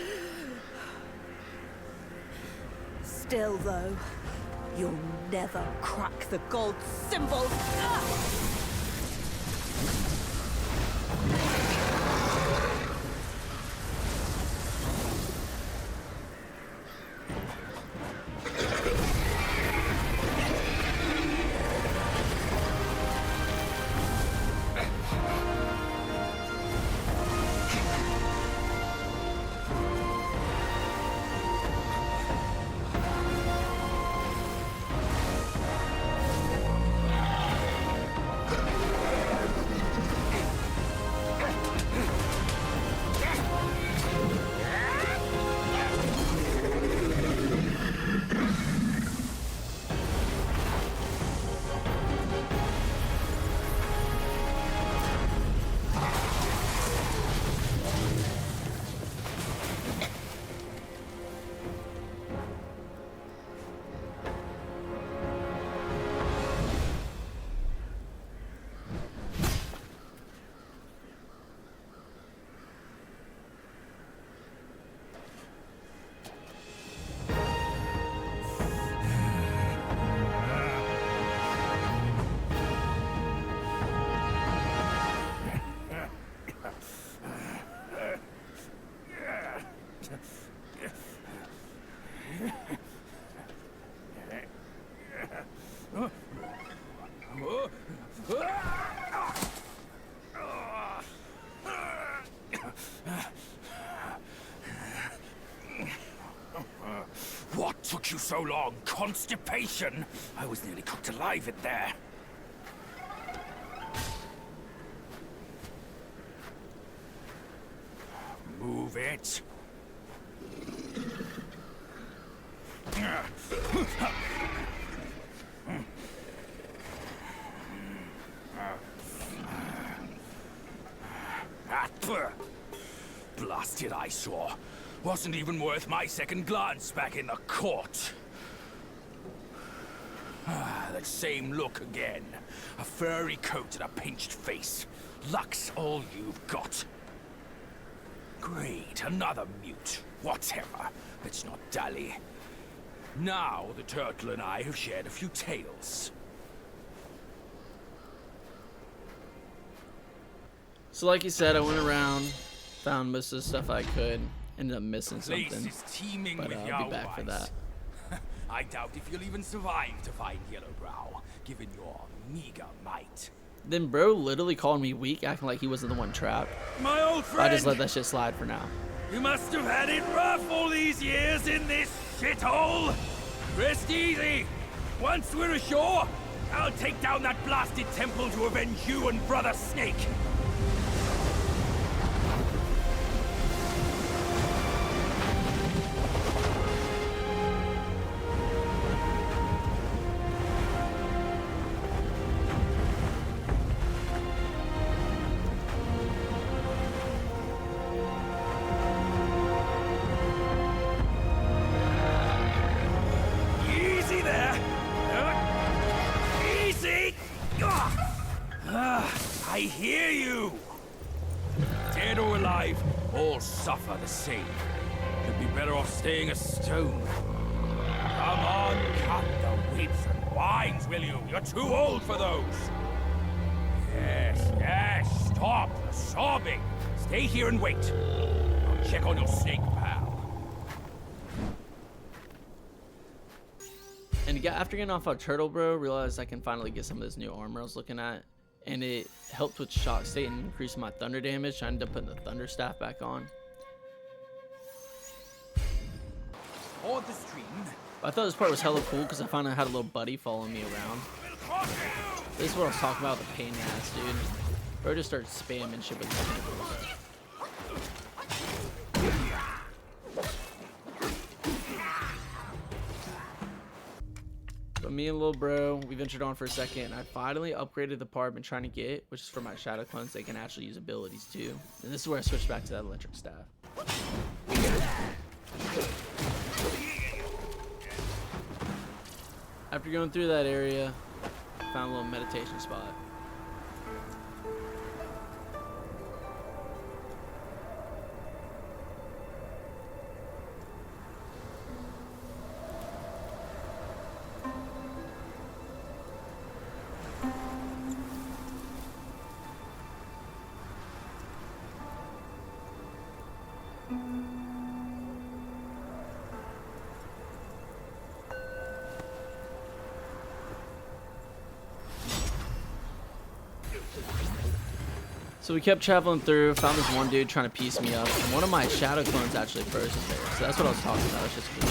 Still, though, you'll never crack the gold symbol. What took you so long? Constipation? I was nearly cooked alive in there. Move it. Blasted eyesore. Wasn't even worth my second glance back in the court. That same look again. A furry coat and a pinched face. Luck's all you've got. Great, another mute. Whatever. Let's not dally. Now the turtle and I have shared a few tales. So like you said, I went around, found most of the stuff I could, ended up missing something, but I'll be back for that. I doubt if you'll even survive to find Yellowbrow, given your meager might. Then bro literally called me weak, acting like he wasn't the one trapped. My old friend! I just let that shit slide for now. You must have had it rough all these years in this shithole! Rest easy! Once we're ashore, I'll take down that blasted temple to avenge you and Brother Snake! hear you! Dead or alive, all suffer the same. You'd be better off staying a stone. Come on, cut the whips and wines, will you? You're too old for those. Yes, stop the sobbing. Stay here and wait. I'll check on your snake, pal. And after getting off our turtle, bro, realized I can finally get some of this new armor I was looking at. And it helped with shock state and increased my thunder damage. I ended up putting the thunder staff back on. Or the stream. I thought this part was hella cool because I finally had a little buddy following me around. This is what I was talking about, the pain in the ass, dude. Bro just started spamming shit with tentacles. But me and little bro, we ventured on for a second, and I finally upgraded the part I've been trying to get, which is for my shadow clones. They can actually use abilities too. And this is where I switched back to that electric staff. After going through that area, I found a little meditation spot. So we kept traveling through, found this one dude trying to piece me up, and one of my shadow clones actually frozen there. So that's what I was talking about. It's just cool.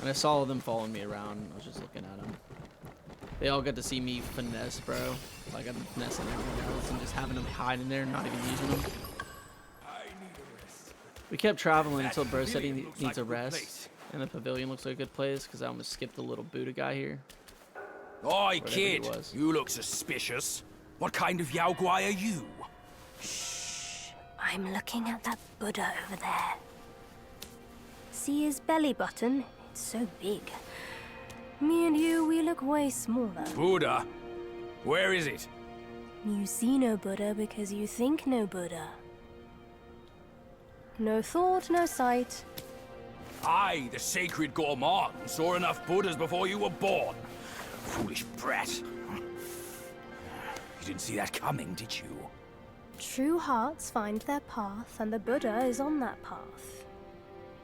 And I saw them following me around. I was just looking at them. They all got to see me finesse, bro. Like I'm finessing everyone else and just having them hide in there, not even using them. We kept traveling until bro said he needs a rest. And the pavilion looks like a good place because I almost skipped the little Buddha guy here. Oi, kid, you look suspicious. What kind of Yao Guai are you? Shh. I'm looking at that Buddha over there. See his belly button? It's so big. Me and you, we look way smaller. Buddha? Where is it? You see no Buddha because you think no Buddha. No thought, no sight. I, the sacred gourmand, saw enough Buddhas before you were born. Foolish brat. You didn't see that coming, did you? True hearts find their path, and the Buddha is on that path.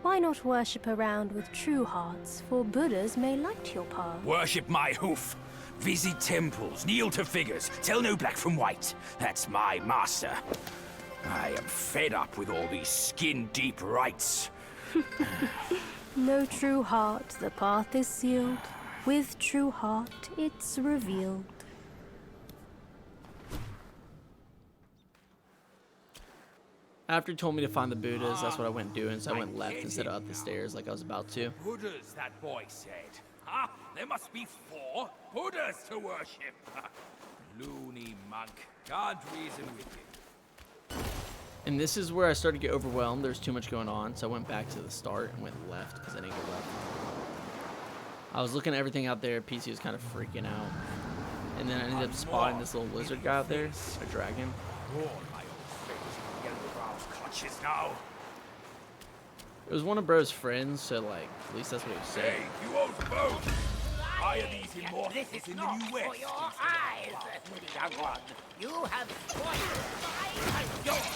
Why not worship around with true hearts, for Buddhas may light your path. Worship my hoof. Visit temples, kneel to figures, tell no black from white. That's my master. I am fed up with all these skin-deep rites. No true heart, the path is sealed. With true heart, it's revealed. After he told me to find the Buddhas, that's what I went doing, so I went left instead of up the stairs like I was about to. Buddhas, that boy said. Ah, there must be 4 Buddhas to worship. Loony monk. Can't reason with you. And this is where I started to get overwhelmed. There's too much going on, so I went back to the start and went left because I didn't go left. I was looking at everything out there. PC was kind of freaking out. And then I ended up spotting this little lizard guy out there, a dragon. It was one of bro's friends, so like, at least that's what he was saying. Hey, you old both! Why are these immortals This is in the not New West? for your eyes, young one. You have spoiled my adore.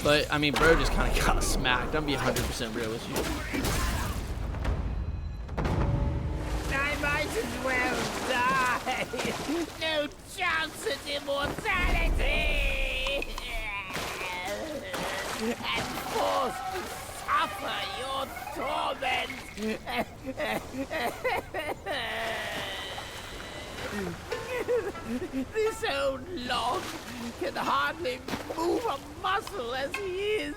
But, I mean, bro just kind of got smacked. I'm being 100% real with you. I might as well die. No chance at immortality. And forced to suffer your torment. This old log can hardly move a muscle as he is.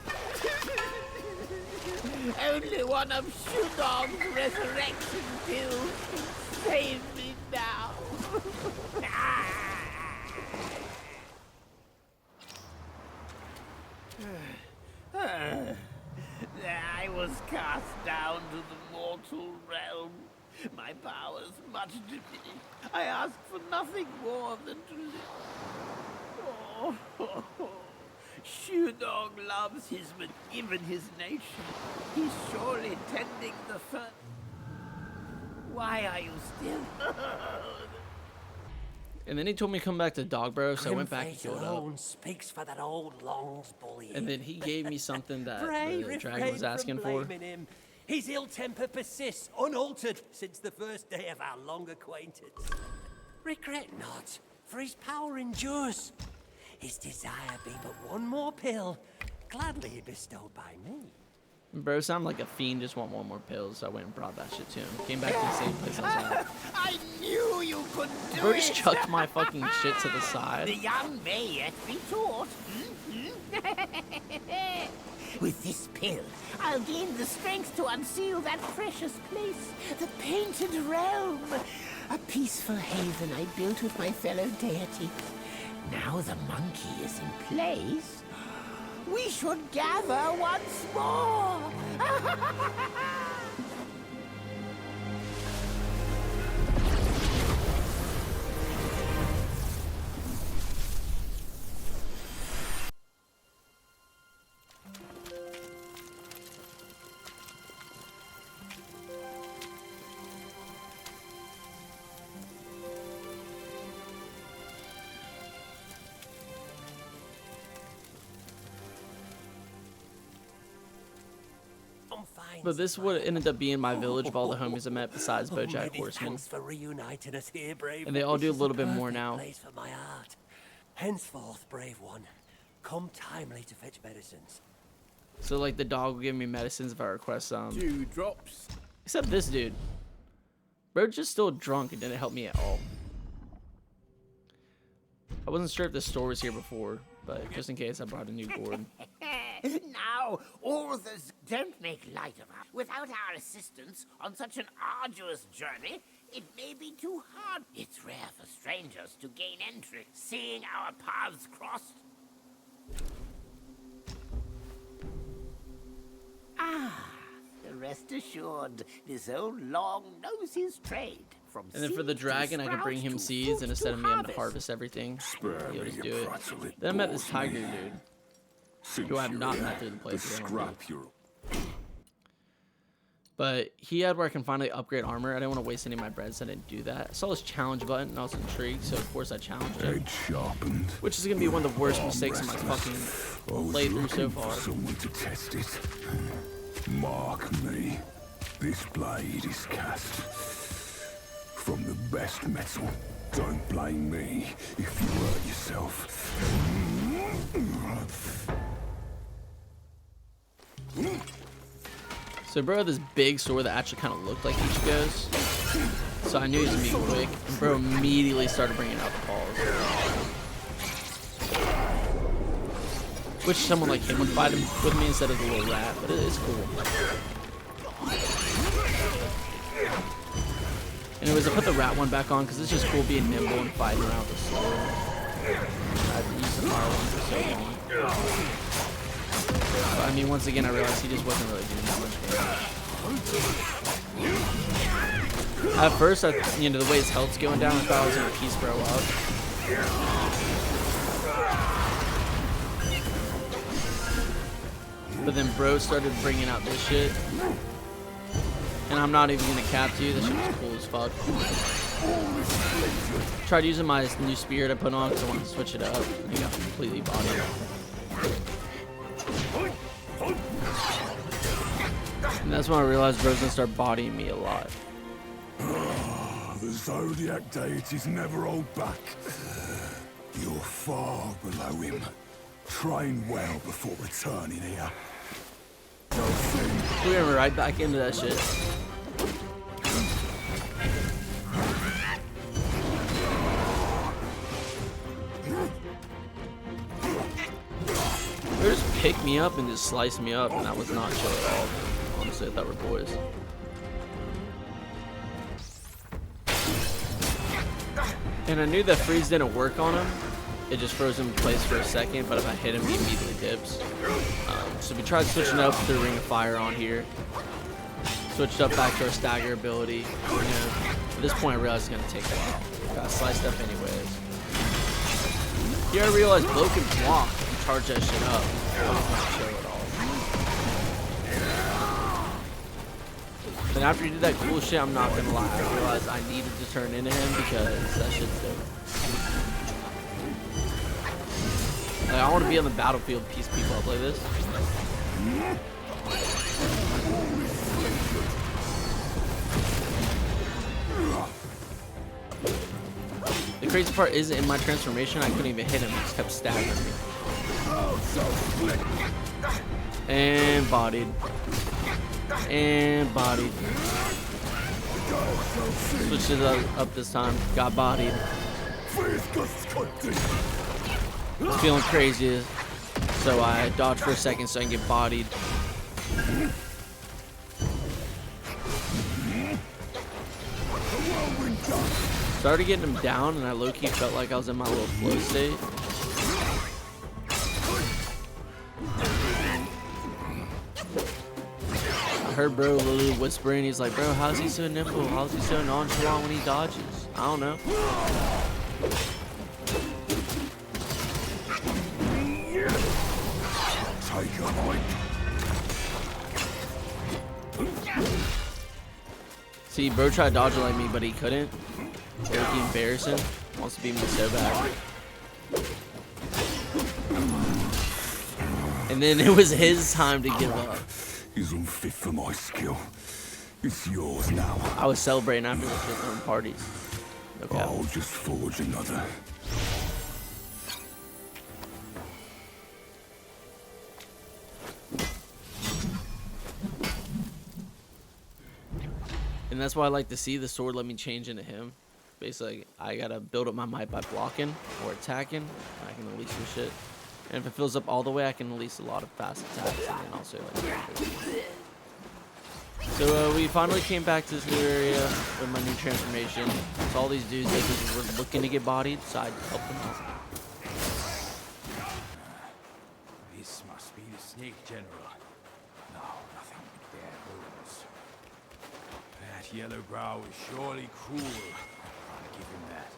Only one of Shudong's resurrection pills can save me now. I was cast down to the mortal realm, My powers much diminished. I ask for nothing more than to live. Oh, Shudong loves his men, even his nation. He's surely tending the fur. Why are you still? And then he told me to come back to Dog Bro, so I went back and Grimface killed up. alone speaks for that old Long's bully. And then he gave me something that Pray the dragon refrain was asking from for. blaming him. His ill temper persists, unaltered, since the first day of our long acquaintance. Regret not, for his power endures. His desire be but one more pill, gladly bestowed by me. Bro sounded like a fiend, just want one more pill, so I went and brought that shit to him. Came back to the same place I was at. I knew you could do Bro it. just chucked my fucking shit to the side. The young may yet be taught. With this pill, I'll gain the strength to unseal that precious place, the Painted Realm. A peaceful haven I built with my fellow deities. Now the monkey is in place. We should gather once more. But this would ended up being my village of all the homies I met besides BoJack Many Horseman. thanks for reuniting us here, brave. And they all do a This is little the bit more perfect now. place for my art. Henceforth, brave one, come timely to fetch medicines. So like the dog will give me medicines if I request some. 2 drops. Except this dude. Bro just still drunk and didn't help me at all. I wasn't sure if the store was here before, but just in case I brought a new gourd. Now, authors don't make light of us. Without our assistance on such an arduous journey, it may be too hard. It's rare for strangers to gain entry, seeing our paths crossed. Rest assured, this old Long knows his trade. From And then for the seeds to dragon, I could bring him sprouts to seeds, fruit and instead to of me having to harvest. harvest everything, Spare he'll me just a do it. pretzel, it Then I met this bores tiger me. dude, Since who I have you're not here, met through the the playthrough. scrap you're But he had where I can finally upgrade armor. I didn't want to waste any of my bread, so I didn't do that. I saw his challenge button, and I was intrigued, so of course I challenged him. head sharpened. Which is going to be one of the worst Arm mistakes of my restless. fucking I was playthrough so looking far. for someone to test it. Mark me. This blade is cast from the best metal. Don't blame me if you hurt yourself. So bro had this big sword that actually kind of looked like Ichigo's. So I knew he was going to be quick. And bro immediately started bringing out the balls. Wish someone like him would fight him with me instead of the little rat, but it is cool. Anyways, I put the rat one back on because it's just cool being nimble and fighting around with the sword. I've used the fire one for so long. But I mean, once again, I realized he just wasn't really doing that much damage. At first, you know, the way his health's going down, I thought I was gonna piece bro up. But then bro started bringing out this shit. And I'm not even gonna cap to you, this shit was cool as fuck. Tried using my new spirit I put on because I wanted to switch it up. And he got completely bodied. And that's when I realized bro's gonna start bodying me a lot. The Zodiac deities never hold back. You're far below him. Train well before returning here. We were right back into that shit. They just picked me up and just sliced me up, and that was not chill at all. Honestly, I thought we were boys. And I knew that freeze didn't work on him. It just froze him in place for a second, but if I hit him, he immediately dips. So we tried switching up the Ring of Fire on here. switched up back to our stagger ability. You know, at this point I realized it's gonna take a while. Got sliced up anyways. Here I realized Blow can block and charge that shit up. That was not chill at all. Then after he did that cool shit, I'm not gonna lie, I realized I needed to turn into him because that shit's dope. Like, I want to be on the battlefield, piece people up like this. The crazy part is in my transformation, I couldn't even hit him, he just kept staggering me. And bodied. And bodied. Switched it up this time, got bodied. Was feeling crazy, so I dodged for a second so I can get bodied. Started getting him down, and I low-key felt like I was in my little flow state. I heard bro literally whispering, he's like, bro, how's he so nimble? How's he so nonchalant when he dodges? I don't know. See, bro tried dodging like me, but he couldn't. Very embarrassing. Wants to beat me so bad. And then it was his time to give up. He's unfit for my skill. It's yours now. I was celebrating after the shit throwing parties. Okay. I'll just forge another. And that's why I like to see the sword let me change into him. Basically, I gotta build up my might by blocking or attacking. I can release some shit. And if it fills up all the way, I can release a lot of fast attacks and then also like. So we finally came back to this new area with my new transformation. So all these dudes that just were looking to get bodied, so I helped them out. This must be the Snake General. No, nothing but bare bones. That yellow brow is surely cruel. I'll give him that.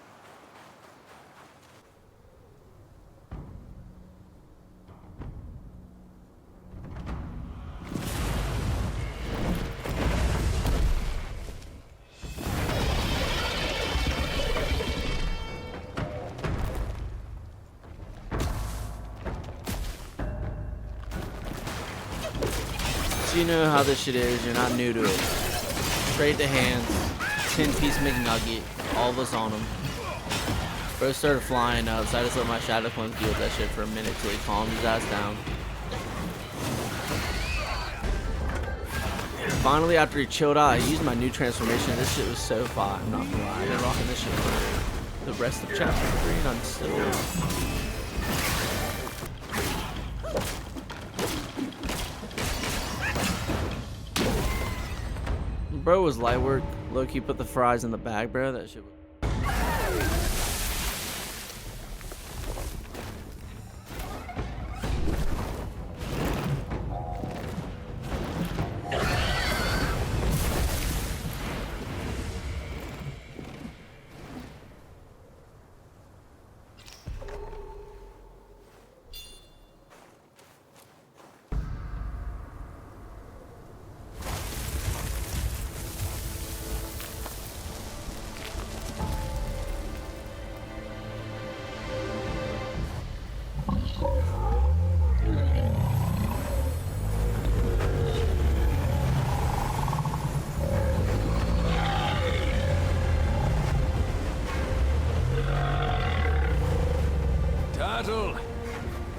So you know how this shit is, you're not new to it. Straight to hands, 10-piece McNugget, all of us on him. Bro started flying up, so I just let my Shadow Clone deal with that shit for a minute till he calmed his ass down. Finally, after he chilled out, I used my new transformation. This shit was so fire, I'm not gonna lie. I've been rocking this shit for the rest of chapter 3, and I'm still... Bro was light work. Loki put the fries in the bag, bro. That shit was...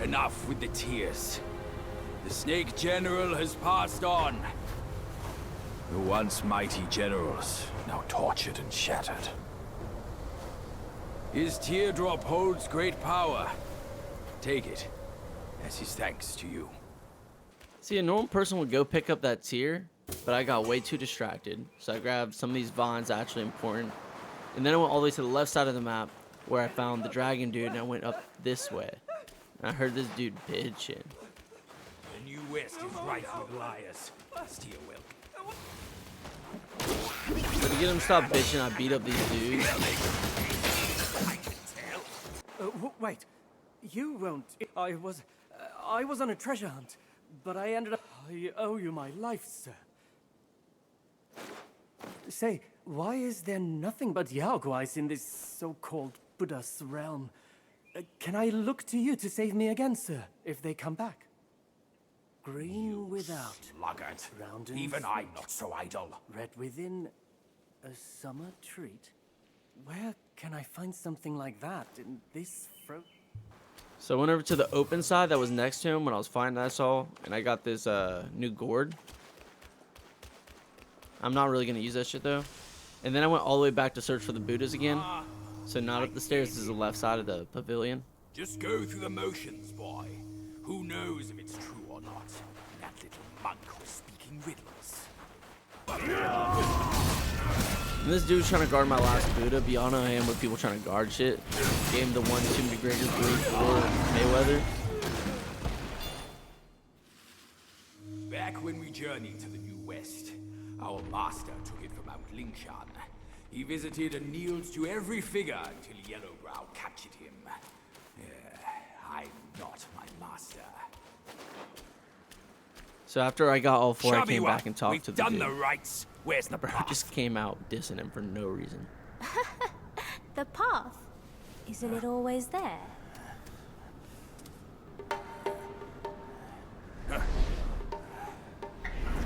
Enough with the tears. The Snake General has passed on. The once mighty generals, now tortured and shattered. His teardrop holds great power. Take it, as his thanks to you. See, a normal person would go pick up that tear, but I got way too distracted. So I grabbed some of these vines actually important. And then I went all the way to the left side of the map where I found the dragon dude, and I went up this way. I heard this dude bitching. The New West is rife with liars. Steer well. So to get him to stop bitching, I beat up these dudes. Wait, you won't. I was on a treasure hunt, but I ended up. I owe you my life, sir. Say, why is there nothing but Yaoguais in this so-called Buddha's realm? Can I look to you to save me again, sir, if they come back? Green without. Sluggard. Round and Even I'm sweet. not so idle. Red within. A summer treat? Where can I find something like that in this So I went over to the open side that was next to him when I was fighting that all, and I got this new gourd. I'm not really gonna use that shit though. And then I went all the way back to search for the Buddhas again. So not up the stairs, this is the left side of the pavilion. Just go through the motions, boy. Who knows if it's true or not? That little monk was speaking riddles. And this dude's trying to guard my last Buddha. Beyond I am with people trying to guard shit. Gave him the 1-2 McGregor for Mayweather. Back when we journeyed to the New West, our master took it from Mount Lingshan. He visited and kneeled to every figure until Yellowbrow captured him. I'm not my master. So after I got all four, I came Chubby back one, and talked we've to the done dude. the rites. Where's the Bro, I just came out dissing him for no reason. The path? Isn't it always there?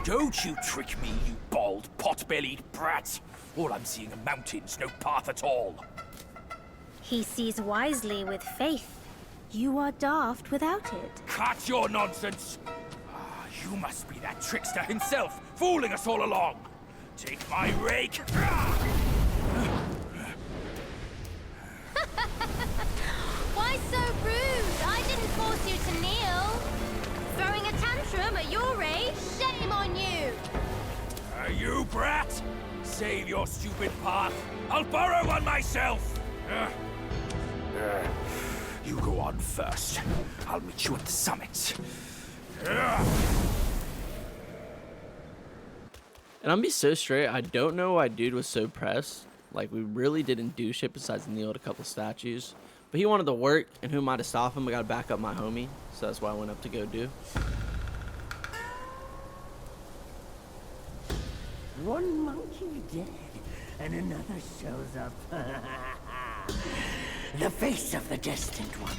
Don't you trick me, you bald, pot-bellied brat. All I'm seeing are mountains, no path at all. He sees wisely with faith. You are daft without it. Cut your nonsense. You must be that trickster himself, fooling us all along. Take my rake. Why so rude? I didn't force you to kneel. Throwing a tantrum at your age? Shame on you! You brat! Save your stupid path. I'll borrow one myself. You go on first. I'll meet you at the summit. And I'm be so straight, I don't know why dude was so pressed. Like, we really didn't do shit besides kneel at a couple statues. But he wanted to work, and who am I to stop him? I gotta back up my homie. So that's why I went up to go do. One monkey dead, and another shows up. The face of the destined one.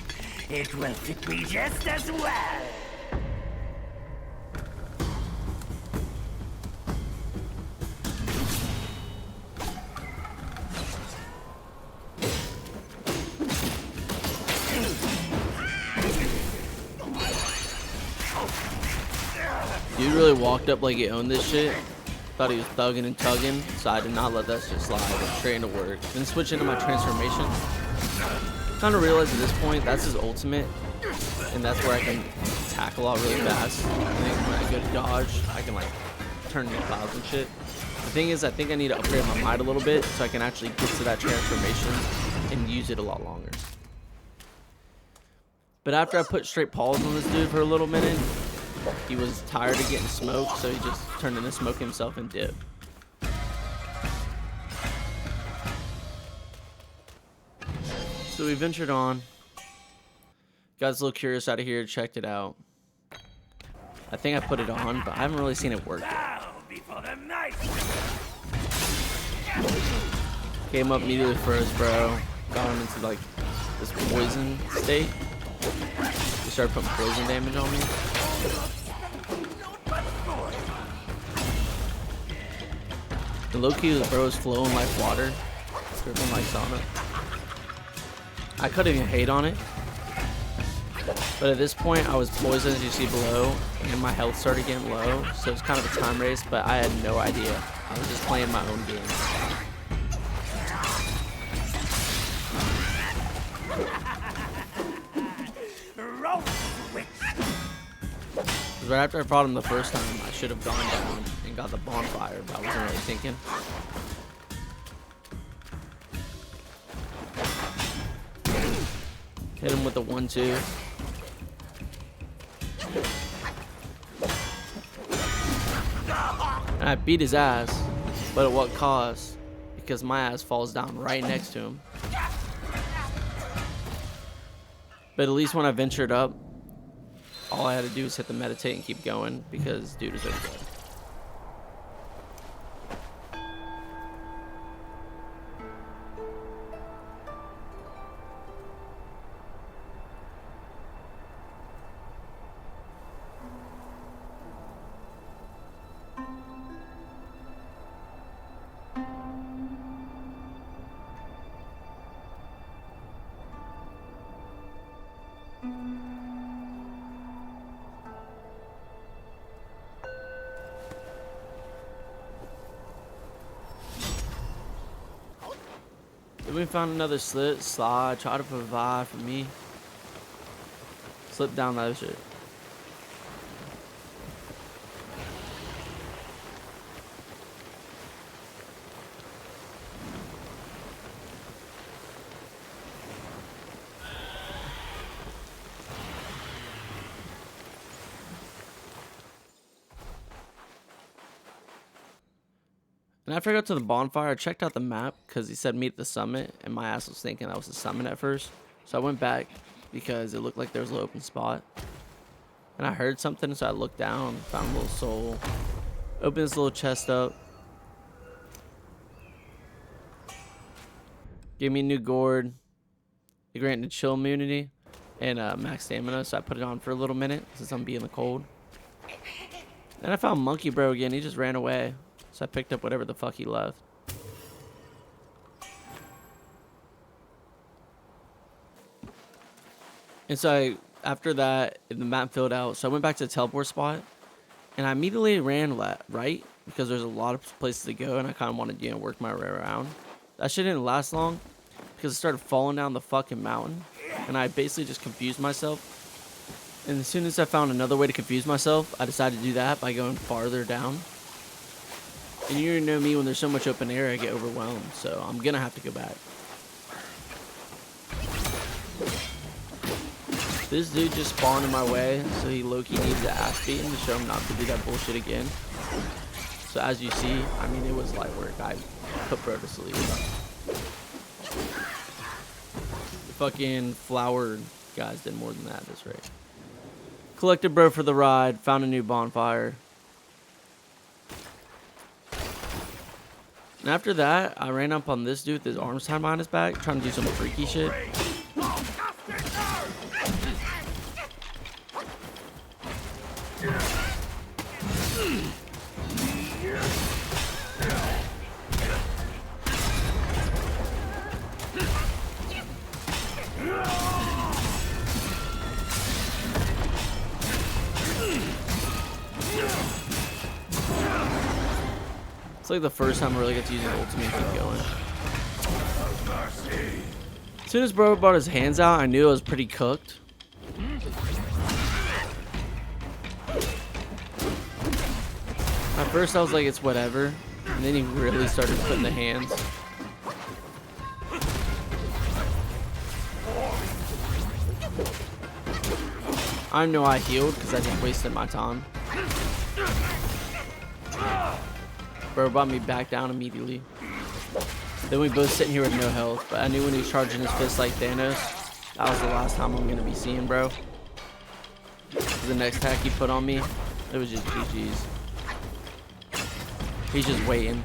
It will fit me just as well. Dude really walked up like he owned this shit. Thought he was thugging and tugging, so I did not let that shit slide. Went straight into work. Then switch into my transformation. Kind of realized at this point that's his ultimate, and that's where I can attack a lot really fast. And then when I go to dodge, I can like turn into clouds and shit. The thing is, I think I need to upgrade my might a little bit so I can actually get to that transformation and use it a lot longer. But after I put straight paws on this dude for a little minute, he was tired of getting smoked, so he just turned into smoke himself and dipped. So we ventured on. Guys, a little curious out of here, checked it out. I think I put it on, but I haven't really seen it work yet. Came up immediately first, bro. Got him into like this poison state. He started putting poison damage on me. The low-key bro is flowing like water, dripping like sauna. I couldn't even hate on it, but at this point I was poisoned, as you see below, and my health started getting low, so it's kind of a time race, but I had no idea. I was just playing my own game. Right after I fought him the first time, I should have gone down and got the bonfire, but I wasn't really thinking. Hit him with the 1-2. And I beat his ass. But at what cost? Because my ass falls down right next to him. But at least when I ventured up, all I had to do was hit the meditate and keep going because dude is over there. Then we found another slide, try to provide for me. Slip down that shit. And after I got to the bonfire, I checked out the map because he said meet at the summit, and my ass was thinking that was the summit at first. So I went back because it looked like there was an open spot. And I heard something, so I looked down, found a little soul, opened this little chest up, gave me a new gourd, it granted chill immunity, and max stamina, so I put it on for a little minute since I'm being the cold. Then I found Monkey Bro again, he just ran away. So I picked up whatever the fuck he left. And so after that, the map filled out. So I went back to the teleport spot. And I immediately ran right. Because there's a lot of places to go. And I kind of wanted to, work my way around. That shit didn't last long. Because I started falling down the fucking mountain. And I basically just confused myself. And as soon as I found another way to confuse myself, I decided to do that by going farther down. And you know me, when there's so much open air, I get overwhelmed. So I'm going to have to go back. This dude just spawned in my way. So he low-key needs the ass beating to show him not to do that bullshit again. So as you see, I mean, it was light work. I put bro to sleep. The fucking flower guys did more than that at this rate. Collected bro for the ride. Found a new bonfire. And after that, I ran up on this dude with his arms tied behind his back, trying to do some freaky shit. It's like the first time I really got to use an ultimate and keep going. As soon as bro brought his hands out, I knew it was pretty cooked. At first I was like, it's whatever. And then he really started putting the hands. I know I healed because I just wasted my time. Bro brought me back down immediately. Then we both sitting here with no health, but I knew when he was charging his fist like Thanos, that was the last time I'm gonna be seeing bro. The next attack he put on me, it was just GG's. He's just waiting.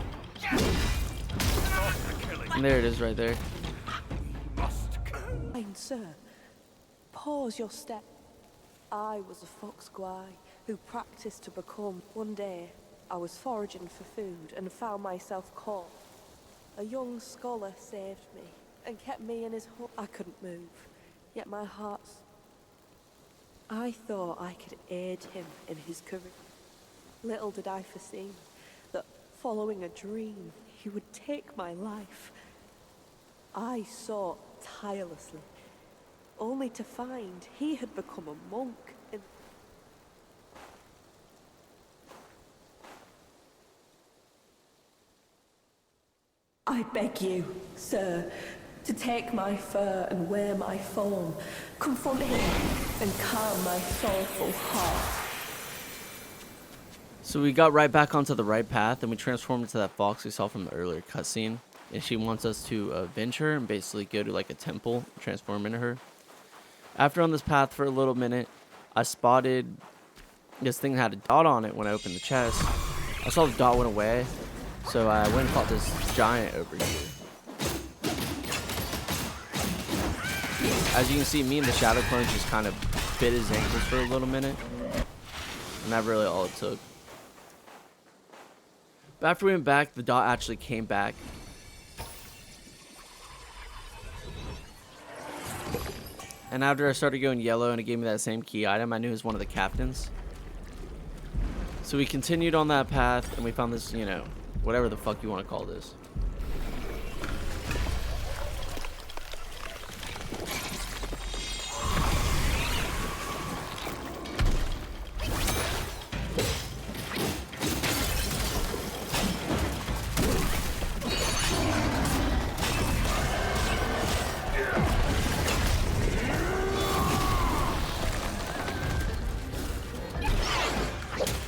And there it is right there. Kind sir, pause your step. I was a fox guy who practiced to become. One day, I was foraging for food and found myself caught. A young scholar saved me and kept me in his hut. I couldn't move, yet my heart's... I thought I could aid him in his career. Little did I foresee that following a dream, he would take my life. I sought tirelessly, only to find he had become a monk in... I beg you, sir, to take my fur and wear my form, confront him and calm my sorrowful heart. So we got right back onto the right path, and we transformed into that fox we saw from the earlier cutscene. And she wants us to avenge her and basically go to like a temple, transform into her. After on this path for a little minute, I spotted this thing that had a dot on it when I opened the chest. I saw the dot went away, so I went and fought this giant over here. As you can see, me and the shadow clones just kind of bit his ankles for a little minute, and that's really all it took. But after we went back, the dot actually came back. And after I started going yellow and it gave me that same key item, I knew it was one of the captains. So we continued on that path and we found this, you know, whatever the fuck you want to call this.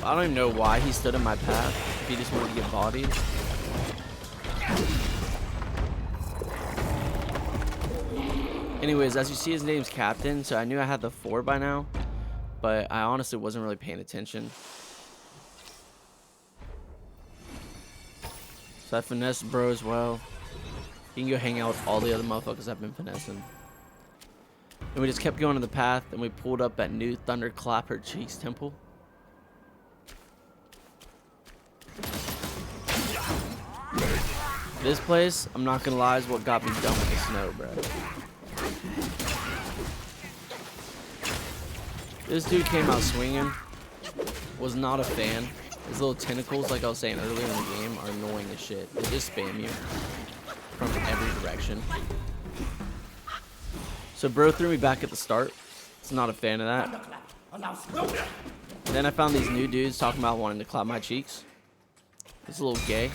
I don't even know why he stood in my path, if he just wanted to get bodied. Anyways, as you see, his name's Captain, so I knew I had the 4 by now, but I honestly wasn't really paying attention. So I finessed bro as well. He can go hang out with all the other motherfuckers I've been finessing. And we just kept going on the path, and we pulled up at New Thunderclap Her Cheeks Temple. This place, I'm not gonna lie, is what got me done with the snow, bro. This dude came out swinging. Was not a fan. His little tentacles, like I was saying earlier in the game, are annoying as shit. They just spam you from every direction. So bro threw me back at the start. It's not a fan of that. And then I found these new dudes talking about wanting to clap my cheeks. It's a little gay.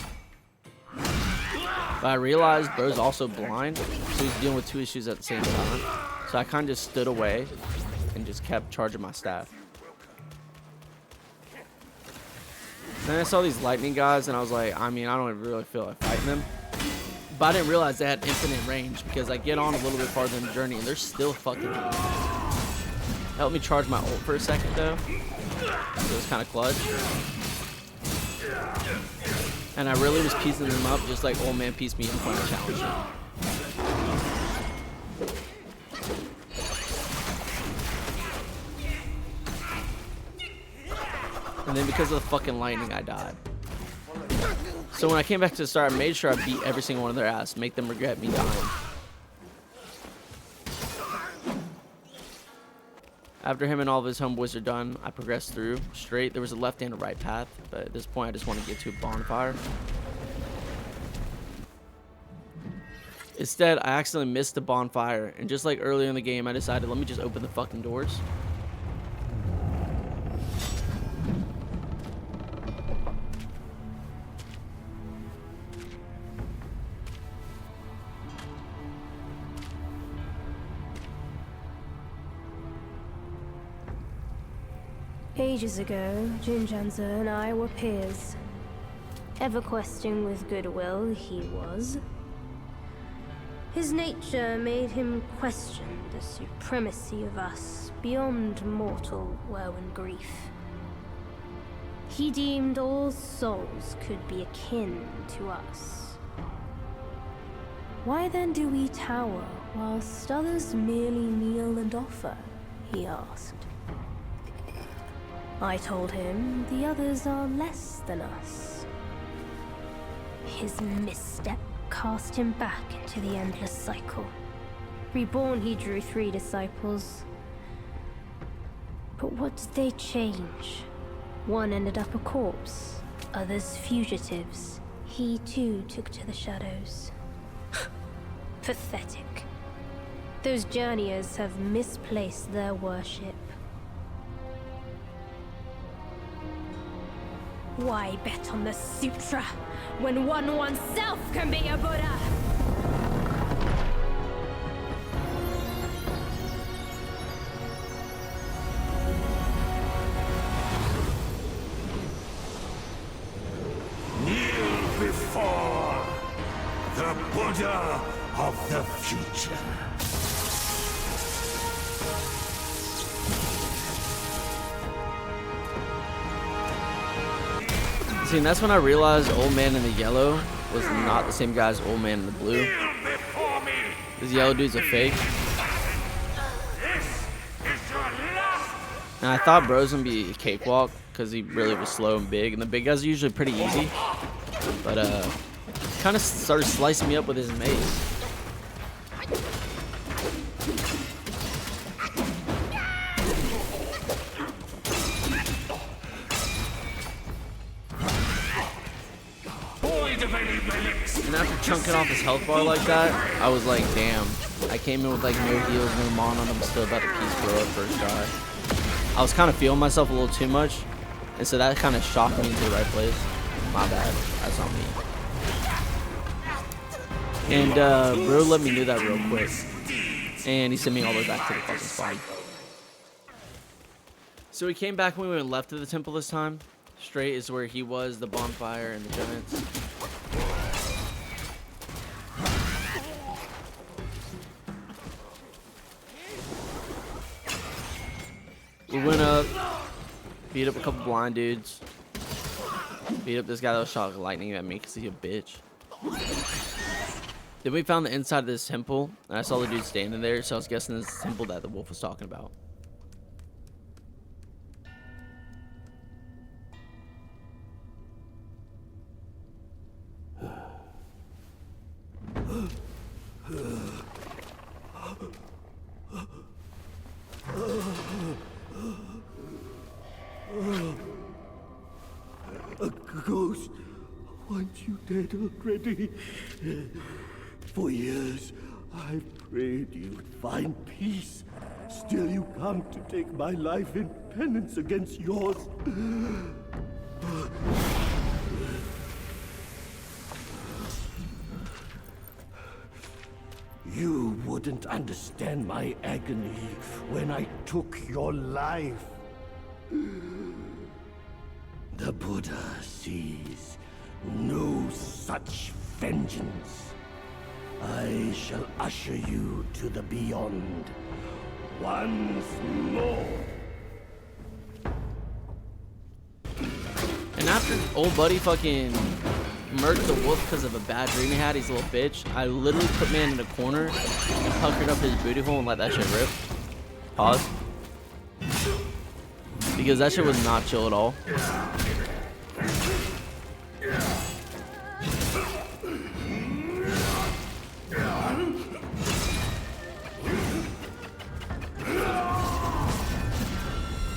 But I realized bro's also blind, so he's dealing with 2 issues at the same time. So I kind of just stood away and just kept charging my staff. Then I saw these lightning guys and I was like, I mean, I don't really feel like fighting them. But I didn't realize they had infinite range because I get on a little bit farther in the journey and they're still fucking me. Helped me charge my ult for a second though. So it was kind of clutch. And I really was piecing them up just like old man pieced me up on a challenge. And then because of the fucking lightning, I died. So when I came back to the start, I made sure I beat every single one of their ass, make them regret me dying. After him and all of his homeboys are done, I progressed through straight. There was a left and a right path, but at this point I just want to get to a bonfire. Instead, I accidentally missed the bonfire, and just like earlier in the game, I decided, let me just open the fucking doors. Ages ago, Jinjanza and I were peers. Ever questing with goodwill, he was. His nature made him question the supremacy of us beyond mortal woe and grief. He deemed all souls could be akin to us. Why then do we tower whilst others merely kneel and offer? He asked. I told him the others are less than us. His misstep cast him back into the endless cycle. Reborn, he drew 3 disciples. But what did they change? One ended up a corpse, others fugitives. He too took to the shadows. Pathetic. Those journeyers have misplaced their worship. Why bet on the sutra when one oneself can be a Buddha? before. The Buddha of the future. See, and that's when I realized Old Man in the Yellow was not the same guy as Old Man in the Blue. This yellow dude's a fake. And I thought bro's gonna be a cakewalk because he really was slow and big, and the big guys are usually pretty easy. But kind of started slicing me up with his mace. And after chunking off his health bar like that, I was like, damn. I came in with like no heals, no mana, and I'm still about to piece bro at first try. I was kind of feeling myself a little too much, and so that kind of shocked me into the right place. My bad. That's on me. And bro let me know that real quick. And he sent me all the way back to the fucking spot. So we came back when we went left of the temple this time. Straight is where he was, the bonfire, and the giants. We went up, beat up a couple blind dudes, beat up this guy that was shot lightning at me because he's a bitch. Then we found the inside of this temple, and I saw the dude standing there, so I was guessing this is the temple that the wolf was talking about. A ghost wants you dead already. For years, I've prayed you'd find peace. Still you come to take my life in penance against yours. You wouldn't understand my agony when I took your life. The Buddha sees no such vengeance. I shall usher you to the beyond once more. And after old buddy fucking murdered the wolf because of a bad dream he had, he's a little bitch, I literally put man in a corner and puckered up his booty hole and let that shit rip. Pause. Because that shit was not chill at all.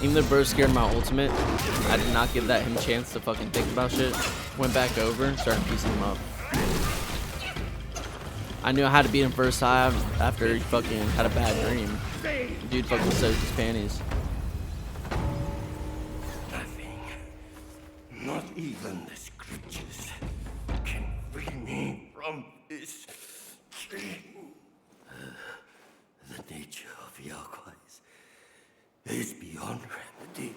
Even though bro scared my ultimate, I did not give that him a chance to fucking think about shit. Went back over and started piecing him up. I knew I had to beat him first time after he fucking had a bad dream. Dude fucking soaked his panties. Nothing, not even the scriptures, can free me from this. The nature of Yaguais is beyond remedy.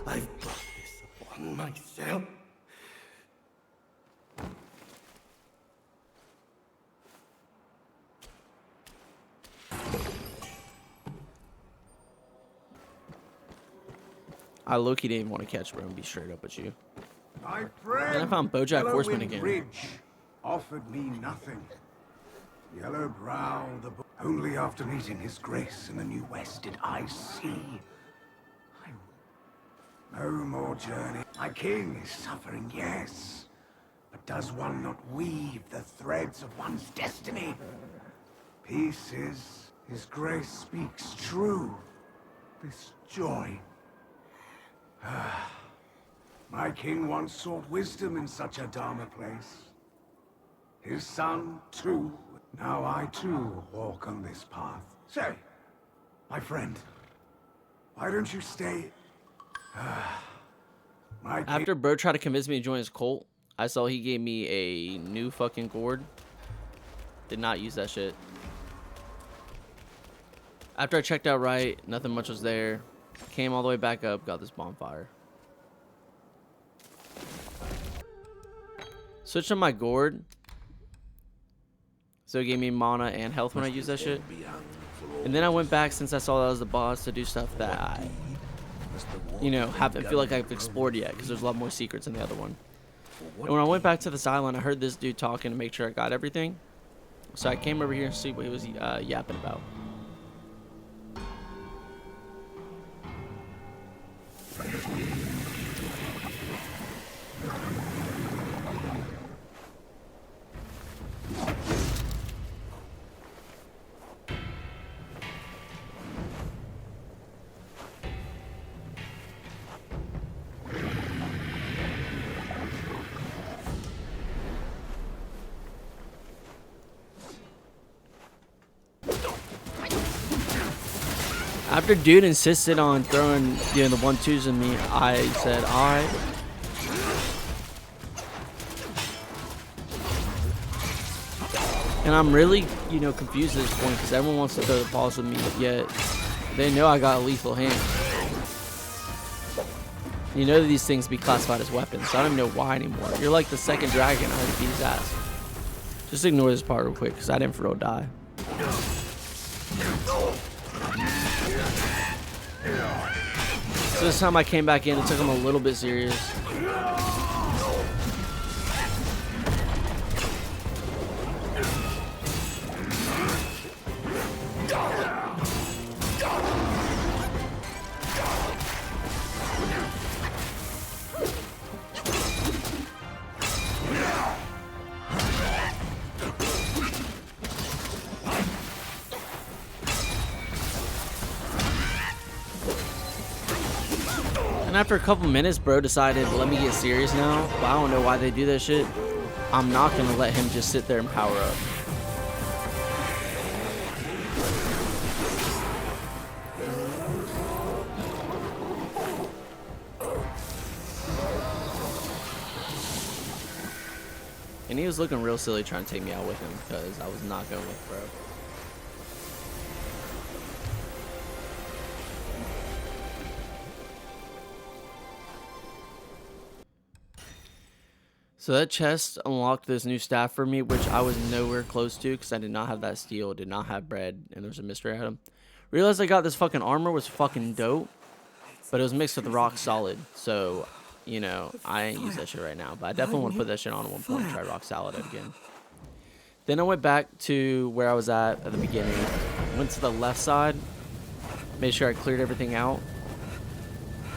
I've brought this upon myself. I low-key didn't even want to catch bro and be straight up with you. My friend, And I found Bojack Yellow Horseman Wind again. Ridge offered me nothing. Yellow Brow, only after meeting his grace in the New West did I see. No more journey. My king is suffering, yes. But does one not weave the threads of one's destiny? Peace is, his grace speaks true. This joy. My king once sought wisdom in such a Dharma place. His son, too. Now I, too, walk on this path. Say, my friend, why don't you stay? After bro tried to convince me to join his cult, I saw he gave me a new fucking gourd. Did not use that shit. After I checked out right, nothing much was there. Came all the way back up, got this bonfire. Switched on my gourd. So it gave me mana and health when I used that shit. And then I went back since I saw that was the boss to do stuff that I, you know, haven't feel like I've explored yet because there's a lot more secrets in the other one. And when I went back to this island, I heard this dude talking to make sure I got everything. So I came over here and see what he was yapping about. After dude insisted on throwing, you know, the 1-2s in me, I said, alright. And I'm really, you know, confused at this point because everyone wants to throw the balls with me, yet they know I got a lethal hand. You know these things be classified as weapons, so I don't even know why anymore. You're like the second dragon, I had to beat his ass. Just ignore this part real quick because I didn't for real die. So this time I came back in, it took him a little bit serious. And after a couple minutes, bro decided to let me get serious now. But I don't know why they do that shit. I'm not going to let him just sit there and power up. And he was looking real silly trying to take me out with him because I was not going with bro. So that chest unlocked this new staff for me, which I was nowhere close to because I did not have that steel, did not have bread, and there was a mystery item. Realized I got this fucking armor was fucking dope, but it was mixed with rock solid. So, you know, I ain't use that shit right now, but I definitely want to put that shit on at one point and try rock solid again. Then I went back to where I was at the beginning. Went to the left side, made sure I cleared everything out,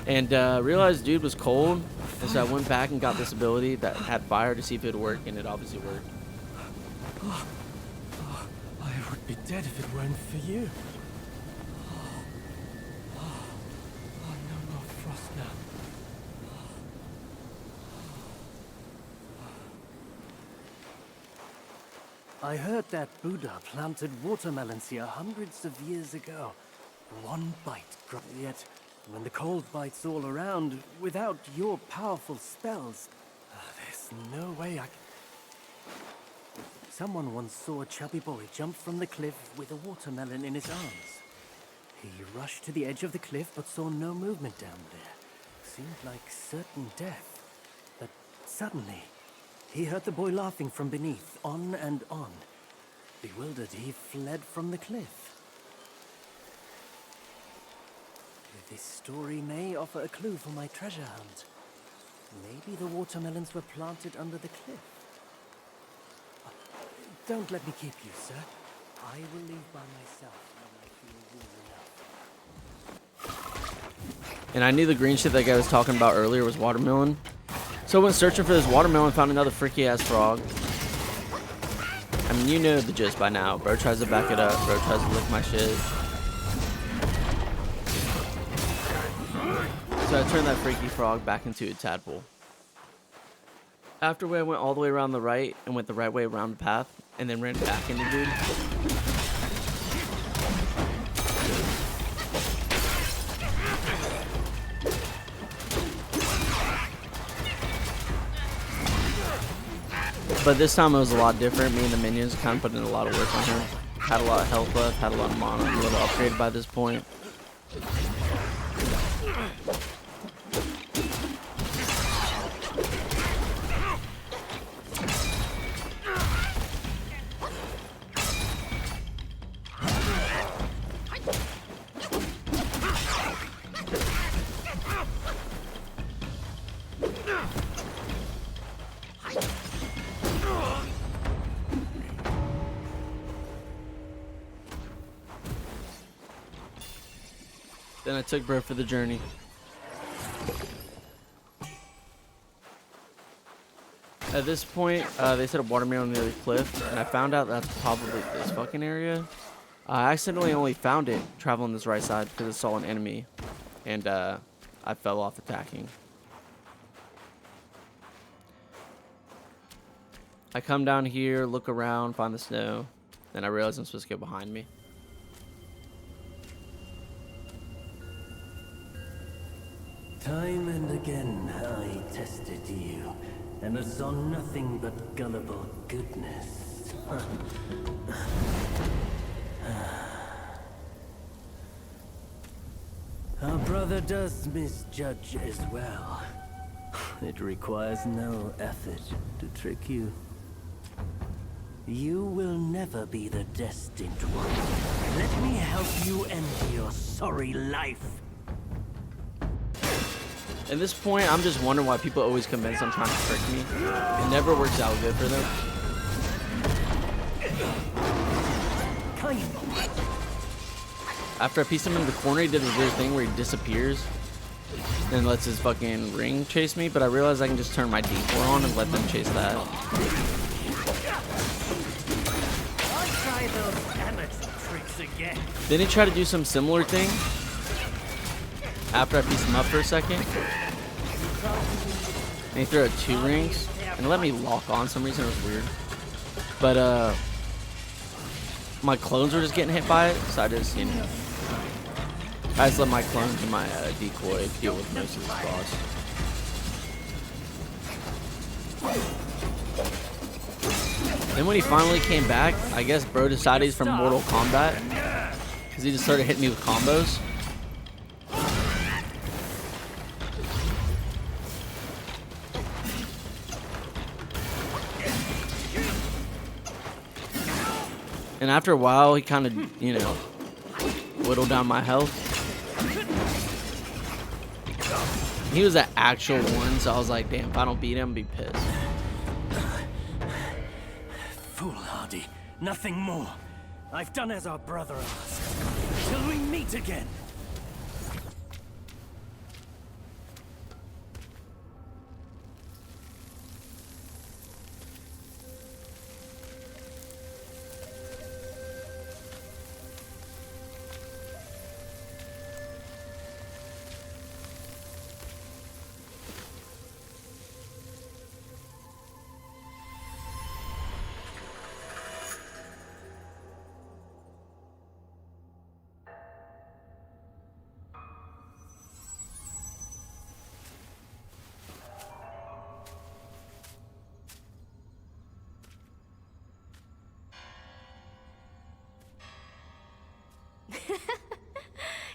and realized dude was cold. And so I went back and got this ability that had fire to see if it would work, and it obviously worked. I would be dead if it weren't for you. No more frost now. I heard that Buddha planted watermelons here hundreds of years ago. One bite, yet when the cold bites all around, without your powerful spells, there's no way I can... Someone once saw a chubby boy jump from the cliff with a watermelon in his arms. He rushed to the edge of the cliff but saw no movement down there. Seemed like certain death. But suddenly, he heard the boy laughing from beneath, on and on. Bewildered, he fled from the cliff. This story may offer a clue for my treasure hunt. Maybe the watermelons were planted under the cliff. Don't let me keep you, sir. I will leave by myself when I feel warm enough. And I knew the green shit that guy was talking about earlier was watermelon. So I went searching for this watermelon, found another freaky ass frog. I mean, you know the gist by now. Bro tries to back it up. Bro tries to lick my shit. So I turned that freaky frog back into a tadpole. After I went all the way around the right and went the right way around the path and then ran back into dude. But this time it was a lot different. Me and the minions kind of put in a lot of work on him. Had a lot of health left, had a lot of mana, a little upgraded by this point. Then I took bro for the journey. At this point, they set a water mirror on the other cliff, and I found out that's probably this fucking area. I accidentally only found it traveling this right side because I saw an enemy, and I fell off attacking. I come down here, look around, find the snow, then I realize I'm supposed to go behind me. Time and again I tested you, and I saw nothing but gullible goodness. Our brother does misjudge as well. It requires no effort to trick you. You will never be the destined one. Let me help you end your sorry life. At this point, I'm just wondering why people always convince I'm trying to trick me. It never works out good for them. After I pieced him into the corner, he did this weird thing where he disappears and lets his fucking ring chase me, but I realized I can just turn my D4 on and let them chase that. Then he tried to do some similar thing after I pieced him up for a second. And he threw out 2 rings and let me lock on some reason. It was weird. But my clones were just getting hit by it, so I just, you know, I just let my clones and my decoy deal with most of this boss. Then when he finally came back, I guess bro decided he's from Mortal Kombat, because he just started hitting me with combos. And after a while, he kind of, you know, whittled down my health. He was an actual one, so I was like, damn, if I don't beat him, I'd be pissed. Foolhardy, nothing more. I've done as our brother asked. Till we meet again.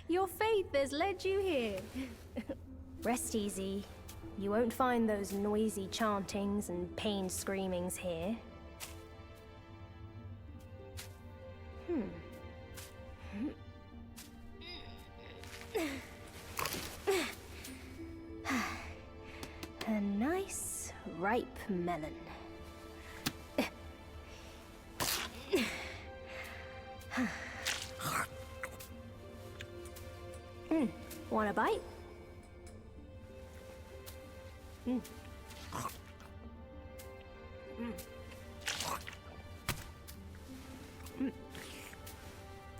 Your faith has led you here. Rest easy. You won't find those noisy chantings and pained screamings here. A nice, ripe melon. Want a bite?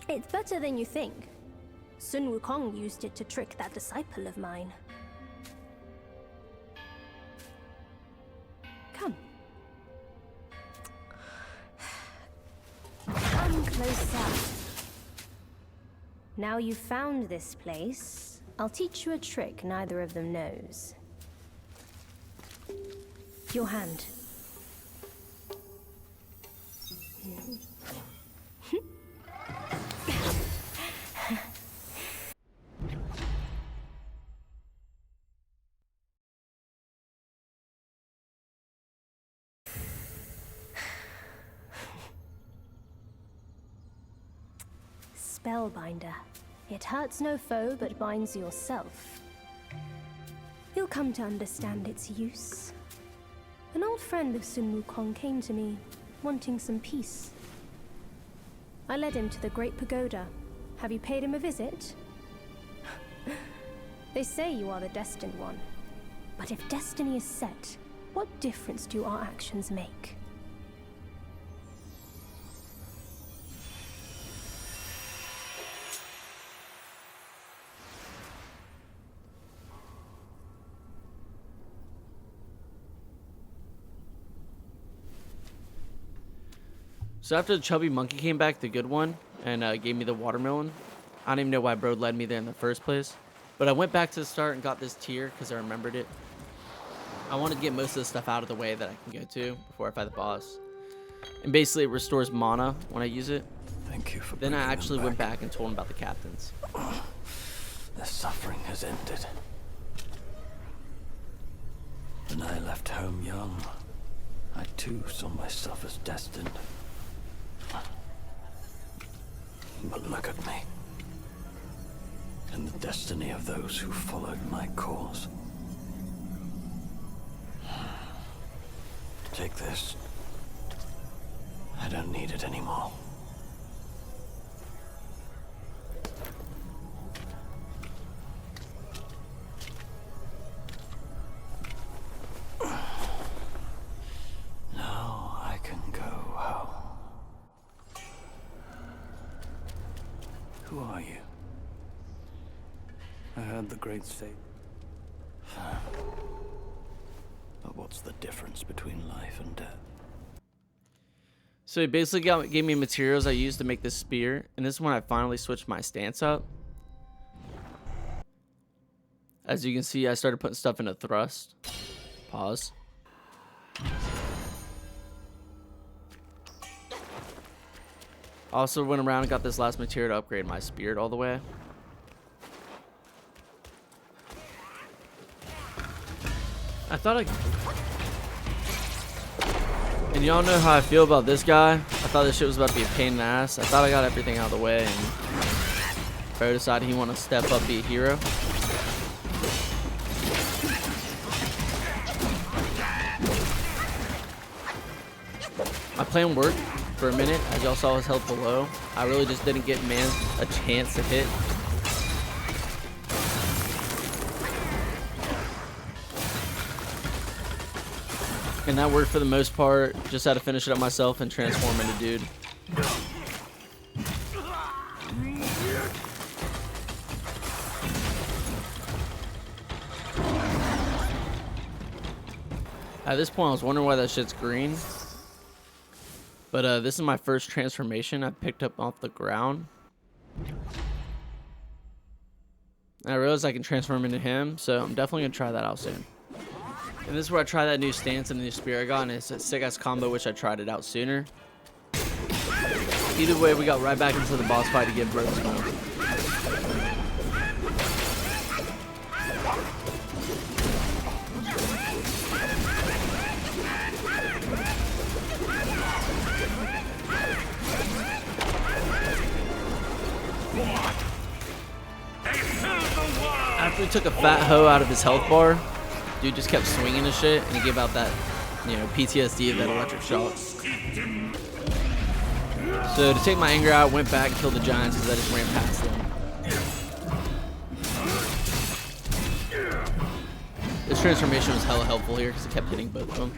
It's better than you think. Sun Wukong used it to trick that disciple of mine. Come. Come closer. Now you've found this place, I'll teach you a trick neither of them knows. Your hand. Spellbinder. It hurts no foe, but binds yourself. You'll come to understand its use. An old friend of Sun Wukong came to me, wanting some peace. I led him to the Great Pagoda. Have you paid him a visit? They say you are the destined one. But if destiny is set, what difference do our actions make? So after the chubby monkey came back, the good one, and gave me the watermelon, I don't even know why bro led me there in the first place. But I went back to the start and got this tier because I remembered it. I want to get most of the stuff out of the way that I can go to before I fight the boss. And basically it restores mana when I use it. Thank you for Then I actually went back and told him about the captains. Their suffering has ended. When I left home young, I too saw myself as destined. But look at me. And the destiny of those who followed my cause. Take this. I don't need it anymore. Now I can go home. Who are you? I heard the great state. But what's the difference between life and death? So he basically gave me materials I used to make this spear, and this is when I finally switched my stance up. As you can see, I started putting stuff into thrust. Pause. Also went around and got this last material to upgrade my spear all the way. I thought and y'all know how I feel about this guy. I thought this shit was about to be a pain in the ass. I thought I got everything out of the way, and bro decided he wanted to step up, be a hero. My plan worked for a minute. As y'all saw his health below, I really just didn't get man a chance to hit. And that worked for the most part. Just had to finish it up myself and transform into dude. At this point, I was wondering why that shit's green. But this is my first transformation I picked up off the ground. And I realized I can transform into him, so I'm definitely gonna try that out soon. And this is where I try that new stance and the new spear I got, and it's a sick-ass combo. Wish I tried it out sooner. Either way, we got right back into the boss fight to get bro smoke. After he took a fat hoe out of his health bar, dude just kept swinging his shit, and he gave out that, you know, PTSD of that electric shock. So to take my anger out, went back and killed the giants because I just ran past them. This transformation was hella helpful here because it kept hitting both of them.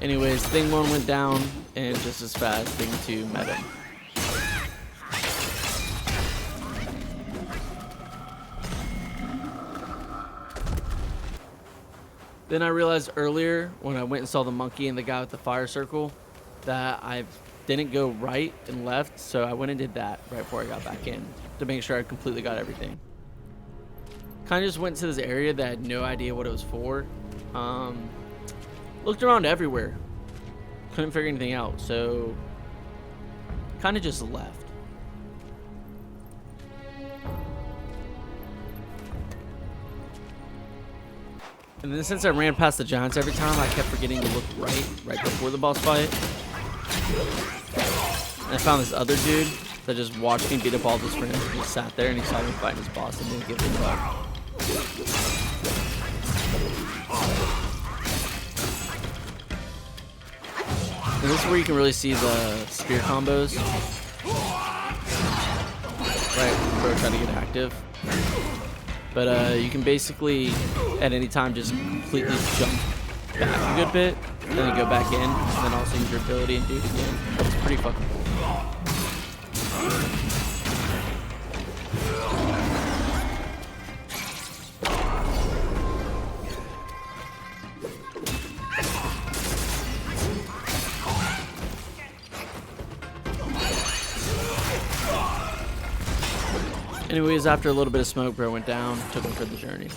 Anyways, thing 1 went down, and just as fast, thing 2 met him. Then I realized earlier, when I went and saw the monkey and the guy with the fire circle, that I didn't go right and left, so I went and did that right before I got back in, to make sure I completely got everything. Kind of just went to this area that I had no idea what it was for. Looked around everywhere. Couldn't figure anything out, so kind of just left. And then since I ran past the giants every time, I kept forgetting to look right before the boss fight. And I found this other dude that just watched me beat up all of his friends and just sat there, and he saw me fighting his boss and didn't give a fuck. And this is where you can really see the spear combos. Right, when bro trying to get active. But you can basically, at any time, just completely jump back a good bit, and then go back in, and then also use your ability and do it again. It's pretty fucking cool. Anyways, after a little bit of smoke, bro went down, took him for the journey.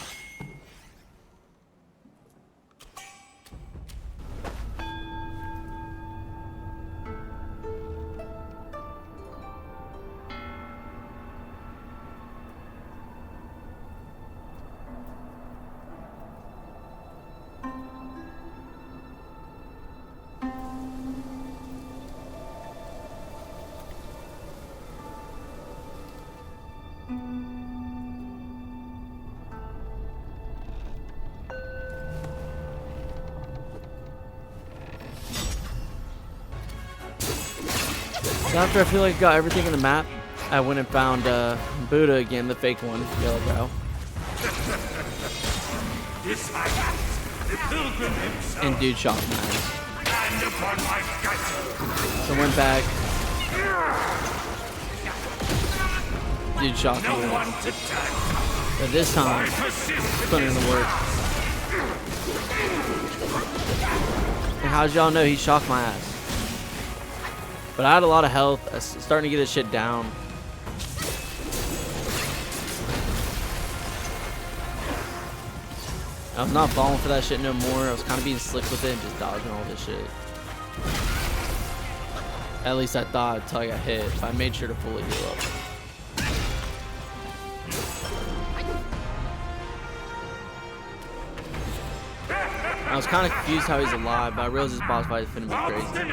So after I feel like I got everything in the map, I went and found Buddha again, the fake one, Yellow Brow. And dude shot my ass. So I went back. Dude shot me. But this time, put in the work. And how'd y'all know he shocked my ass? But I had a lot of health. I was starting to get this shit down. I was not falling for that shit no more. I was kind of being slick with it and just dodging all this shit. At least I thought until I got hit. But I made sure to fully heal up. I was kind of confused how he's alive, but I realized this boss fight is finna be crazy.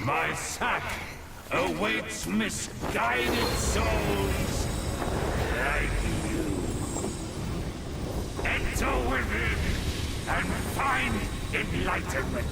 My sack awaits misguided souls like you. Enter within and find enlightenment.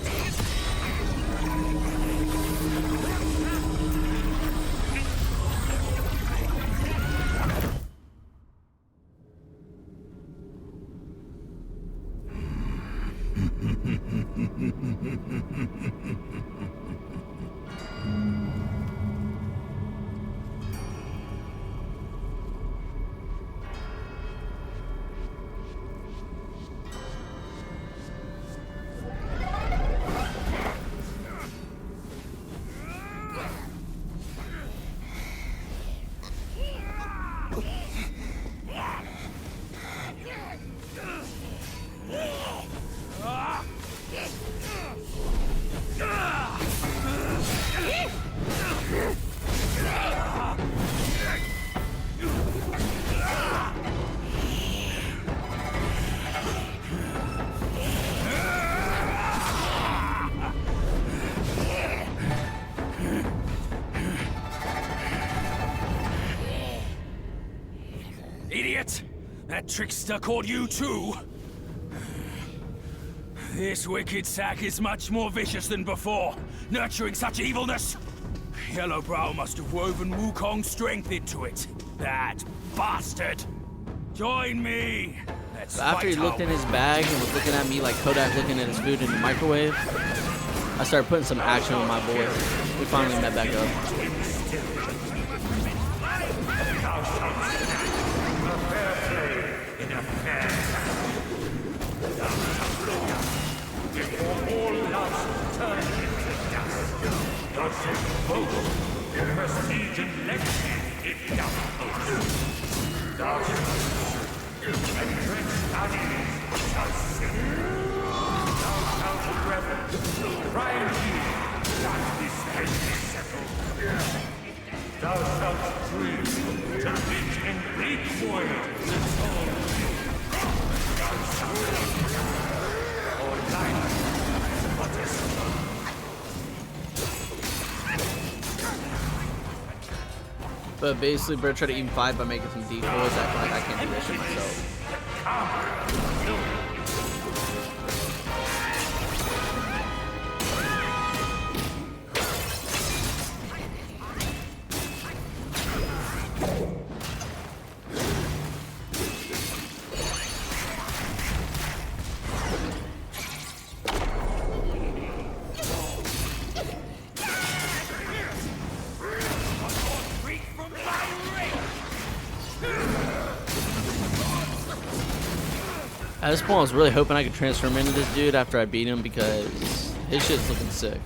Idiot! That trickster called you too! This wicked sack is much more vicious than before, nurturing such evilness! Yellowbrow must have woven Wukong's strength into it. That bastard! Join me! Let's After he looked in his bag and was looking at me like Kodak looking at his food in the microwave, I started putting some action on my boy. We finally met back up. Thou shalt dream to meet in bleak void the soul. Thou shalt or life but a But basically, bro, try to even fight by making some decoys. Acting like I can't do this shit myself. At this point, I was really hoping I could transform into this dude after I beat him because his shit's looking sick.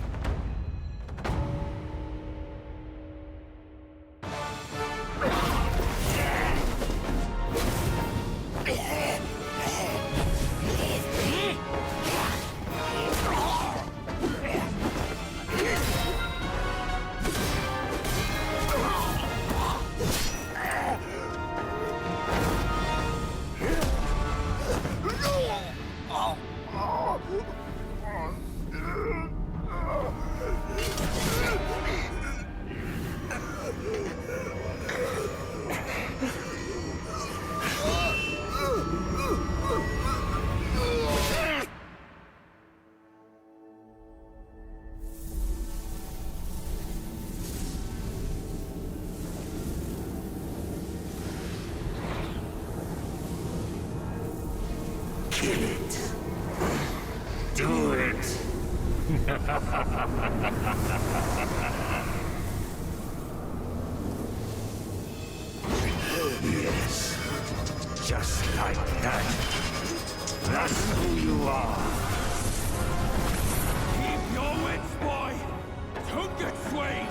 Kill it. Do it. Yes. Just like that. That's who you are. Keep your wits, boy! Don't get swayed!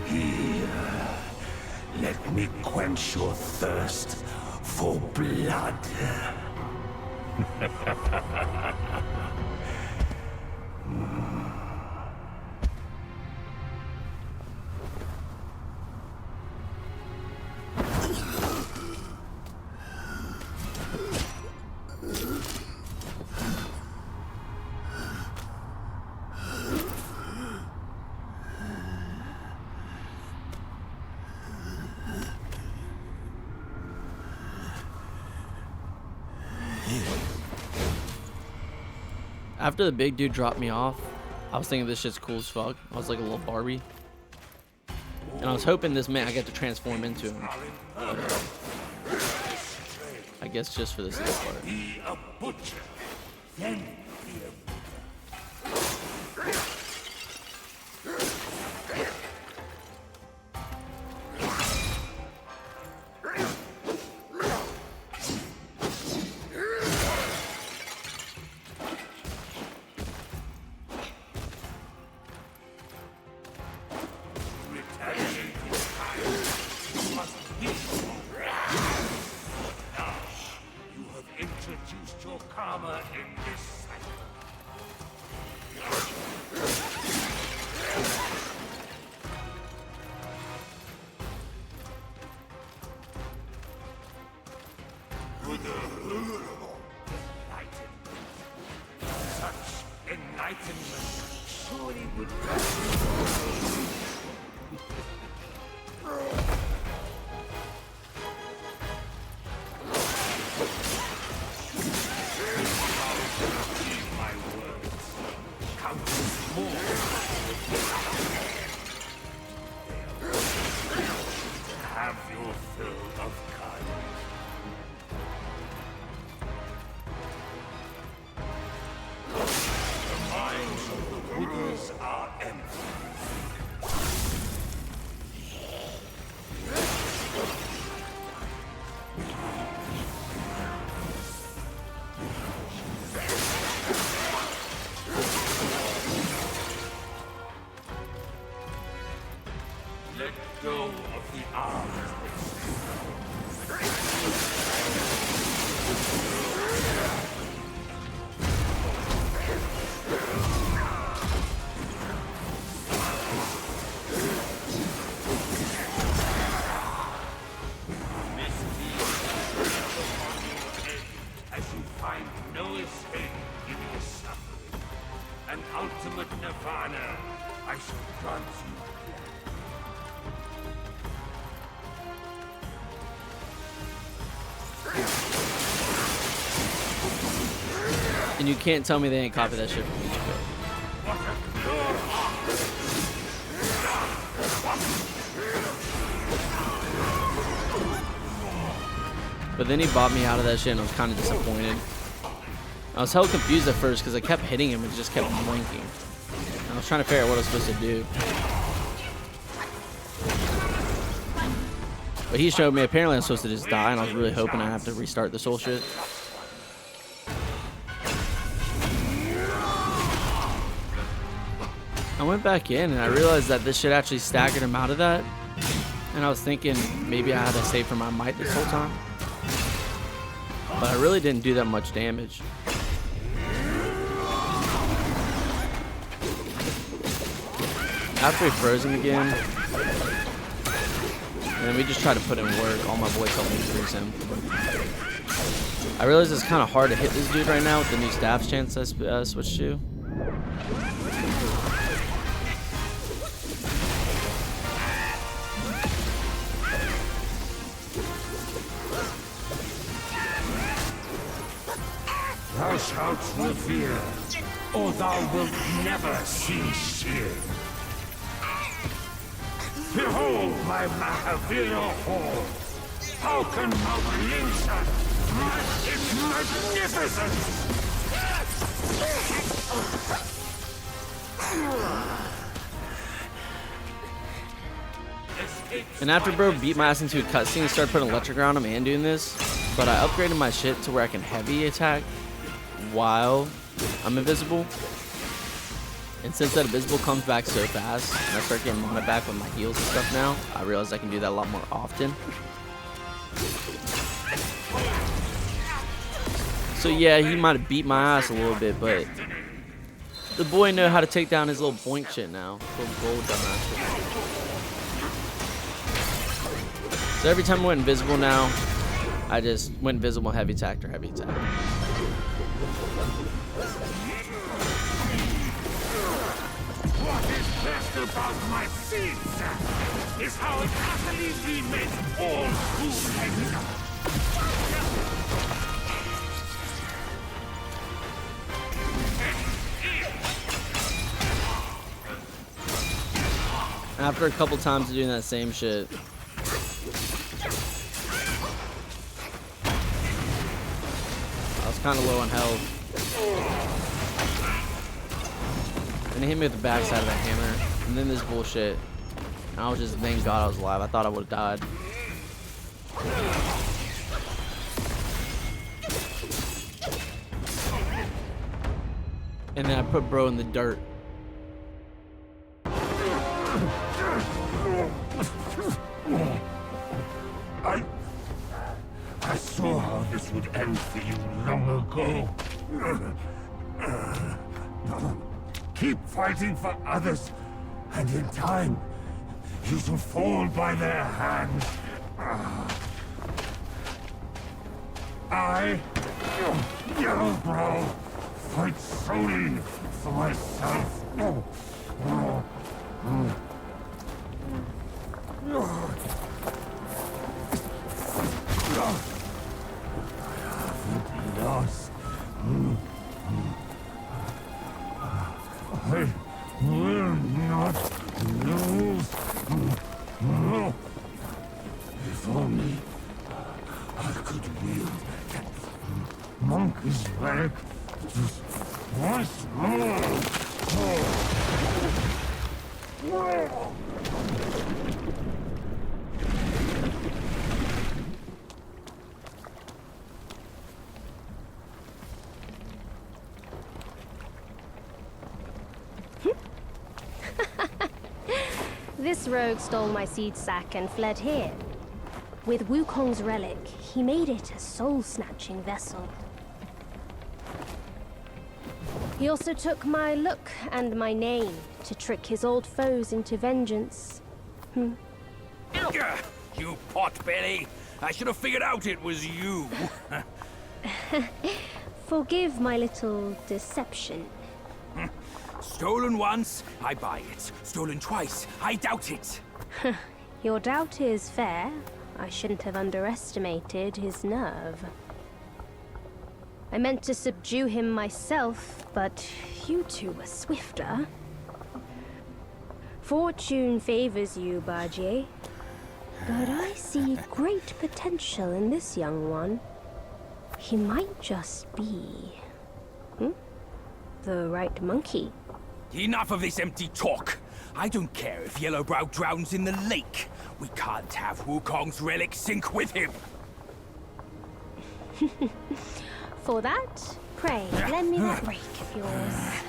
Here, let me quench your thirst for blood. After the big dude dropped me off, I was thinking this shit's cool as fuck. I was like a little Barbie. And I was hoping this meant I get to transform into him. I guess just for this little part. Be a butcher. Then be a introduced your karma in this cycle. Such enlightenment surely would have your fill of kindness. The minds of the Buddhas are empty. as you find no escape in your suffering. An ultimate nirvana I shall grant you. And you can't tell me they ain't copied that shit from each book. But then he bought me out of that shit and I was kind of disappointed. I was hella confused at first because I kept hitting him and just kept blinking. I was trying to figure out what I was supposed to do. But he showed me apparently I'm supposed to just die, and I was really hoping I'd have to restart this whole shit. I went back in and I realized that this shit actually staggered him out of that. And I was thinking maybe I had to save for my might this whole time. But I really didn't do that much damage. After he froze him again, and then we just tried to put in work, all my boys helped me freeze him. I realize it's kind of hard to hit this dude right now with the new staff chance I switched to. Thou shalt revere, or thou wilt never see shit. Behold my Mahavira hall. How can Mount Linsha match its magnificence? And after bro beat my ass into a cutscene and started putting electric around him and doing this, but I upgraded my shit to where I can heavy attack while I'm invisible. And since that invisible comes back so fast, and I start getting mana back with my heals and stuff now, I realize I can do that a lot more often. So yeah, he might have beat my ass a little bit, but the boy know how to take down his little boink shit now. Little gold dumbass shit. So every time I went invisible now, I just went invisible, heavy attack or heavy attack. What is best about my seeds is how it utterly remakes all true things. After a couple times of doing that same shit, I was kind of low on health. And he hit me with the backside of that hammer, and then this bullshit. And I was just, thank God I was alive. I thought I would have died. And then I put bro in the dirt. I saw how this would end for you long ago. Keep fighting for others, and in time, you shall fall by their hands. I, Yellow Bro, fight solely for myself. Lost. I will not lose. If only I could wield that monkey's leg just once more. This rogue stole my seed sack and fled here. With Wukong's relic, he made it a soul-snatching vessel. He also took my look and my name to trick his old foes into vengeance. You potbelly! I should have figured out it was you. Forgive my little deception. Stolen once, I buy it. Stolen twice, I doubt it. Your doubt is fair. I shouldn't have underestimated his nerve. I meant to subdue him myself, but you two were swifter. Fortune favors you, Bajie. But I see great potential in this young one. He might just be... the right monkey. Enough of this empty talk. I don't care if Yellowbrow drowns in the lake. We can't have Wukong's relic sink with him. For that, pray, lend me that rake of yours.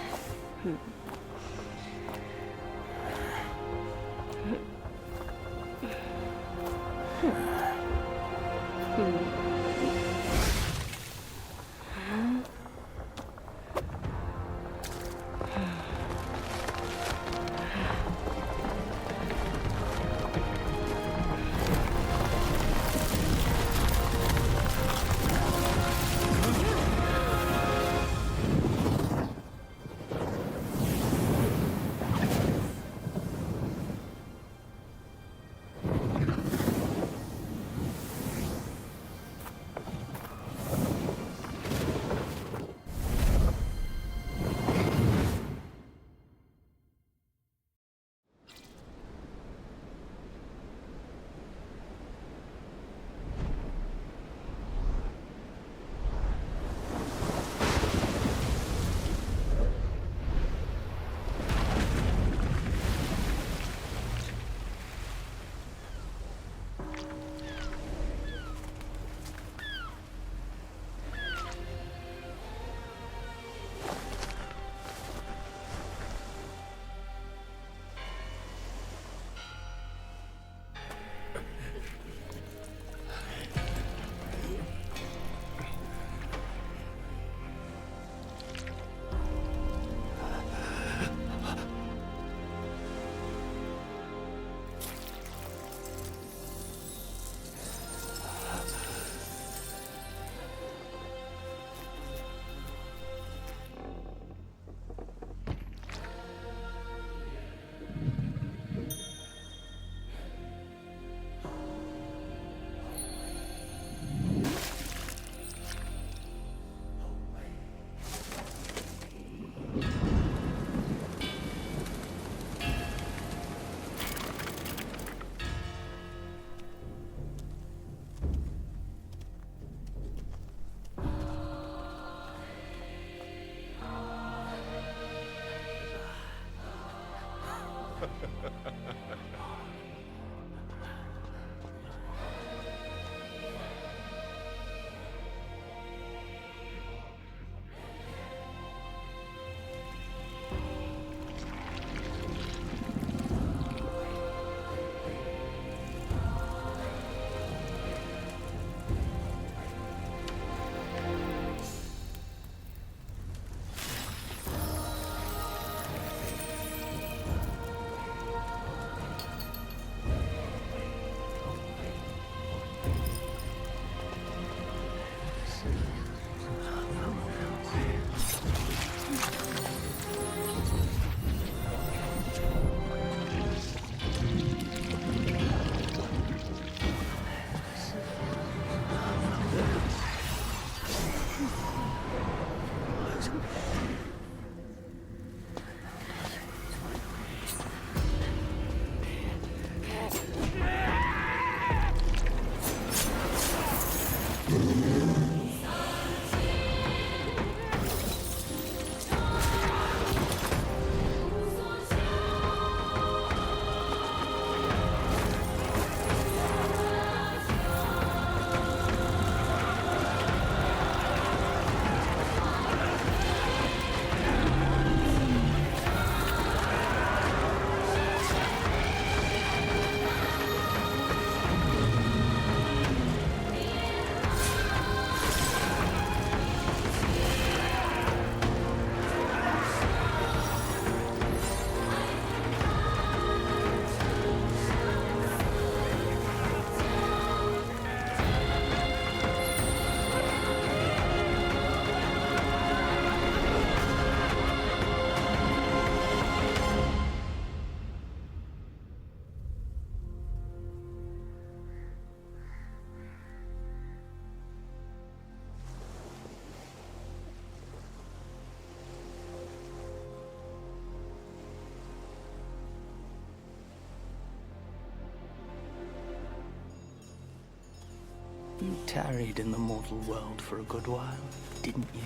You tarried in the mortal world for a good while, didn't you?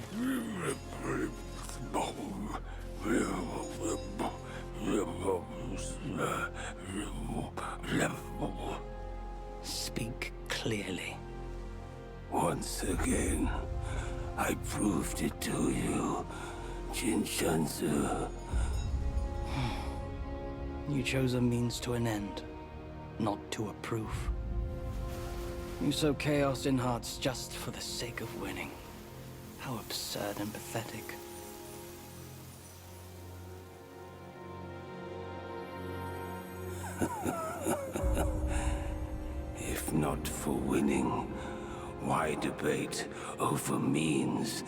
Speak clearly. Once again, I proved it to you, Jinshanzu. You chose a means to an end, not to a proof. You sow chaos in hearts just for the sake of winning. How absurd and pathetic. If not for winning, why debate over means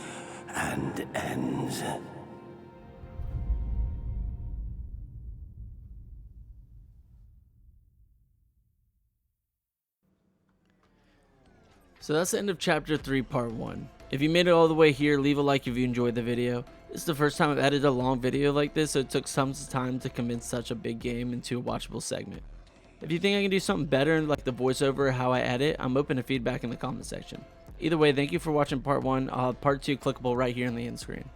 and ends? So that's the end of chapter 3 part 1. If you made it all the way here, leave a like if you enjoyed the video. This is the first time I've edited a long video like this, so it took some time to condense such a big game into a watchable segment. If you think I can do something better, like the voiceover or how I edit, I'm open to feedback in the comment section. Either way, thank you for watching part 1. I'll have part 2 clickable right here on the end screen.